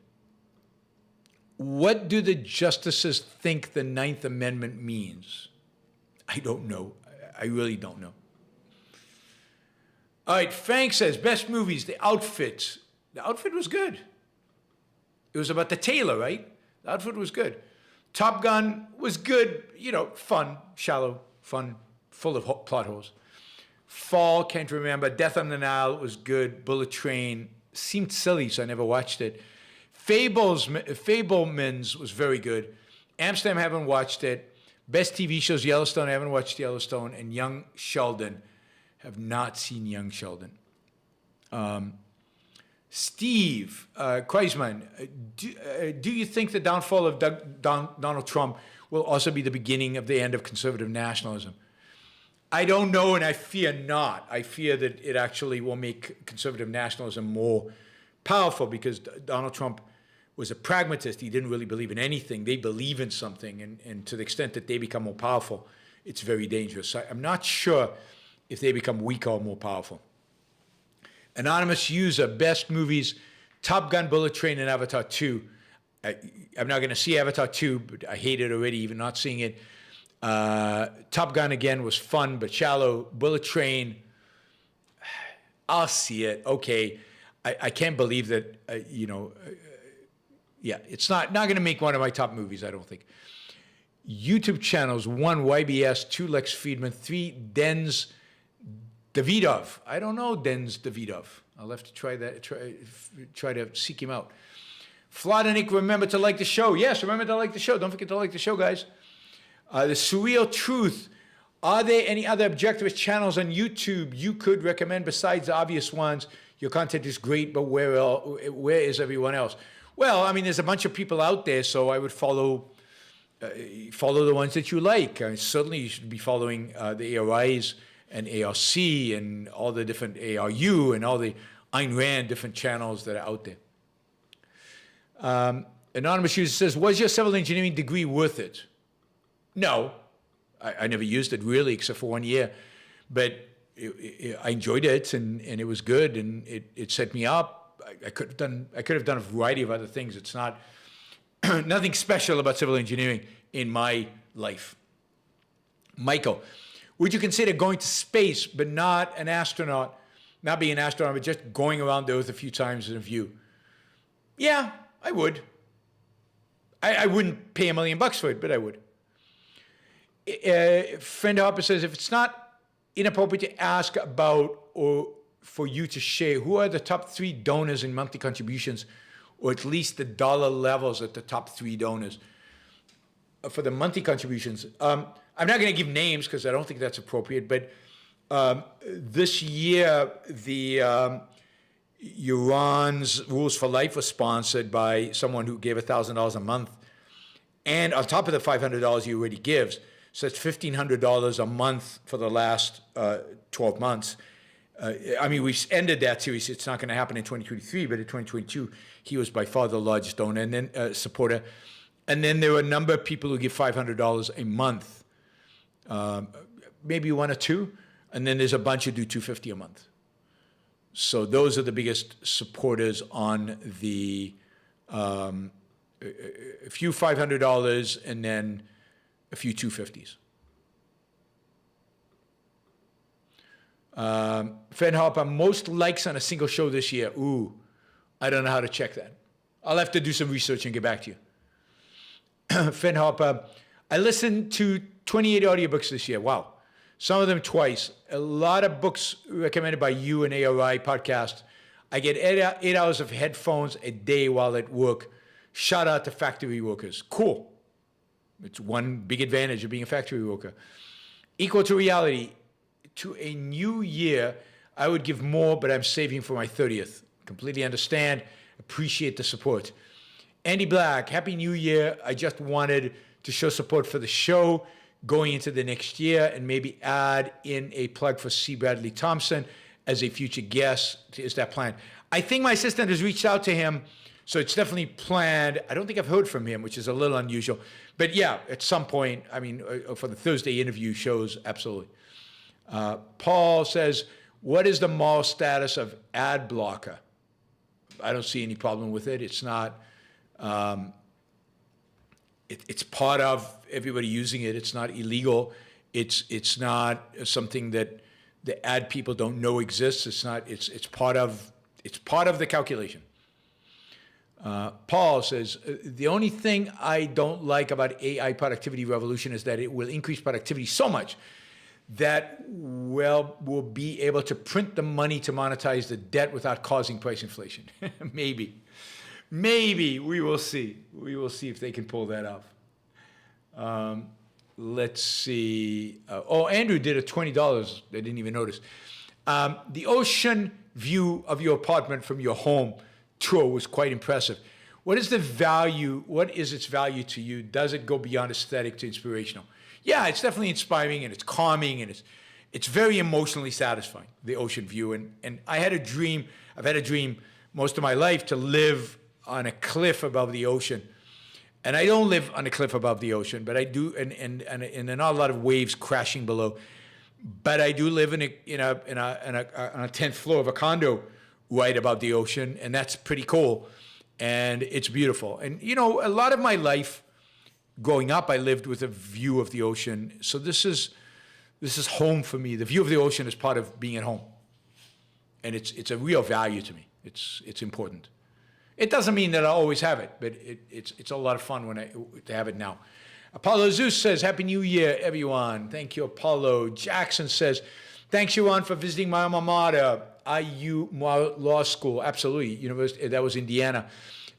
What do the justices think the Ninth Amendment means? I don't know. I really don't know. All right, Frank says, best movies, The Outfit. The Outfit was good. It was about the tailor, right? The Outfit was good. Top Gun was good, fun, shallow, fun, full of plot holes. Fall, can't remember. Death on the Nile was good. Bullet Train seemed silly, so I never watched it. Fablemans was very good. Amsterdam, haven't watched it. Best TV shows, Yellowstone, I haven't watched Yellowstone. And Young Sheldon, have not seen Young Sheldon. Steve Kreisman, do you think the downfall of Donald Trump will also be the beginning of the end of conservative nationalism? I don't know, and I fear not. I fear that it actually will make conservative nationalism more powerful, because Donald Trump was a pragmatist. He didn't really believe in anything. They believe in something, and to the extent that they become more powerful, it's very dangerous. I'm not sure if they become weaker or more powerful. Anonymous user, best movies, Top Gun, Bullet Train, and Avatar 2. I'm not going to see Avatar 2, but I hate it already, even not seeing it. Top Gun, again, was fun, but shallow. Bullet Train, I'll see it. Okay. I can't believe that, it's not going to make one of my top movies, I don't think. YouTube channels, 1 YBS, 2 Lex Friedman, 3 Denz Davidov. I don't know Denz Davidov. I'll have to try that. Try to seek him out. Vladimir, remember to like the show. Yes, remember to like the show. Don't forget to like the show, guys. The Surreal Truth Are there any other objectivist channels on YouTube you could recommend besides the obvious ones? Your content is great, but where is everyone else? Well, I mean, there's a bunch of people out there, so I would follow the ones that you like. Certainly, you should be following the ARIs and ARC and all the different ARU and all the Ayn Rand different channels that are out there. Anonymous user says, was your civil engineering degree worth it? No. I never used it really, except for 1 year. But I enjoyed it, and it was good, and it set me up. I could have done a variety of other things. It's not nothing special about civil engineering in my life. Michael, would you consider going to space, but not an astronaut, not being an astronaut, but just going around the Earth a few times in a view? Yeah, I would. I wouldn't pay $1 million for it, but I would. Friend Harper says, if it's not inappropriate to ask about or for you to share, who are the top 3 donors in monthly contributions, or at least the dollar levels at the top 3 donors for the monthly contributions? I'm not going to give names because I don't think that's appropriate, but this year, the Yaron's Rules for Life was sponsored by someone who gave $1,000 a month, and on top of the $500 he already gives. So it's $1,500 a month for the last 12 months. I mean, we've ended that series. It's not going to happen in 2023, but in 2022, he was by far the largest donor and then supporter. And then there were a number of people who give $500 a month, maybe 1 or 2. And then there's a bunch who do $250 a month. So those are the biggest supporters on the a few $500 and then a few $250s. Fred Harper, most likes on a single show this year. Ooh, I don't know how to check that. I'll have to do some research and get back to you. Fred Harper, I listened to 28 audiobooks this year. Wow. Some of them twice. A lot of books recommended by you and ARI podcast. I get 8 hours of headphones a day while at work. Shout out to factory workers. Cool. It's one big advantage of being a factory worker. Equal to reality. To a new year, I would give more, but I'm saving for my 30th. Completely understand. Appreciate the support. Andy Black, Happy New Year. I just wanted to show support for the show going into the next year and maybe add in a plug for C. Bradley Thompson as a future guest. Is that planned? I think my assistant has reached out to him, so it's definitely planned. I don't think I've heard from him, which is a little unusual. But yeah, at some point, I mean, for the Thursday interview shows, absolutely. Paul says, what is the moral status of ad blocker? I don't see any problem with it. It's not, it's part of everybody using it. It's not illegal. It's not something that the ad people don't know exists. It's not, it's part of the calculation. Paul says, the only thing I don't like about AI productivity revolution is that it will increase productivity so much that we'll be able to print the money to monetize the debt without causing price inflation. Maybe we will see. We will see if they can pull that off. Let's see. Andrew did a $20. I didn't even notice. The ocean view of your apartment from your home tour was quite impressive. What is the value? What is its value to you? Does it go beyond aesthetic to inspirational? Yeah, it's definitely inspiring and it's calming and it's very emotionally satisfying, the ocean view. And I had a dream, I've had a dream most of my life to live on a cliff above the ocean. And I don't live on a cliff above the ocean, but I do, and there are not a lot of waves crashing below. But I do live on a 10th floor of a condo right above the ocean, and that's pretty cool. And it's beautiful. And you know, a lot of my life growing up, I lived with a view of the ocean. So this is home for me. The view of the ocean is part of being at home. And it's a real value to me. It's important. It doesn't mean that I always have it, but it's a lot of fun to have it now. Apollo Zeus says, Happy New Year, everyone. Thank you, Apollo. Jackson says, thanks, Yaron, for visiting my alma mater, IU Law School. Absolutely. University, that was Indiana.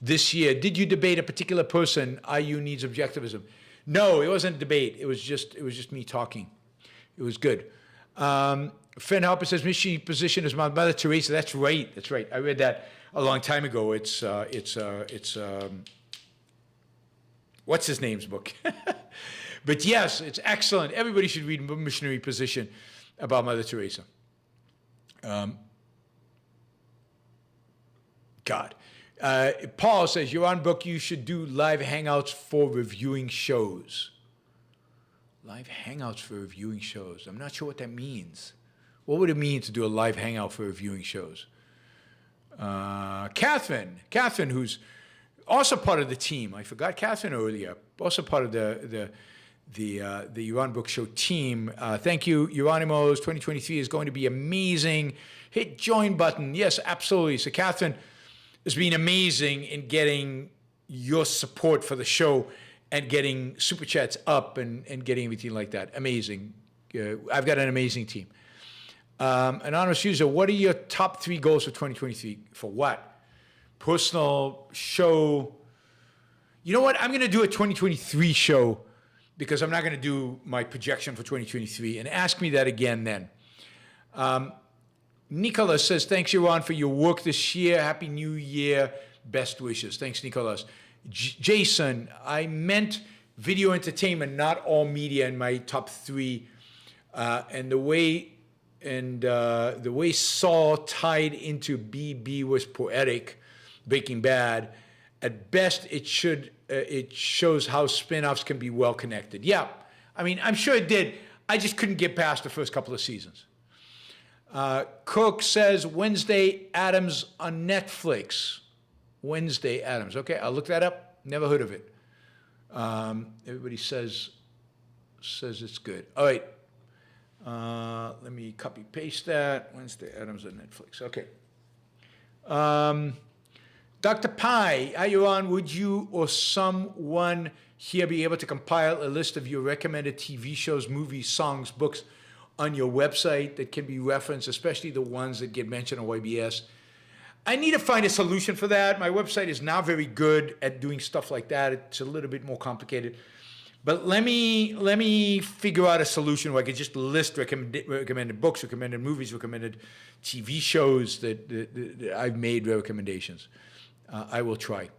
This year, did you debate a particular person? IU needs objectivism. No, it wasn't a debate. It was just me talking. It was good. Finn Harper says missionary position is Mother Teresa. That's right. That's right. I read that a long time ago. It's what's his name's book? But yes, it's excellent. Everybody should read Missionary Position about Mother Teresa. God. Paul says, Yaron Brook, you should do live hangouts for reviewing shows. Live hangouts for reviewing shows. I'm not sure what that means. What would it mean to do a live hangout for reviewing shows? Catherine, who's also part of the team. I forgot Catherine earlier. Also part of the Yaron Brook Show team. Thank you, Euronymous. 2023 is going to be amazing. Hit join button. Yes, absolutely. So Catherine has been amazing in getting your support for the show and getting super chats up and getting everything like that. Amazing. I've got an amazing team. Anonymous user, what are your top 3 goals for 2023? For what? Personal, show. You know what? I'm going to do a 2023 show because I'm not going to do my projection for 2023. And ask me that again then. Nicholas says, thanks, Yaron, for your work this year. Happy New Year. Best wishes. Thanks, Nicholas. Jason, I meant video entertainment, not all media in my top 3. And the way Saul tied into BB was poetic, Breaking Bad. At best, it shows how spin-offs can be well connected. Yeah, I mean, I'm sure it did. I just couldn't get past the first couple of seasons. Cook says Wednesday Addams on Netflix. Wednesday Addams. Okay, I'll look that up. Never heard of it. Everybody says it's good. All right. Let me copy paste that. Wednesday Addams on Netflix. Okay. Dr. Pi, Yaron, would you or someone here be able to compile a list of your recommended TV shows, movies, songs, books on your website that can be referenced, especially the ones that get mentioned on YBS? I need to find a solution for that. My website is now very good at doing stuff like that. It's a little bit more complicated. But let me figure out a solution where I can just list recommended books, recommended movies, recommended TV shows that I've made recommendations. I will try.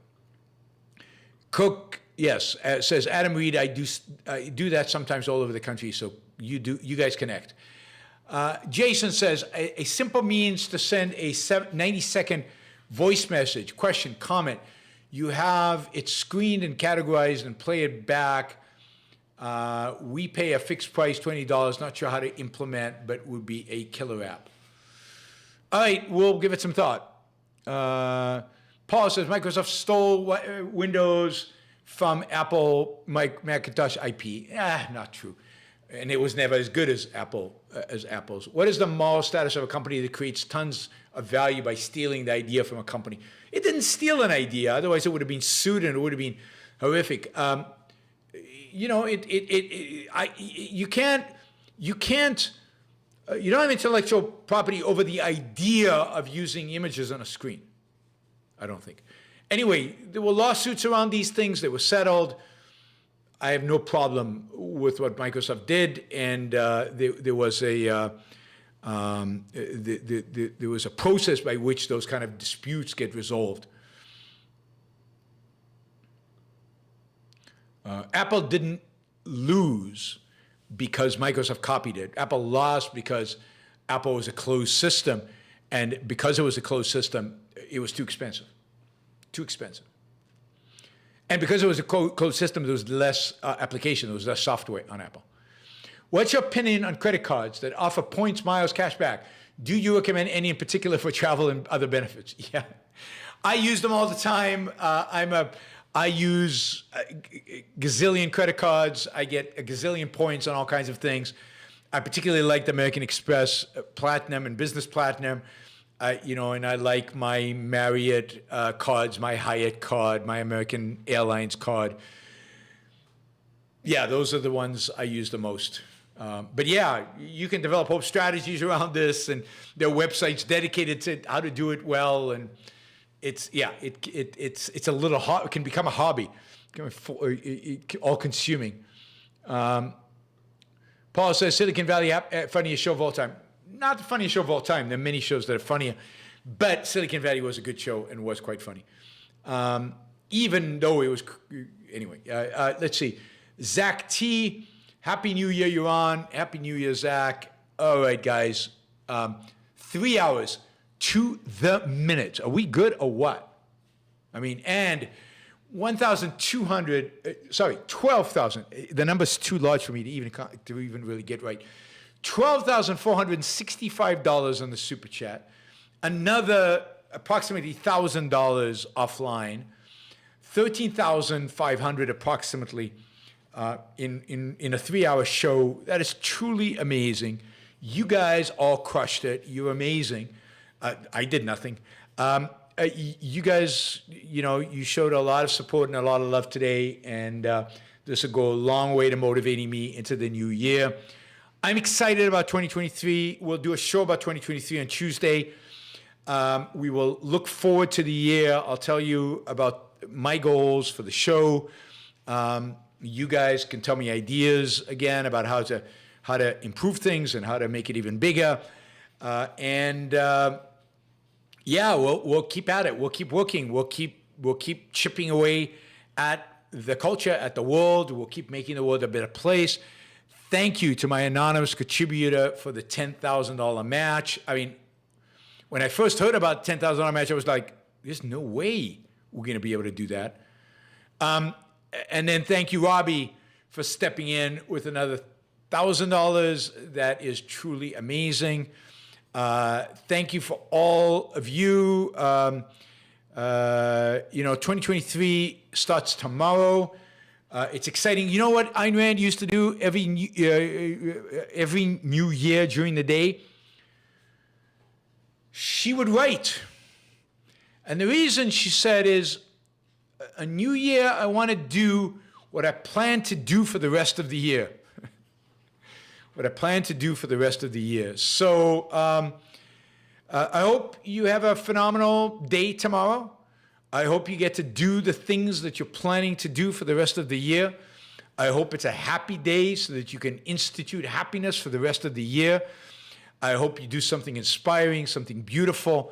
Cook, yes, says Adam Reed. I do that sometimes all over the country. So you guys connect. Jason says a simple means to send a 90-second voice message, question, comment. You have it screened and categorized and play it back. We pay a fixed price, $20. Not sure how to implement, but would be a killer app. All right, we'll give it some thought. Paul says Microsoft stole Windows from Apple Macintosh IP. Not true. And it was never as good as Apple's. What is the moral status of a company that creates tons of value by stealing the idea from a company? It didn't steal an idea, otherwise it would have been sued and it would have been horrific. You know, you don't have intellectual property over the idea of using images on a screen, I don't think. Anyway, there were lawsuits around these things. They were settled. I have no problem with what Microsoft did, and there was a process by which those kind of disputes get resolved. Apple didn't lose because Microsoft copied it. Apple lost because Apple was a closed system, and because it was a closed system, it was too expensive. Too expensive. And because it was a closed system, there was less application, there was less software on Apple. What's your opinion on credit cards that offer points, miles, cash back? Do you recommend any in particular for travel and other benefits? Yeah, I use them all the time. I use a gazillion credit cards. I get a gazillion points on all kinds of things. I particularly like the American Express Platinum and Business Platinum. And I like my Marriott cards, my Hyatt card, my American Airlines card. Yeah, those are the ones I use the most. But yeah, you can develop whole strategies around this, and there are websites dedicated to how to do it well. And it's a little hard. It can become a hobby, all consuming. Paul says Silicon Valley funniest show of all time. Not the funniest show of all time. There are many shows that are funnier, but Silicon Valley was a good show and was quite funny. Even though it was, anyway, let's see. Zach T, Happy New Year, you're on. Happy New Year, Zach. All right, guys. 3 hours to the minute. Are we good or what? I mean, and 12,000. The number's too large for me to even really get right. $12,465 on the super chat. Another approximately $1,000 offline. 13,500 approximately in a 3-hour show. That is truly amazing. You guys all crushed it. You're amazing. I did nothing. You guys, you showed a lot of support and a lot of love today, and this will go a long way to motivating me into the new year. I'm excited about 2023. We'll do a show about 2023 on Tuesday. We will look forward to the year. I'll tell you about my goals for the show. You guys can tell me ideas again about how to improve things and how to make it even bigger. Yeah, we'll keep at it. We'll keep working. We'll keep chipping away at the culture, at the world. We'll keep making the world a better place. Thank you to my anonymous contributor for the $10,000 match. I mean, when I first heard about the $10,000 match, I was like, there's no way we're going to be able to do that. And then thank you, Robbie, for stepping in with another $1,000. That is truly amazing. Thank you for all of you. 2023 starts tomorrow. It's exciting. You know what Ayn Rand used to do every new year during the day? She would write. And the reason she said is, a new year, I want to do what I plan to do for the rest of the year. What I plan to do for the rest of the year. So I hope you have a phenomenal day tomorrow. I hope you get to do the things that you're planning to do for the rest of the year. I hope it's a happy day so that you can institute happiness for the rest of the year. I hope you do something inspiring, something beautiful.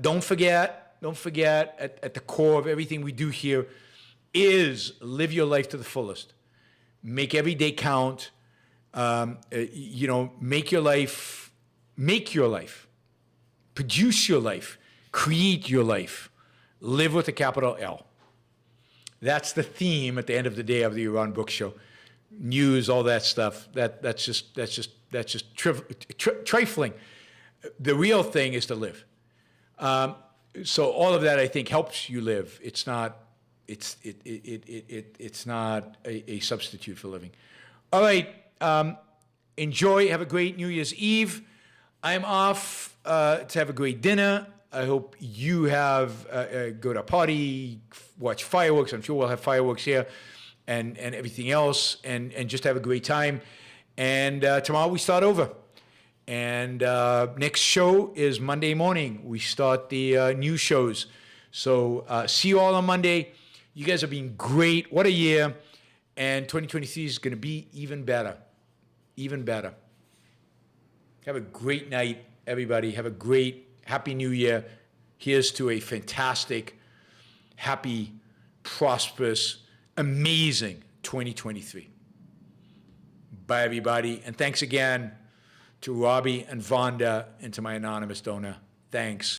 Don't forget, at the core of everything we do here is live your life to the fullest. Make every day count. Make your life, produce your life, create your life, live with a capital L. That's the theme at the end of the day of the Yaron Brook Show. News, all that stuff. That's just trifling. The real thing is to live. So all of that, I think, helps you live. It's not a substitute for living. All right. Enjoy. Have a great New Year's Eve. I'm off to have a great dinner. I hope you have go to a party, watch fireworks. I'm sure we'll have fireworks here, and everything else, and just have a great time. And tomorrow we start over. And next show is Monday morning. We start the new shows. So see you all on Monday. You guys have been great. What a year. And 2023 is going to be even better. Even better. Have a great night, everybody. Have a great, happy new year. Here's to a fantastic, happy, prosperous, amazing 2023. Bye, everybody. And thanks again to Robbie and Vonda and to my anonymous donor. Thanks.